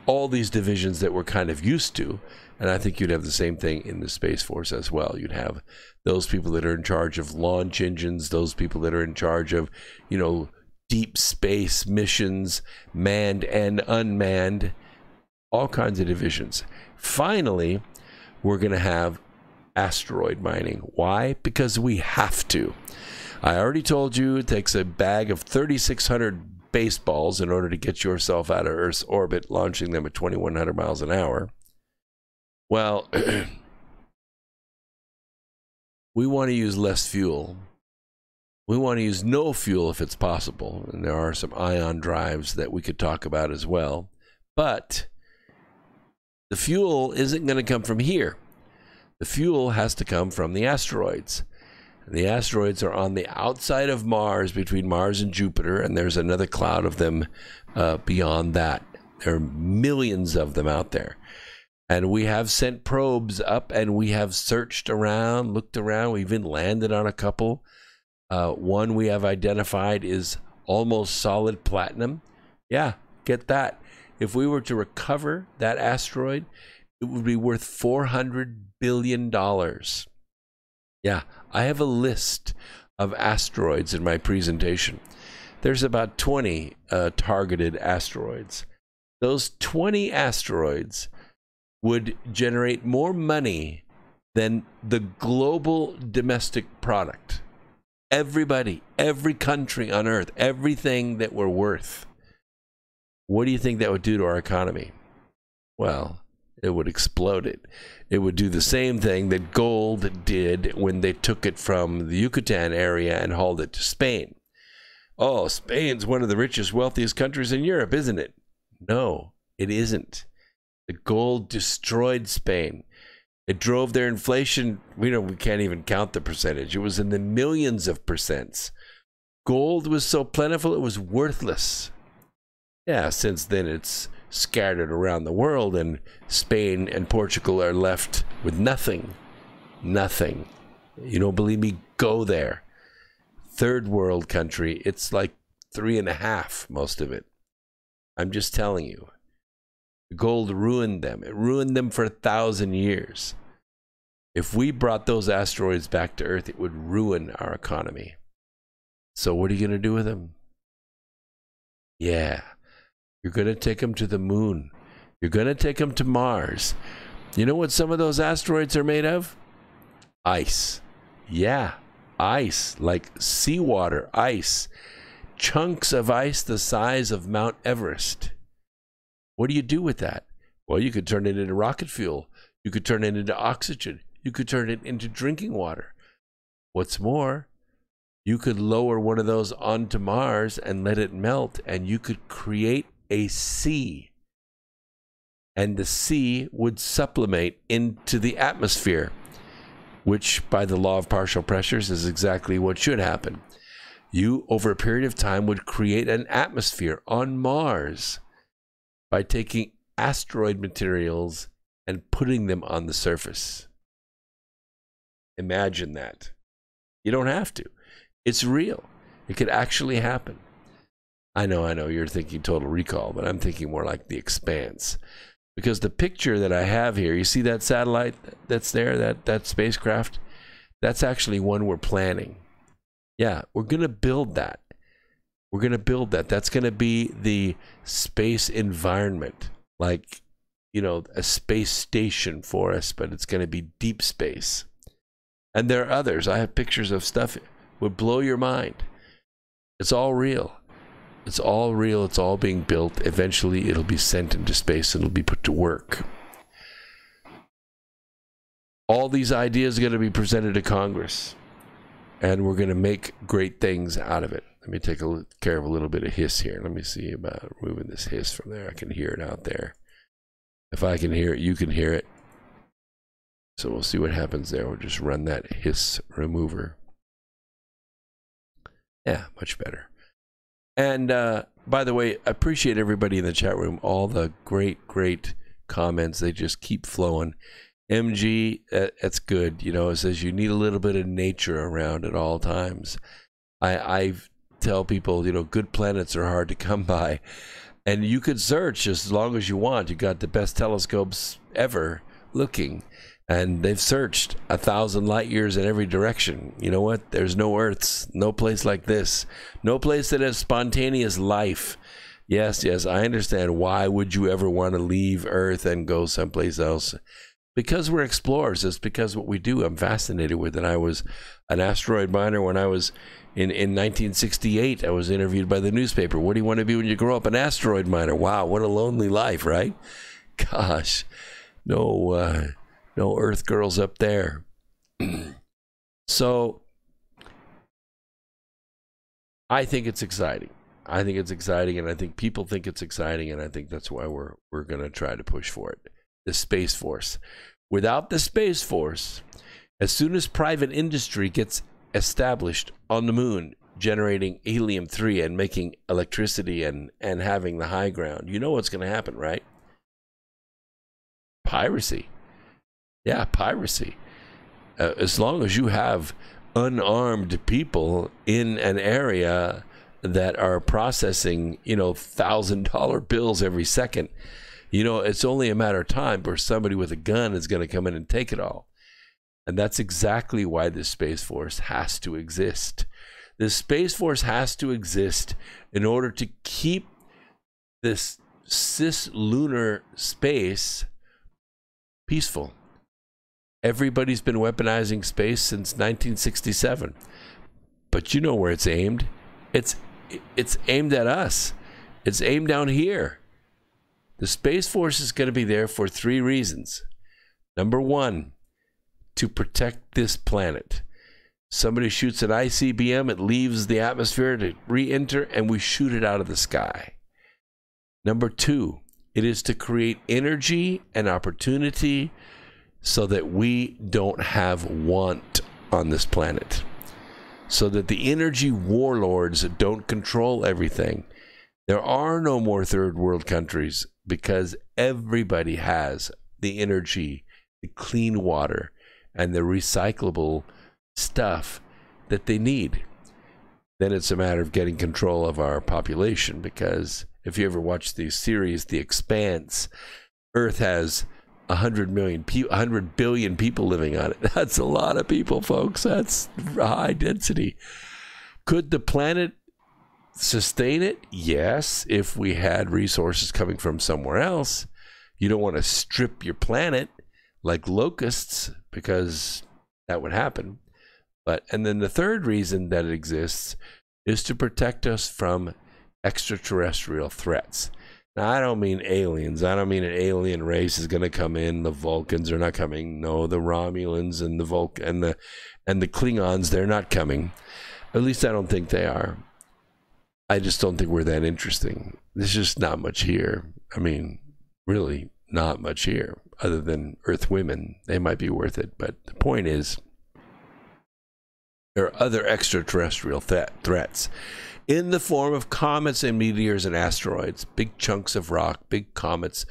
all these divisions that we're kind of used to, and I think you'd have the same thing in the Space Force as well. You'd have those people that are in charge of launch engines, those people that are in charge of, you know, deep space missions, manned and unmanned, all kinds of divisions. Finally, we're going to have asteroid mining. Why? Because we have to. I already told you it takes a bag of 3,600 baseballs in order to get yourself out of Earth's orbit, launching them at 2,100 miles an hour. Well, we want to use less fuel. We want to use no fuel if it's possible. And there are some ion drives that we could talk about as well. But the fuel isn't going to come from here. The fuel has to come from the asteroids. And the asteroids are on the outside of Mars, between Mars and Jupiter, and there's another cloud of them beyond that. There are millions of them out there. And we have sent probes up, and we have searched around, looked around. We even landed on a couple. One we have identified is almost solid platinum. Yeah, get that. If we were to recover that asteroid, it would be worth $400 billion. Yeah, I have a list of asteroids in my presentation. There's about 20 targeted asteroids. Those 20 asteroids would generate more money than the global domestic product. Everybody, every country on Earth, everything that we're worth. What do you think that would do to our economy? Well, it would explode it. It would do the same thing that gold did when they took it from the Yucatan area and hauled it to Spain. Oh, Spain's one of the richest, wealthiest countries in Europe, isn't it? No, it isn't. The gold destroyed Spain. It drove their inflation. We can't even count the percentage. It was in the millions of percents. Gold was so plentiful, it was worthless. Yeah, since then it's scattered around the world, and Spain and Portugal are left with nothing. Nothing. You don't believe me? Go there. Third world country, it's like 3.5, most of it. I'm just telling you. The gold ruined them. It ruined them for 1,000 years. If we brought those asteroids back to Earth, it would ruin our economy. So what are you going to do with them? Yeah. You're going to take them to the moon. You're going to take them to Mars. You know what some of those asteroids are made of? Ice. Yeah, ice, like seawater ice. Chunks of ice the size of Mount Everest. What do you do with that? Well, you could turn it into rocket fuel. You could turn it into oxygen. You could turn it into drinking water. What's more, you could lower one of those onto Mars and let it melt, and you could create a sea. And the sea would sublimate into the atmosphere, which by the law of partial pressures is exactly what should happen. You, over a period of time, would create an atmosphere on Mars by taking asteroid materials and putting them on the surface. Imagine that. You don't have to. It's real. It could actually happen. I know, you're thinking Total Recall, but I'm thinking more like The Expanse. Because the picture that I have here, you see that satellite that's there, that spacecraft? That's actually one we're planning. Yeah, we're going to build that. We're going to build that. That's going to be the space environment, like, you know, a space station for us, but it's going to be deep space. And there are others. I have pictures of stuff. It would blow your mind. It's all real. It's all real. It's all being built. Eventually, it'll be sent into space and it'll be put to work. All these ideas are going to be presented to Congress, and we're going to make great things out of it. Let me take care of a little bit of hiss here. Let me see about removing this hiss from there. I can hear it out there. If I can hear it, you can hear it. So we'll see what happens there. We'll just run that hiss remover. Yeah, much better. And by the way, I appreciate everybody in the chat room. All the great comments. They just keep flowing. MG, that's good. You know, it says you need a little bit of nature around at all times. I tell people, you know, good planets are hard to come by. And you could search as long as you want. You got the best telescopes ever looking. And they've searched 1,000 light years in every direction. You know what? There's no Earths, no place like this. No place that has spontaneous life. Yes, I understand. Why would you ever want to leave Earth and go someplace else? Because we're explorers. It's because what we do. I'm fascinated with it. I was an asteroid miner when I was in 1968. I was interviewed by the newspaper. What do you want to be when you grow up? An asteroid miner. Wow, what a lonely life, right? Gosh, no Earth girls up there. So I think it's exciting. I think it's exciting, and I think people think it's exciting, and I think that's why we're going to try to push for it. The Space Force. Without the Space Force, as soon as private industry gets established on the moon, generating helium-3 and making electricity and having the high ground, you know what's going to happen, right? Piracy. Yeah, piracy. As long as you have unarmed people in an area that are processing, you know, $1,000 bills every second, you know, it's only a matter of time where somebody with a gun is going to come in and take it all. And that's exactly why the Space Force has to exist. The Space Force has to exist in order to keep this cislunar space peaceful. Everybody's been weaponizing space since 1967. But you know where it's aimed. It's aimed at us. It's aimed down here. The Space Force is going to be there for 3 reasons. Number 1, to protect this planet. Somebody shoots an ICBM, it leaves the atmosphere to re-enter, and we shoot it out of the sky. Number 2, it is to create energy and opportunity so that we don't have want on this planet. So that the energy warlords don't control everything. There are no more third world countries because everybody has the energy, the clean water, and the recyclable stuff that they need. Then it's a matter of getting control of our population, because if you ever watch the series The Expanse, Earth has 100 billion people living on it. That's a lot of people, folks. That's high density. Could the planet sustain it? Yes, if we had resources coming from somewhere else. You don't want to strip your planet like locusts, because that would happen. And then the third reason that it exists is to protect us from extraterrestrial threats. Now, I don't mean aliens. I don't mean an alien race is going to come in. The Vulcans are not coming. No, the Romulans and the Klingons, they're not coming. At least I don't think they are. I just don't think we're that interesting. There's just not much here. I mean, really not much here, other than Earth women. They might be worth it. But the point is, there are other extraterrestrial threats in the form of comets and meteors and asteroids, big chunks of rock, big comets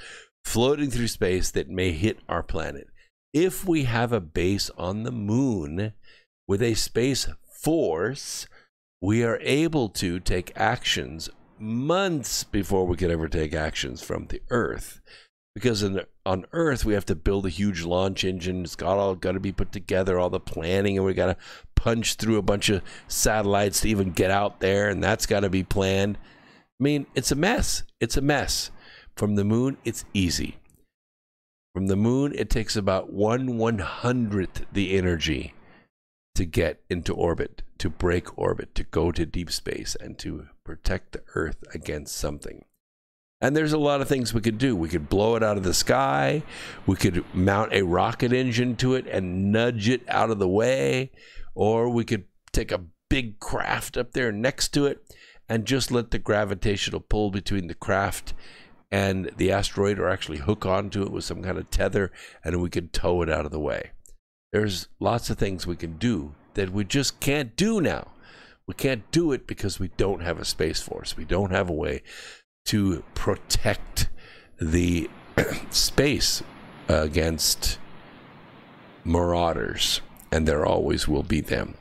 floating through space that may hit our planet. If we have a base on the moon with a space force, we are able to take actions months before we could ever take actions from the Earth. Because on Earth, we have to build a huge launch engine. It's got to be put together, all the planning, and we got to punch through a bunch of satellites to even get out there, and that's got to be planned. I mean, it's a mess. It's a mess. From the moon, it's easy. From the moon, it takes about 1/100th the energy to get into orbit, to break orbit, to go to deep space, and to protect the Earth against something. And there's a lot of things we could do. We could blow it out of the sky. We could mount a rocket engine to it and nudge it out of the way. Or we could take a big craft up there next to it and just let the gravitational pull between the craft and the asteroid, or actually hook onto it with some kind of tether, and we could tow it out of the way. There's lots of things we can do that we just can't do now. We can't do it because we don't have a space force. We don't have a way to protect the space against marauders, and there always will be them.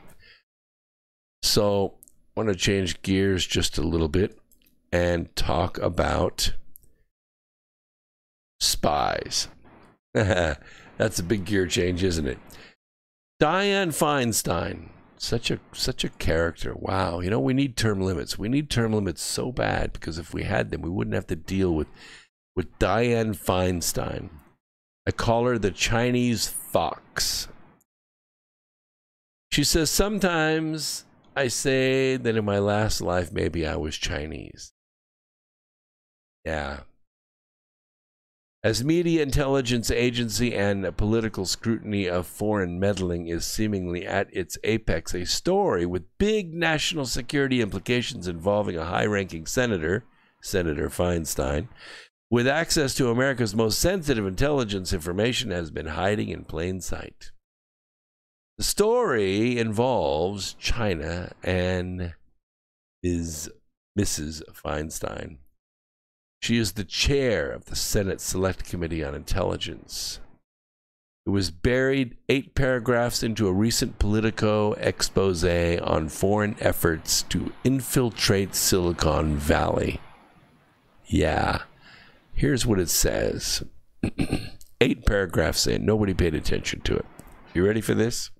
So I want to change gears just a little bit and talk about spies. That's a big gear change, isn't it? Dianne Feinstein, such a character. Wow. You know, we need term limits. We need term limits so bad, because if we had them, we wouldn't have to deal with Dianne Feinstein. I call her the Chinese fox. She says, sometimes I say that in my last life, maybe I was Chinese. Yeah. As media intelligence agency and political scrutiny of foreign meddling is seemingly at its apex, a story with big national security implications involving a high-ranking senator, Senator Feinstein, with access to America's most sensitive intelligence information, has been hiding in plain sight. The story involves China and Mrs. Feinstein. She is the chair of the Senate Select Committee on Intelligence. It was buried 8 paragraphs into a recent Politico expose on foreign efforts to infiltrate Silicon Valley. Yeah, here's what it says. 8 paragraphs in, nobody paid attention to it. You ready for this?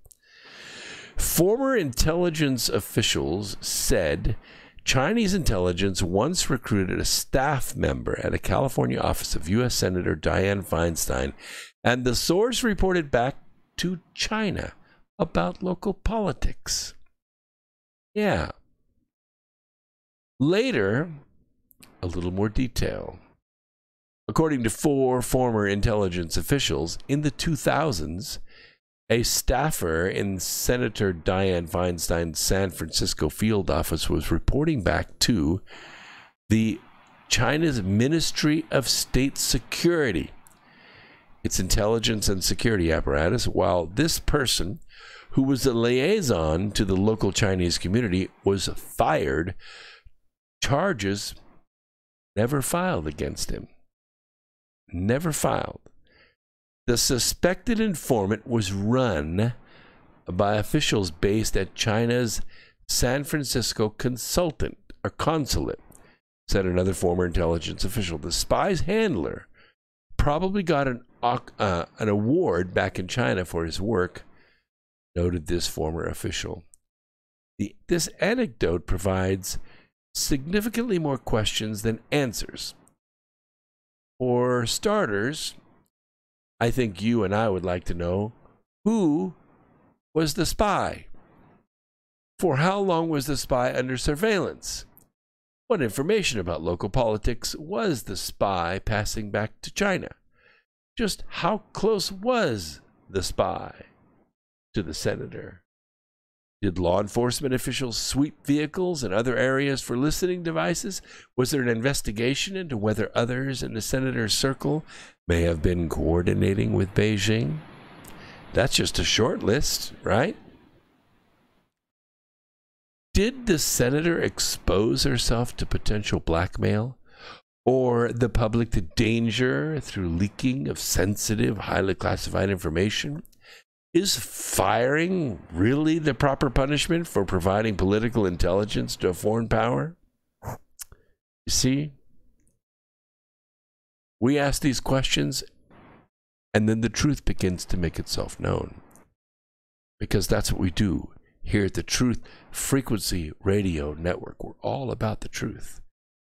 Former intelligence officials said Chinese intelligence once recruited a staff member at a California office of U.S. Senator Dianne Feinstein, and the source reported back to China about local politics. Yeah. Later, a little more detail. According to 4 former intelligence officials, in the 2000s, a staffer in Senator Dianne Feinstein's San Francisco field office was reporting back to the China's Ministry of State Security, its intelligence and security apparatus, while this person, who was a liaison to the local Chinese community, was fired. Charges never filed against him. Never filed. The suspected informant was run by officials based at China's San Francisco consulate, said another former intelligence official. The spy's handler probably got an award back in China for his work, noted this former official. This anecdote provides significantly more questions than answers. For starters, I think you and I would like to know, who was the spy? For how long was the spy under surveillance? What information about local politics was the spy passing back to China? Just how close was the spy to the senator? Did law enforcement officials sweep vehicles and other areas for listening devices? Was there an investigation into whether others in the senator's circle may have been coordinating with Beijing? That's just a short list, right? Did the senator expose herself to potential blackmail or the public to danger through leaking of sensitive, highly classified information? Is firing really the proper punishment for providing political intelligence to a foreign power? You see, We ask these questions, and then the truth begins to make itself known. Because that's what we do here at the Truth Frequency Radio Network. We're all about the truth.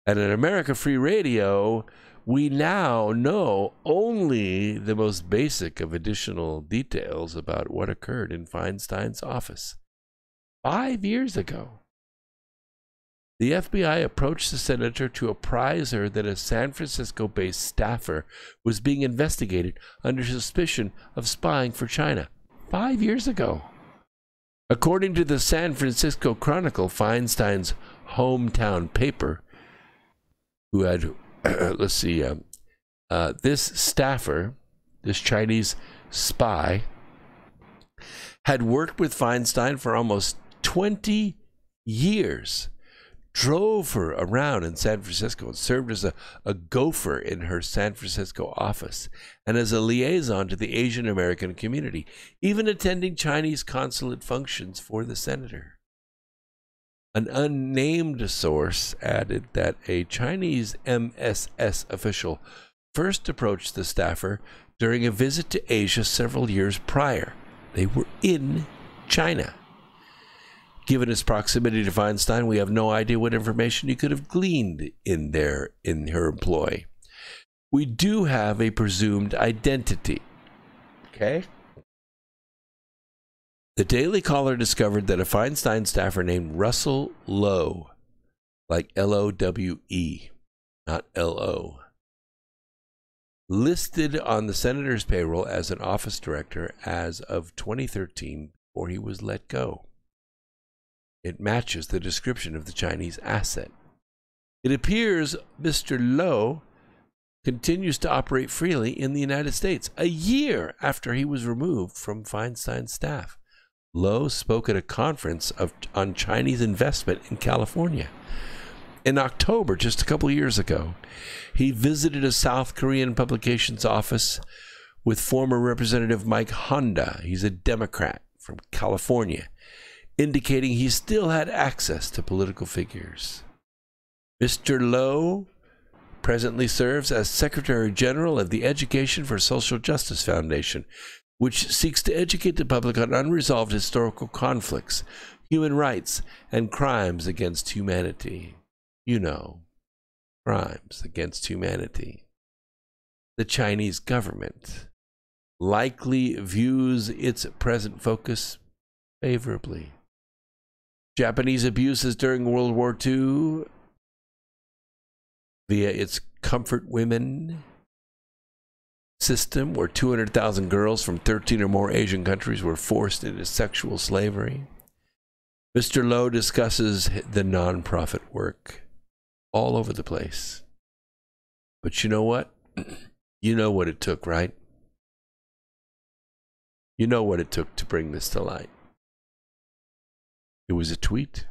And at America Free Radio, we now know only the most basic of additional details about what occurred in Feinstein's office 5 years ago. The FBI approached the senator to apprise her that a San Francisco-based staffer was being investigated under suspicion of spying for China 5 years ago. According to the San Francisco Chronicle, Feinstein's hometown paper, who had, this staffer, this Chinese spy, had worked with Feinstein for almost 20 years, drove her around in San Francisco and served as a gopher in her San Francisco office and as a liaison to the Asian American community, even attending Chinese consulate functions for the senator. An unnamed source added that a Chinese MSS official first approached the staffer during a visit to Asia several years prior. They were in China. Given his proximity to Feinstein, we have no idea what information he could have gleaned in her employ. We do have a presumed identity. Okay? The Daily Caller discovered that a Feinstein staffer named Russell Lowe, like Lowe, not Lo, listed on the senator's payroll as an office director as of 2013 before he was let go. It matches the description of the Chinese asset. It appears Mr. Lowe continues to operate freely in the United States a year after he was removed from Feinstein's staff. Lowe spoke at a conference on Chinese investment in California. In October, just a couple years ago, he visited a South Korean publications office with former Representative Mike Honda. He's a Democrat from California, indicating he still had access to political figures. Mr. Lowe presently serves as Secretary General of the Education for Social Justice Foundation, which seeks to educate the public on unresolved historical conflicts, human rights, and crimes against humanity. You know, crimes against humanity. The Chinese government likely views its present focus favorably. Japanese abuses during World War II via its comfort women system, where 200,000 girls from 13 or more Asian countries were forced into sexual slavery. Mr. Lowe discusses the nonprofit work all over the place. But you know what? You know what it took, right? You know what it took to bring this to light. It was a tweet.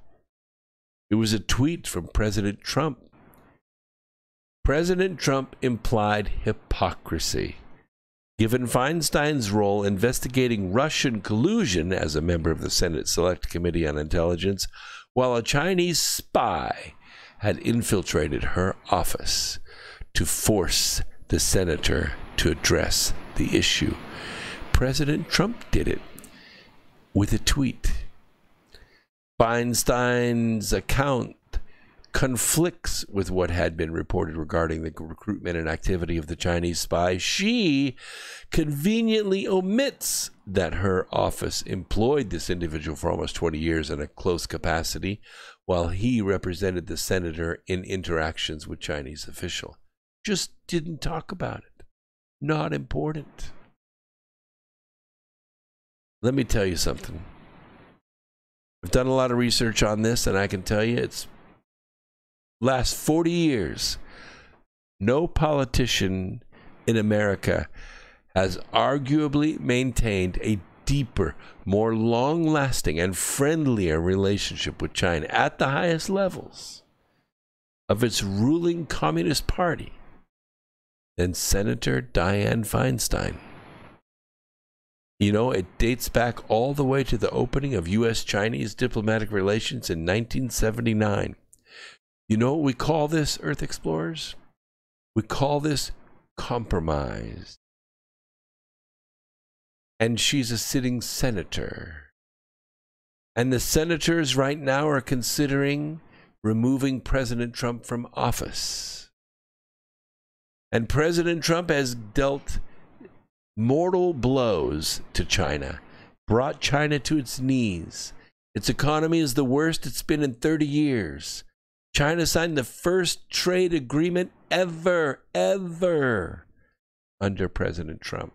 It was a tweet from President Trump. President Trump implied hypocrisy. Given Feinstein's role investigating Russian collusion as a member of the Senate Select Committee on Intelligence, while a Chinese spy had infiltrated her office to force the senator to address the issue. President Trump did it with a tweet. Feinstein's account conflicts with what had been reported regarding the recruitment and activity of the Chinese spy. She conveniently omits that her office employed this individual for almost 20 years in a close capacity, while he represented the senator in interactions with Chinese officials. Just didn't talk about it. Not important. Let me tell you something. I've done a lot of research on this, and I can tell you it's last 40 years, no politician in America has arguably maintained a deeper, more long-lasting, and friendlier relationship with China at the highest levels of its ruling Communist Party than Senator Dianne Feinstein. You know, it dates back all the way to the opening of U.S.-Chinese diplomatic relations in 1979. You know what we call this, Earth Explorers? We call this compromised. And she's a sitting senator. And the senators right now are considering removing President Trump from office. And President Trump has dealt mortal blows to China, brought China to its knees. Its economy is the worst it's been in 30 years. China signed the first trade agreement ever under President Trump,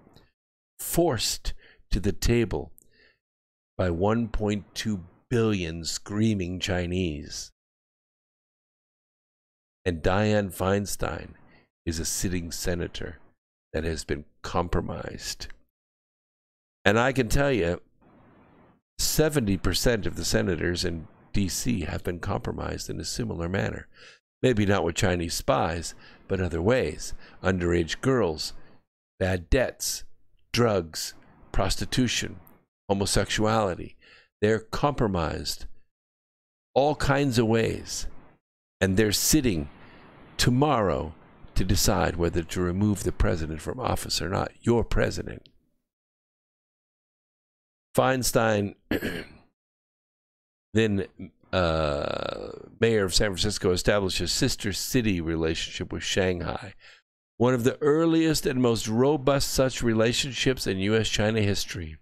forced to the table by 1.2 billion screaming Chinese. And Dianne Feinstein is a sitting senator that has been compromised. And I can tell you, 70% of the senators in D.C. have been compromised in a similar manner. Maybe not with Chinese spies, but other ways. Underage girls, bad debts, drugs, prostitution, homosexuality. They're compromised all kinds of ways. And they're sitting tomorrow to decide whether to remove the president from office or not. Your president. Feinstein, then mayor of San Francisco, established a sister city relationship with Shanghai, one of the earliest and most robust such relationships in U.S.-China history.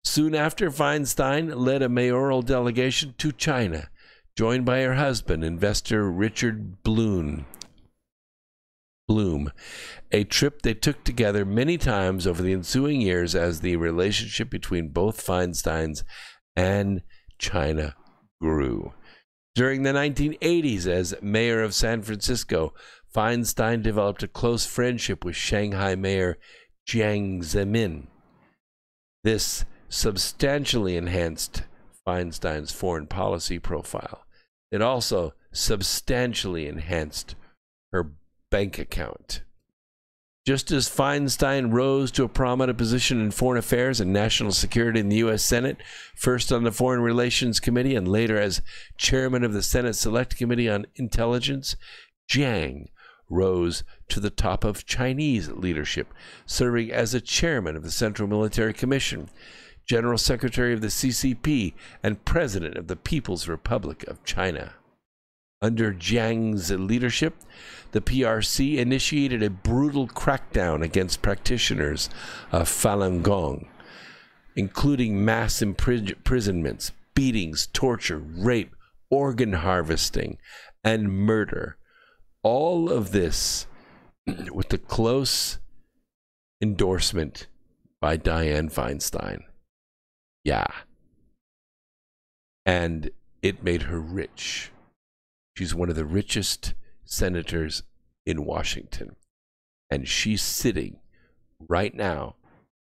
Soon after, Feinstein led a mayoral delegation to China, joined by her husband, investor Richard Bloom, a trip they took together many times over the ensuing years as the relationship between both Feinsteins and China grew. During the 1980s, as mayor of San Francisco, Feinstein developed a close friendship with Shanghai Mayor Jiang Zemin. This substantially enhanced Feinstein's foreign policy profile. It also substantially enhanced her bank account. Just as Feinstein rose to a prominent position in foreign affairs and national security in the U.S. Senate, first on the Foreign Relations Committee and later as chairman of the Senate Select Committee on Intelligence, Jiang rose to the top of Chinese leadership, serving as a chairman of the Central Military Commission, general secretary of the CCP, and president of the People's Republic of China. Under Jiang's leadership, the PRC initiated a brutal crackdown against practitioners of Falun Gong, including mass imprisonments, beatings, torture, rape, organ harvesting, and murder. All of this with the close endorsement by Dianne Feinstein. Yeah. And it made her rich. She's one of the richest senators in Washington. And she's sitting right now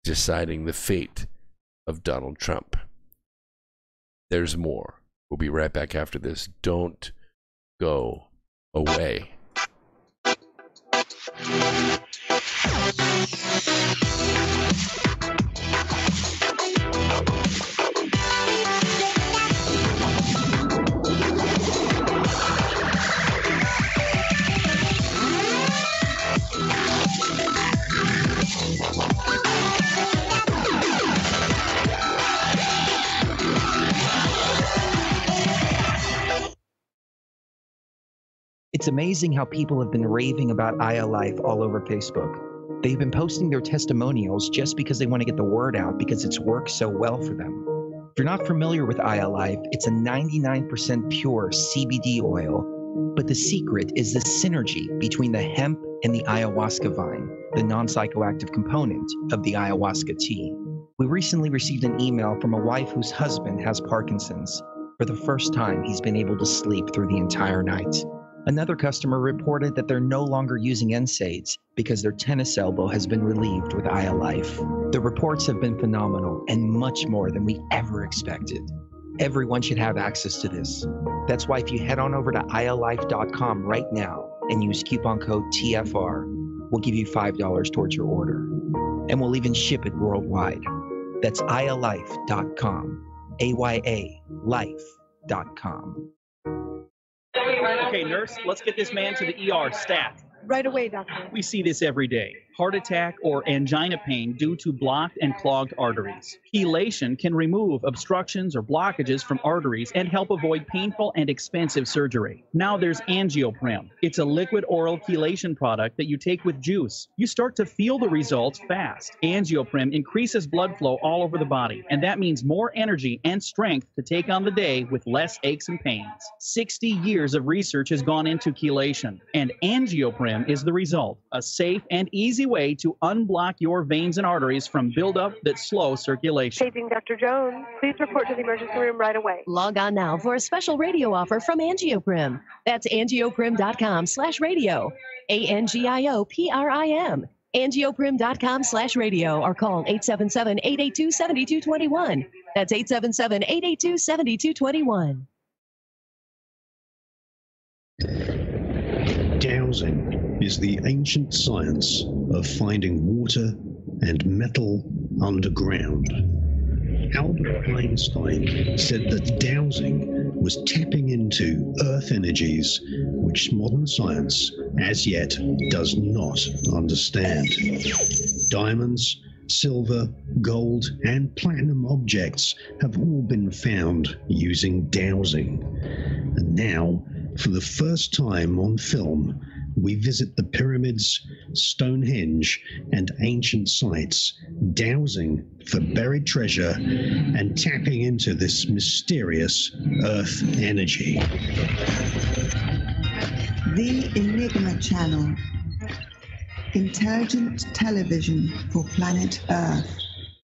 deciding the fate of Donald Trump. There's more. We'll be right back after this. Don't go away. It's amazing how people have been raving about iAlife all over Facebook. They've been posting their testimonials just because they want to get the word out because it's worked so well for them. If you're not familiar with iAlife, it's a 99% pure CBD oil, but the secret is the synergy between the hemp and the ayahuasca vine, the non-psychoactive component of the ayahuasca tea. We recently received an email from a wife whose husband has Parkinson's. For the first time, he's been able to sleep through the entire night. Another customer reported that they're no longer using NSAIDs because their tennis elbow has been relieved with iAlife. The reports have been phenomenal and much more than we ever expected. Everyone should have access to this. That's why if you head on over to iAlife.com right now and use coupon code TFR, we'll give you $5 towards your order. And we'll even ship it worldwide. That's iAlife.com, AYA life.com. Okay, nurse, let's get this man to the ER stat. Right away, doctor. We see this every day. Heart attack or angina pain due to blocked and clogged arteries. Chelation can remove obstructions or blockages from arteries and help avoid painful and expensive surgery. Now there's Angioprim. It's a liquid oral chelation product that you take with juice. You start to feel the results fast. Angioprim increases blood flow all over the body, and that means more energy and strength to take on the day with less aches and pains. 60 years of research has gone into chelation, and Angioprim is the result. A safe and easy way to unblock your veins and arteries from buildup that slow circulation. Paging Dr. Jones. Please report to the emergency room right away. Log on now for a special radio offer from Angioprim. That's angioprim.com/radio. ANGIOPRIM. Angioprim.com/radio or call 877-882-7221. That's 877-882-7221. Dowsing is the ancient science of finding water and metal underground. Albert Einstein said that dowsing was tapping into earth energies which modern science as yet does not understand. Diamonds, silver, gold, and platinum objects have all been found using dowsing. And now, for the first time on film, we visit the pyramids, Stonehenge, and ancient sites, dowsing for buried treasure and tapping into this mysterious earth energy. The Enigma Channel. Intelligent television for planet Earth.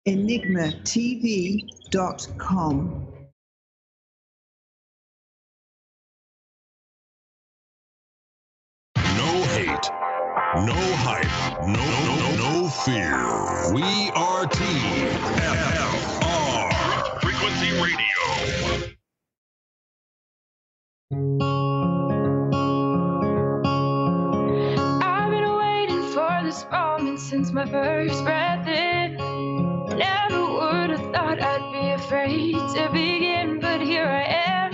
EnigmaTV.com. No hype, no fear. We are TFR. Frequency Radio. I've been waiting for this moment since my first breath in. Never would have thought I'd be afraid to begin, but here I am,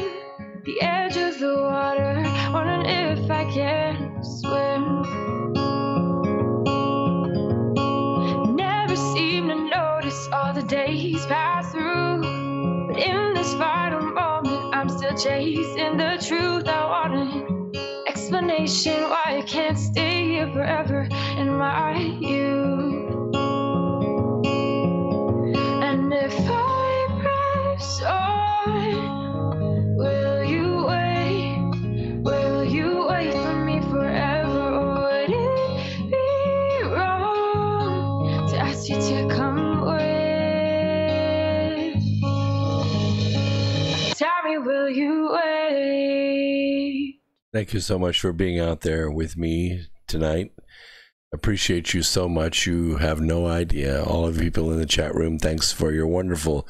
the edge of the water, wondering if I can swim. All the days pass through, but in this final moment, I'm still chasing the truth. I want an explanation why I can't stay here forever in my youth. And if I press on, will you wait? Will you wait for me forever? Or would it be wrong to ask you to come? Will you wait? Thank you so much for being out there with me tonight. Appreciate you so much. You have no idea. All of you people in the chat room, thanks for your wonderful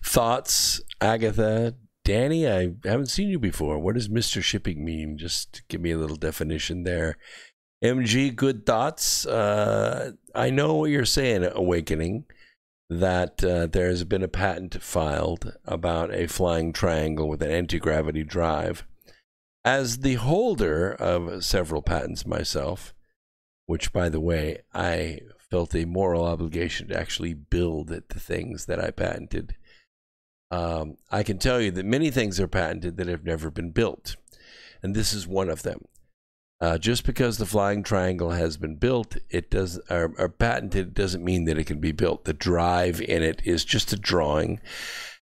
thoughts. Agatha, Danny, I haven't seen you before. What does Mr. Shipping mean? Just give me a little definition there. MG, good thoughts. I know what you're saying, Awakening, that there's been a patent filed about a flying triangle with an anti-gravity drive. As the holder of several patents myself, which, by the way, I felt a moral obligation to actually build the things that I patented, I can tell you that many things are patented that have never been built, and this is one of them. Just because the flying triangle has been built, or patented, doesn't mean that it can be built. The drive in it is just a drawing.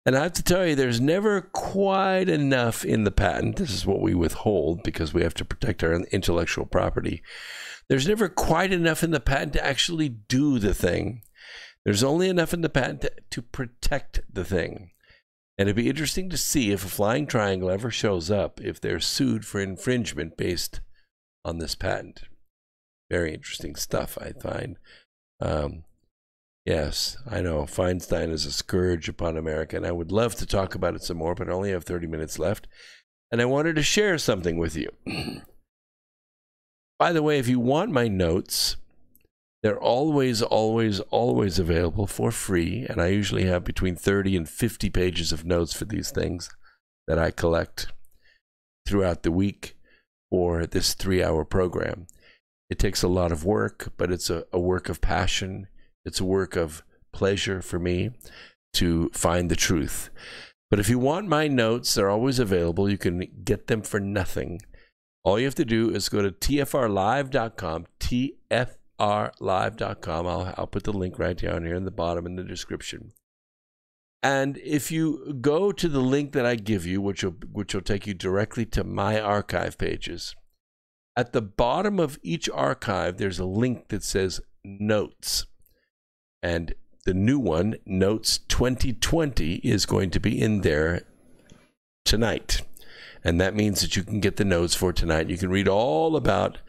And I have to tell you, there's never quite enough in the patent. This is what we withhold because we have to protect our intellectual property. There's never quite enough in the patent to actually do the thing. There's only enough in the patent to protect the thing. And it'd be interesting to see if a flying triangle ever shows up, if they're sued for infringement based on this patent. Very interesting stuff, I find. Yes, I know Feinstein is a scourge upon America, and I would love to talk about it some more, but I only have 30 minutes left. And I wanted to share something with you. By the way, if you want my notes, they're always available for free, and I usually have between 30 and 50 pages of notes for these things that I collect throughout the week for this 3-hour program. It takes a lot of work, but it's a work of passion. It's a work of pleasure for me to find the truth. But if you want my notes, they're always available. You can get them for nothing. All you have to do is go to tfrlive.com, tfrlive.com. I'll put the link right down here in the bottom in the description. And if you go to the link that I give you, which will take you directly to my archive pages, at the bottom of each archive, there's a link that says Notes. And the new one, Notes 2020, is going to be in there tonight. And that means that you can get the notes for tonight. You can read all about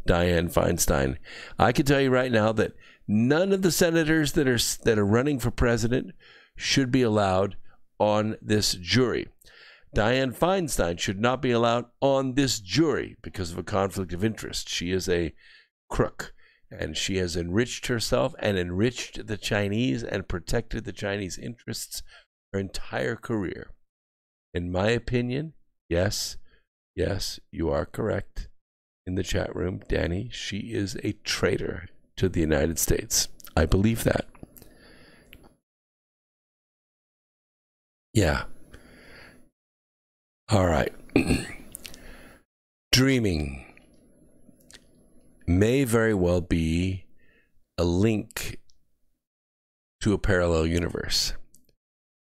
Dianne Feinstein. I can tell you right now that none of the senators that are running for president should be allowed on this jury. Dianne Feinstein should not be allowed on this jury because of a conflict of interest. She is a crook, and she has enriched herself and enriched the Chinese and protected the Chinese interests her entire career. In my opinion, yes, you are correct. In the chat room, Danny, she is a traitor to the United States. I believe that. Yeah. All right. Dreaming may very well be a link to a parallel universe.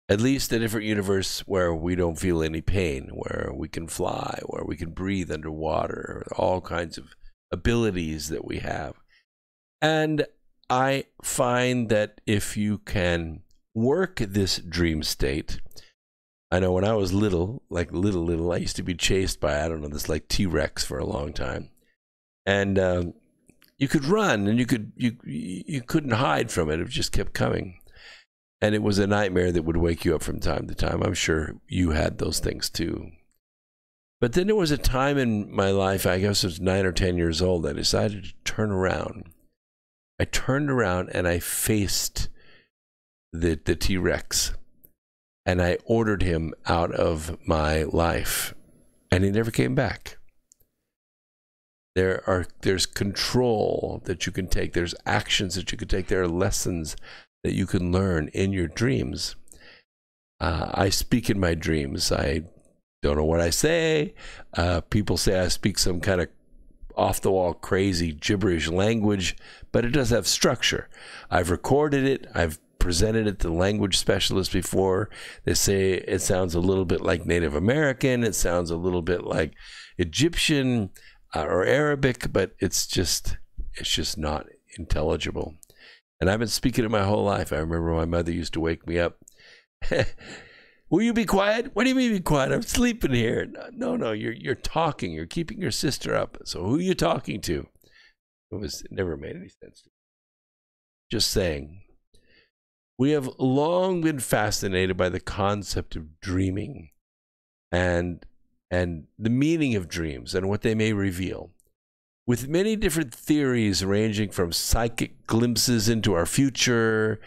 At least a different universe where we don't feel any pain, where we can fly, where we can breathe underwater, all kinds of abilities that we have. And I find that if you can work this dream state, I know when I was little, like little, I used to be chased by, I don't know, this like T-Rex for a long time. And you could run and you couldn't hide from it. It just kept coming. And it was a nightmare that would wake you up from time to time. I'm sure you had those things too. But then there was a time in my life, I guess it was 9 or 10 years old, I decided to turn around. I turned around and I faced the T-Rex. And I ordered him out of my life. And he never came back. There's control that you can take. There's actions that you can take. There are lessons that you can learn in your dreams. I speak in my dreams. I don't know what I say. People say I speak some kind of off-the-wall crazy gibberish language, but it does have structure. I've recorded it. I've presented it to language specialists before. They say it sounds a little bit like Native American. It sounds a little bit like Egyptian or Arabic, but it's just not intelligible. And I've been speaking it my whole life. I remember my mother used to wake me up. Will you be quiet? What do you mean be quiet? I'm sleeping here. No, you're talking. You're keeping your sister up. So who are you talking to? It never made any sense. Just saying. We have long been fascinated by the concept of dreaming and the meaning of dreams and what they may reveal. With many different theories ranging from psychic glimpses into our future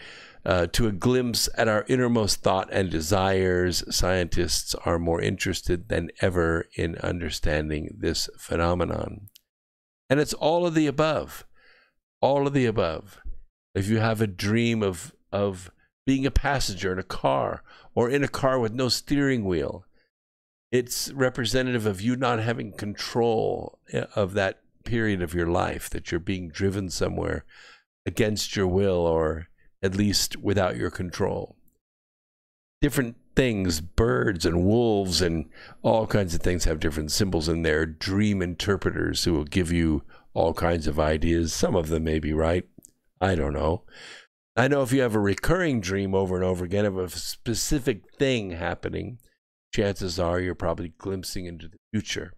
to a glimpse at our innermost thought and desires, scientists are more interested than ever in understanding this phenomenon. And it's all of the above. All of the above. If you have a dream of being a passenger in a car or in a car with no steering wheel, it's representative of you not having control of that period of your life, that you're being driven somewhere against your will or at least without your control. Different things, birds and wolves and all kinds of things have different symbols in there. Dream interpreters who will give you all kinds of ideas. Some of them may be right. I don't know. I know if you have a recurring dream over and over again of a specific thing happening, chances are you're probably glimpsing into the future.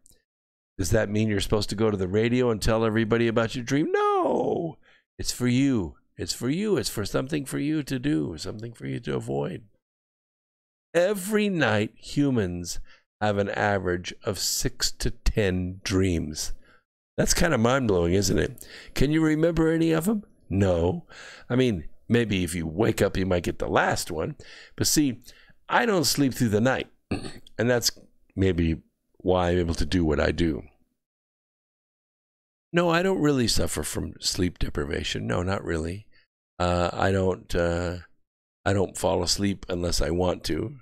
Does that mean you're supposed to go to the radio and tell everybody about your dream? No! It's for you. It's for you. It's for something for you to do, something for you to avoid. Every night, humans have an average of 6 to 10 dreams. That's kind of mind-blowing, isn't it? Can you remember any of them? No. I mean, maybe if you wake up, you might get the last one. But see, I don't sleep through the night. And that's maybe why I'm able to do what I do. No, I don't really suffer from sleep deprivation. No, not really. I don't fall asleep unless I want to.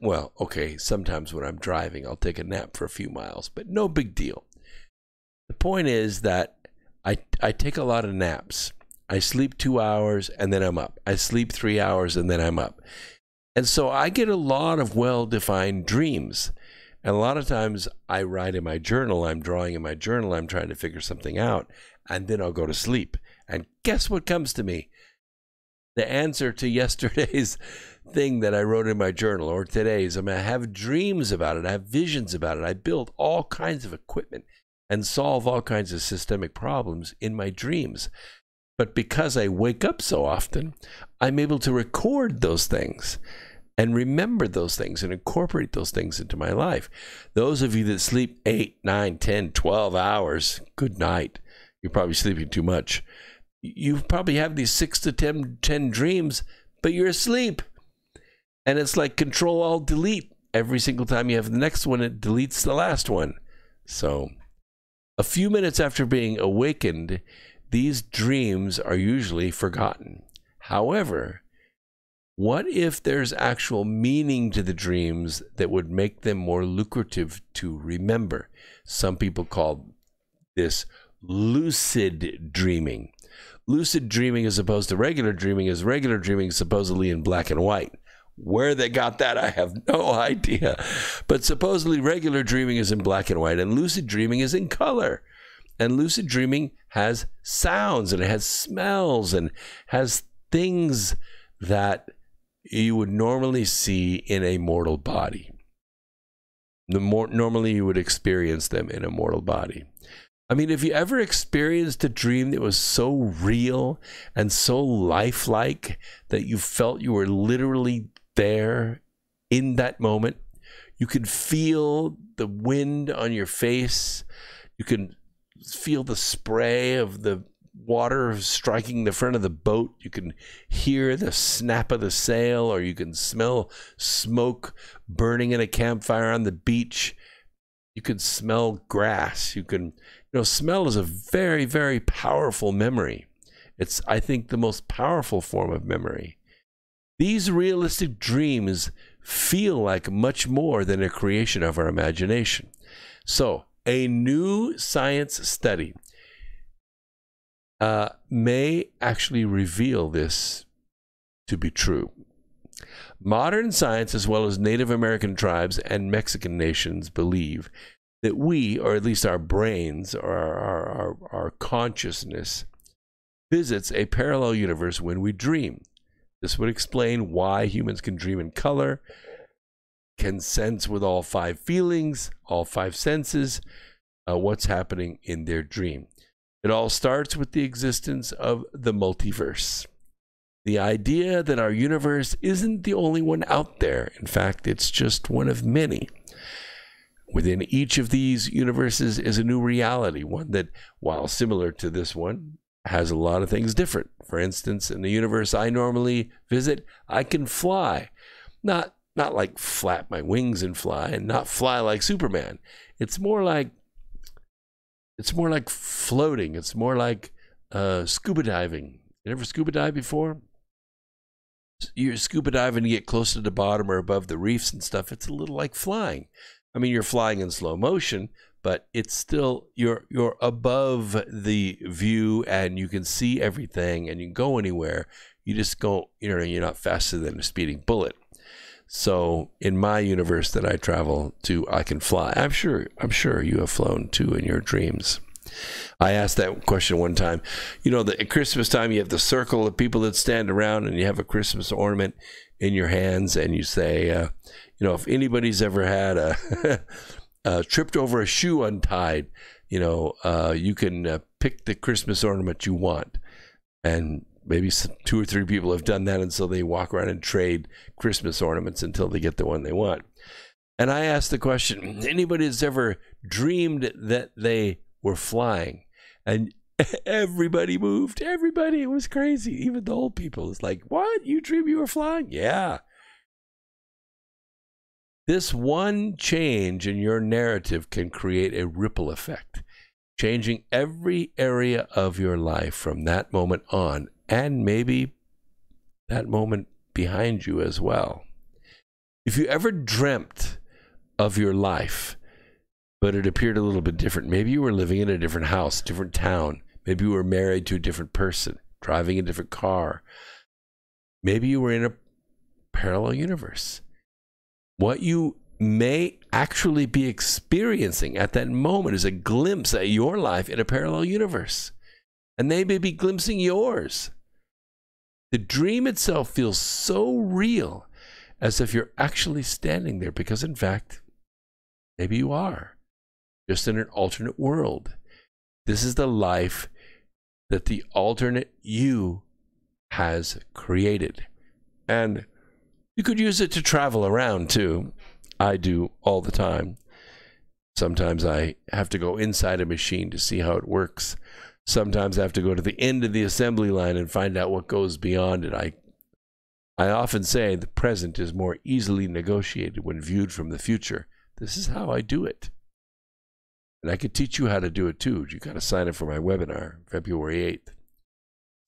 Well, okay, sometimes when I'm driving, I'll take a nap for a few miles, but no big deal. The point is that I take a lot of naps. I sleep 2 hours and then I'm up. I sleep 3 hours and then I'm up. And so I get a lot of well-defined dreams. And a lot of times I write in my journal, I'm drawing in my journal, I'm trying to figure something out, and then I'll go to sleep. And guess what comes to me? The answer to yesterday's thing that I wrote in my journal, or today's. I have dreams about it. I have visions about it. I build all kinds of equipment and solve all kinds of systemic problems in my dreams. But because I wake up so often, I'm able to record those things and remember those things and incorporate those things into my life. Those of you that sleep 8, 9, 10, 12 hours, good night. You're probably sleeping too much. You probably have these 6 to 10 dreams, but you're asleep. And it's like Control-Alt-Delete. Every single time you have the next one, it deletes the last one. So a few minutes after being awakened, these dreams are usually forgotten. However, what if there's actual meaning to the dreams that would make them more lucrative to remember? Some people call this lucid dreaming. Lucid dreaming as opposed to regular dreaming is regular dreaming supposedly in black and white. Where they got that, I have no idea. But supposedly regular dreaming is in black and white and lucid dreaming is in color. And lucid dreaming has sounds and it has smells and has things that you would normally see in a mortal body. Normally you would experience them in a mortal body. I mean, have you ever experienced a dream that was so real and so lifelike that you felt you were literally there in that moment? You could feel the wind on your face. You can feel the spray of the water striking the front of the boat. You can hear the snap of the sail, or you can smell smoke burning in a campfire on the beach. You can smell grass. You can, smell is a very, very powerful memory. It's, I think, the most powerful form of memory. These realistic dreams feel like much more than a creation of our imagination. So, a new science study may actually reveal this to be true. Modern science, as well as Native American tribes and Mexican nations, believe that we, or at least our brains, or our consciousness, visits a parallel universe when we dream. This would explain why humans can dream in color, can sense with all 5 feelings, all 5 senses, what's happening in their dream. It all starts with the existence of the multiverse. The idea that our universe isn't the only one out there. In fact, it's just one of many. Within each of these universes is a new reality, one that, while similar to this one, has a lot of things different. For instance, in the universe I normally visit, I can fly. Not like flap my wings and fly, and not fly like Superman. It's more like floating. It's more like scuba diving. You ever scuba dive before? You're scuba diving to get close to the bottom or above the reefs and stuff. It's a little like flying. I mean, you're flying in slow motion, but it's still, you're above the view and you can see everything and you can go anywhere. You just go, you're not faster than a speeding bullet. So in my universe that I travel to, I can fly. I'm sure you have flown too in your dreams. I asked that question one time. At Christmas time, you have the circle of people that stand around and you have a Christmas ornament in your hands and you say, if anybody's ever had tripped over a shoe untied, you can pick the Christmas ornament you want. And maybe 2 or 3 people have done that, and so they walk around and trade Christmas ornaments until they get the one they want. And I asked the question, anybody that's ever dreamed that they were flying? And everybody moved. Everybody. It was crazy. Even the old people. It's like, what? You dreamed you were flying? Yeah. This one change in your narrative can create a ripple effect. changing every area of your life from that moment on, and maybe that moment behind you as well. If you ever dreamt of your life, but it appeared a little bit different, maybe you were living in a different house, different town, maybe you were married to a different person, driving a different car, maybe you were in a parallel universe. What you may actually be experiencing at that moment is a glimpse at your life in a parallel universe. And they may be glimpsing yours. The dream itself feels so real, as if you're actually standing there, because in fact, maybe you are, just in an alternate world. This is the life that the alternate you has created. And you could use it to travel around too. I do all the time. Sometimes I have to go inside a machine to see how it works. Sometimes I have to go to the end of the assembly line and find out what goes beyond it. I often say the present is more easily negotiated when viewed from the future. This is how I do it. And I could teach you how to do it too. You got to sign up for my webinar, February 8th.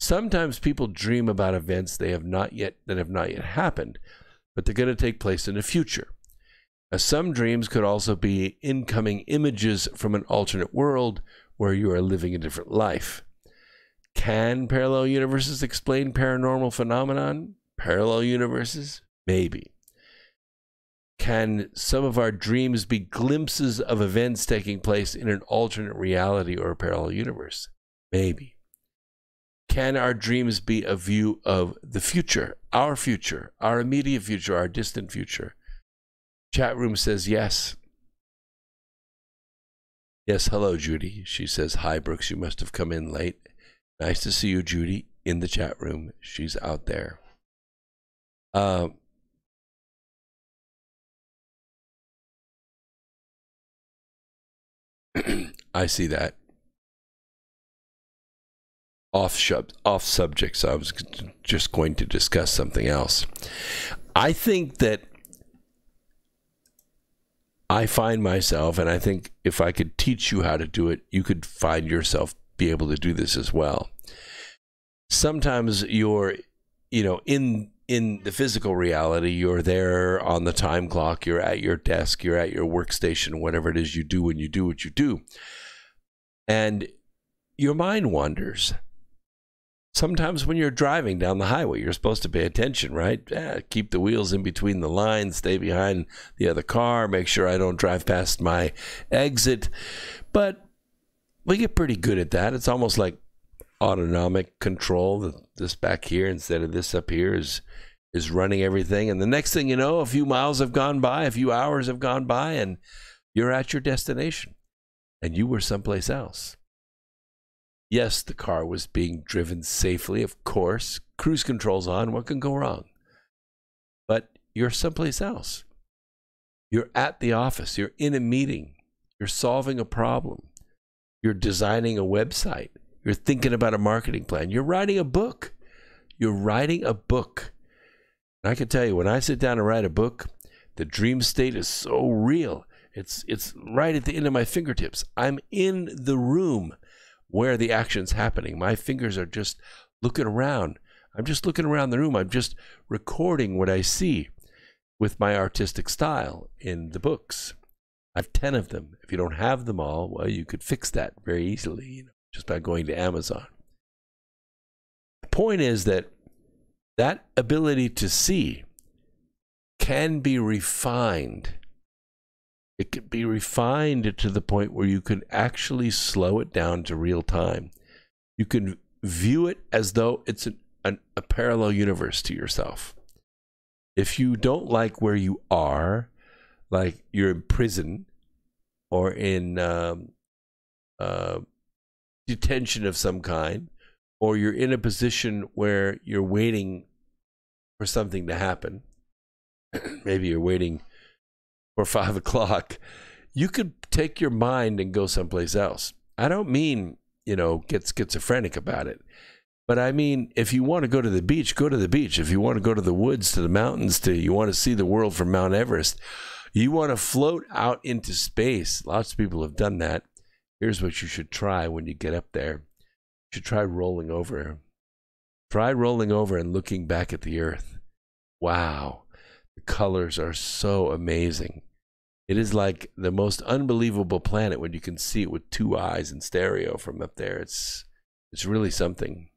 Sometimes people dream about events that have not yet happened, but they're going to take place in the future. Some dreams could also be incoming images from an alternate world where you are living a different life. Can parallel universes explain paranormal phenomenon? Parallel universes? Maybe. Can some of our dreams be glimpses of events taking place in an alternate reality or a parallel universe? Maybe. Can our dreams be a view of the future, our immediate future, our distant future? Chat room says yes. Yes, hello, Judy. She says, hi, Brooks, you must have come in late. Nice to see you, Judy, in the chat room. She's out there. I see that. Off subject, so I was just going to discuss something else. I think that I find myself, and I think if I could teach you how to do it, you could find yourself be able to do this as well. Sometimes you're, in the physical reality, you're there on the time clock, you're at your desk, you're at your workstation, whatever it is you do when you do what you do. And your mind wanders. Sometimes when you're driving down the highway, you're supposed to pay attention, right? Keep the wheels in between the lines, stay behind the other car, make sure I don't drive past my exit. But we get pretty good at that. It's almost like autonomic control. This back here instead of this up here is running everything. And the next thing you know, a few miles have gone by, a few hours have gone by, and you're at your destination. And you were someplace else. Yes, the car was being driven safely, of course. Cruise control's on. What can go wrong? But you're someplace else. You're at the office. You're in a meeting. You're solving a problem. You're designing a website. You're thinking about a marketing plan. You're writing a book. You're writing a book. And I can tell you, when I sit down and write a book, the dream state is so real. It's right at the end of my fingertips. I'm in the room where the action's happening. My fingers are just looking around. I'm just looking around the room. I'm just recording what I see with my artistic style in the books. I have 10 of them. If you don't have them all, well, you could fix that very easily, just by going to Amazon. The point is that ability to see can be refined. It can be refined to the point where you can actually slow it down to real time. You can view it as though it's a parallel universe to yourself. If you don't like where you are, like you're in prison or in detention of some kind, or you're in a position where you're waiting for something to happen, maybe you're waiting for 5 o'clock, you could take your mind and go someplace else. I don't mean, get schizophrenic about it. But I mean, if you want to go to the beach, go to the beach. If you want to go to the woods, to the mountains, you want to see the world from Mount Everest, you want to float out into space. Lots of people have done that. Here's what you should try when you get up there. You should try rolling over. Try rolling over and looking back at the earth. Wow. The colors are so amazing. It is like the most unbelievable planet when you can see it with two eyes in stereo from up there. It's really something.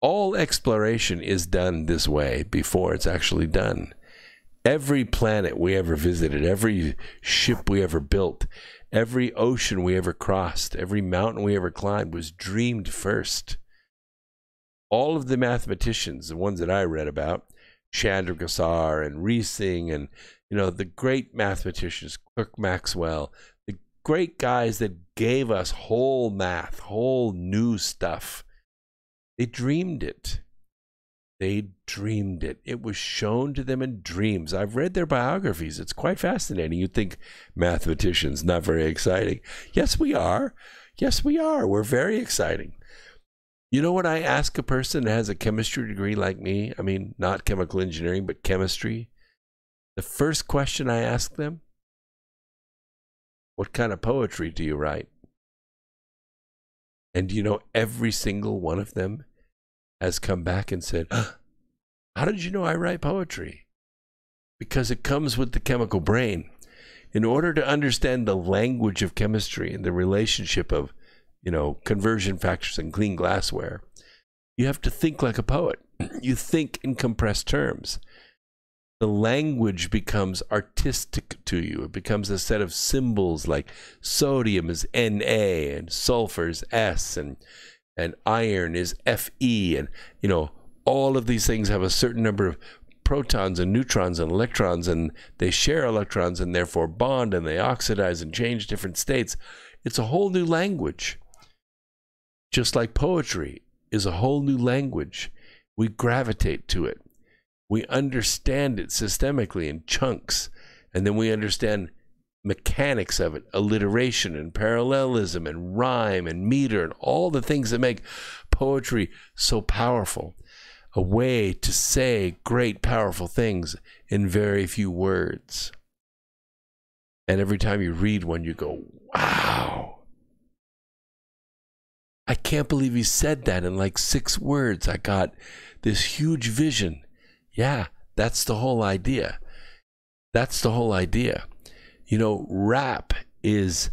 All exploration is done this way before it's actually done. Every planet we ever visited, every ship we ever built, every ocean we ever crossed, every mountain we ever climbed was dreamed first. All of the mathematicians, the ones that I read about, Chandrasekhar and Riesing and, the great mathematicians, Clerk Maxwell, the great guys that gave us whole math, whole new stuff, they dreamed it. They dreamed it. It was shown to them in dreams. I've read their biographies. It's quite fascinating. You'd think mathematicians, not very exciting. Yes, we are. Yes, we are. We're very exciting. You know what I ask a person that has a chemistry degree like me? I mean, not chemical engineering, but chemistry. The first question I ask them, what kind of poetry do you write? And every single one of them has come back and said, how did you know I write poetry? Because it comes with the chemical brain. In order to understand the language of chemistry and the relationship of, conversion factors and clean glassware, you have to think like a poet. You think in compressed terms. The language becomes artistic to you. It becomes a set of symbols like sodium is Na and sulfur is S and iron is Fe, and all of these things have a certain number of protons and neutrons and electrons, and they share electrons and therefore bond, and they oxidize and change different states. It's a whole new language. Just like poetry is a whole new language. We gravitate to it. We understand it systemically in chunks, and then we understand mechanics of it, alliteration and parallelism and rhyme and meter and all the things that make poetry so powerful. A way to say great, powerful things in very few words. And every time you read one, you go, wow. I can't believe he said that in like 6 words. I got this huge vision. Yeah, that's the whole idea. That's the whole idea. Rap is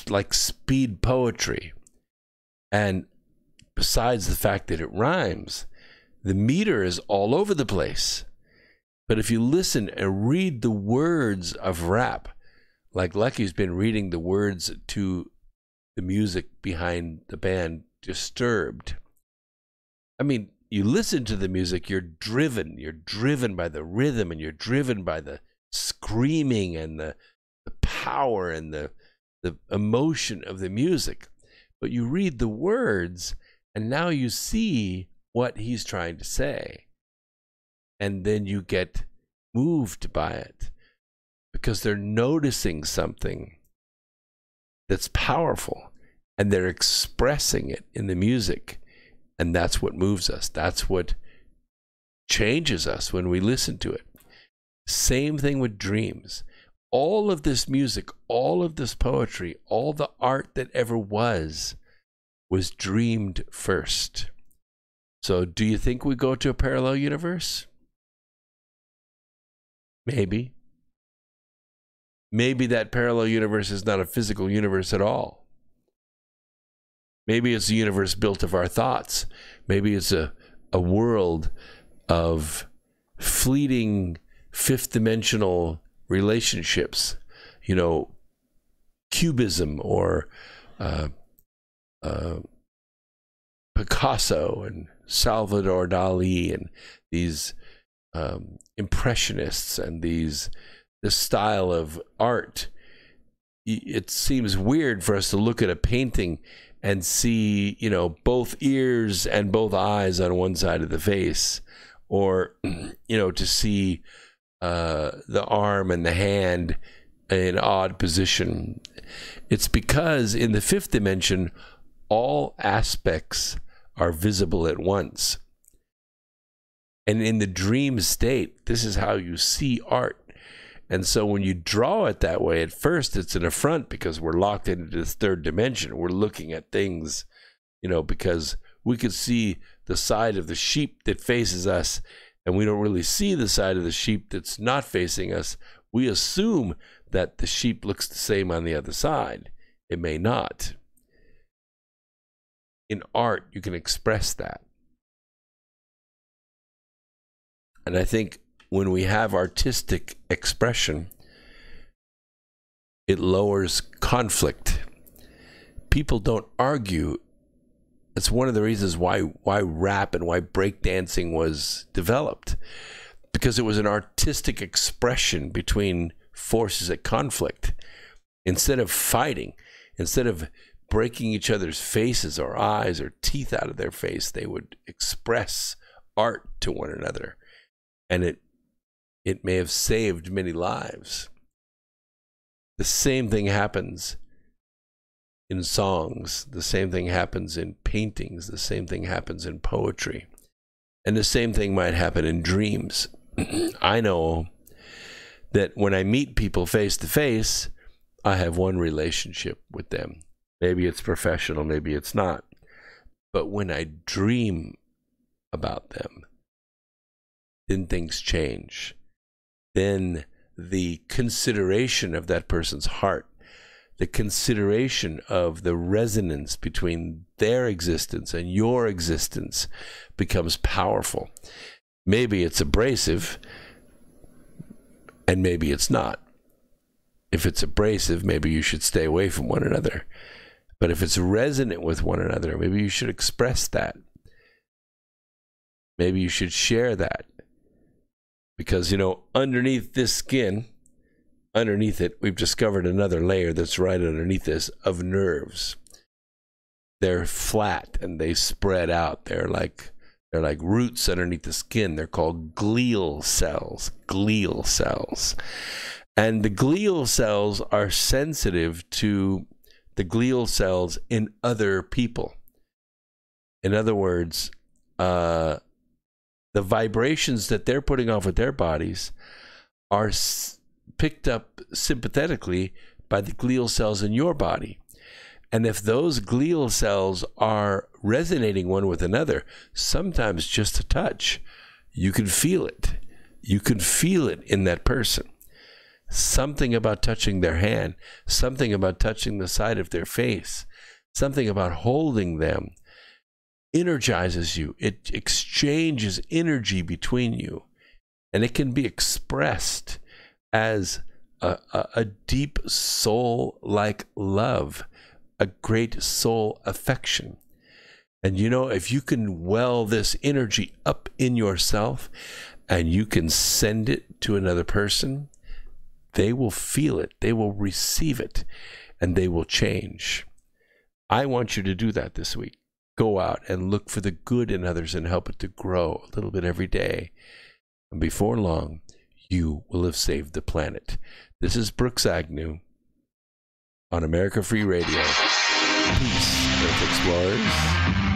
like speed poetry. And besides the fact that it rhymes, the meter is all over the place. But if you listen and read the words of rap, like Lucky's been reading the words to the music behind the band Disturbed. I mean, you listen to the music, you're driven by the rhythm, and you're driven by the screaming and the power and the emotion of the music. But you read the words, and now you see what he's trying to say. And then you get moved by it because they're noticing something that's powerful, and they're expressing it in the music. And that's what moves us. That's what changes us when we listen to it. Same thing with dreams. All of this music, all of this poetry, all the art that ever was dreamed first. So do you think we go to a parallel universe? Maybe. Maybe that parallel universe is not a physical universe at all. Maybe it's a universe built of our thoughts. Maybe it's a world of fleeting fifth-dimensional relationships, cubism or Picasso and Salvador Dali and these impressionists and this style of art. It seems weird for us to look at a painting and see, both ears and both eyes on one side of the face, or, to see the arm and the hand in odd position. It's because in the fifth dimension, all aspects are visible at once. And in the dream state, this is how you see art. And so when you draw it that way, at first it's an affront because we're locked into this third dimension. We're looking at things, because we could see the side of the sheep that faces us, and we don't really see the side of the sheep that's not facing us. We assume that the sheep looks the same on the other side. It may not. In art, you can express that. And I think when we have artistic expression, it lowers conflict. People don't argue. It's one of the reasons why rap and why breakdancing was developed, because it was an artistic expression between forces at conflict. Instead of fighting, instead of breaking each other's faces or eyes or teeth out of their face, they would express art to one another. And it may have saved many lives. The same thing happens in songs. The same thing happens in paintings. The same thing happens in poetry. And the same thing might happen in dreams. I know that when I meet people face to face, I have one relationship with them. Maybe it's professional, maybe it's not. But when I dream about them, then things change. Then the consideration of that person's heart, the consideration of the resonance between their existence and your existence becomes powerful. Maybe it's abrasive, and maybe it's not. If it's abrasive, maybe you should stay away from one another. But if it's resonant with one another, maybe you should express that. Maybe you should share that. Because, underneath this skin, underneath it, we've discovered another layer that's right underneath this of nerves. They're flat and they spread out. They're like roots underneath the skin. They're called glial cells. Glial cells. And the glial cells are sensitive to the glial cells in other people. In other words, the vibrations that they're putting off with their bodies are picked up sympathetically by the glial cells in your body. And if those glial cells are resonating one with another, sometimes just a touch, you can feel it. You can feel it in that person. Something about touching their hand, something about touching the side of their face, something about holding them energizes you. It exchanges energy between you. And it can be expressed as a deep soul-like love, a great soul affection. And if you can well this energy up in yourself and you can send it to another person, they will feel it, they will receive it, and they will change. I want you to do that this week. Go out and look for the good in others and help it to grow a little bit every day. And before long, you will have saved the planet. This is Brooks Agnew on America Free Radio. Peace, Earth Explorers.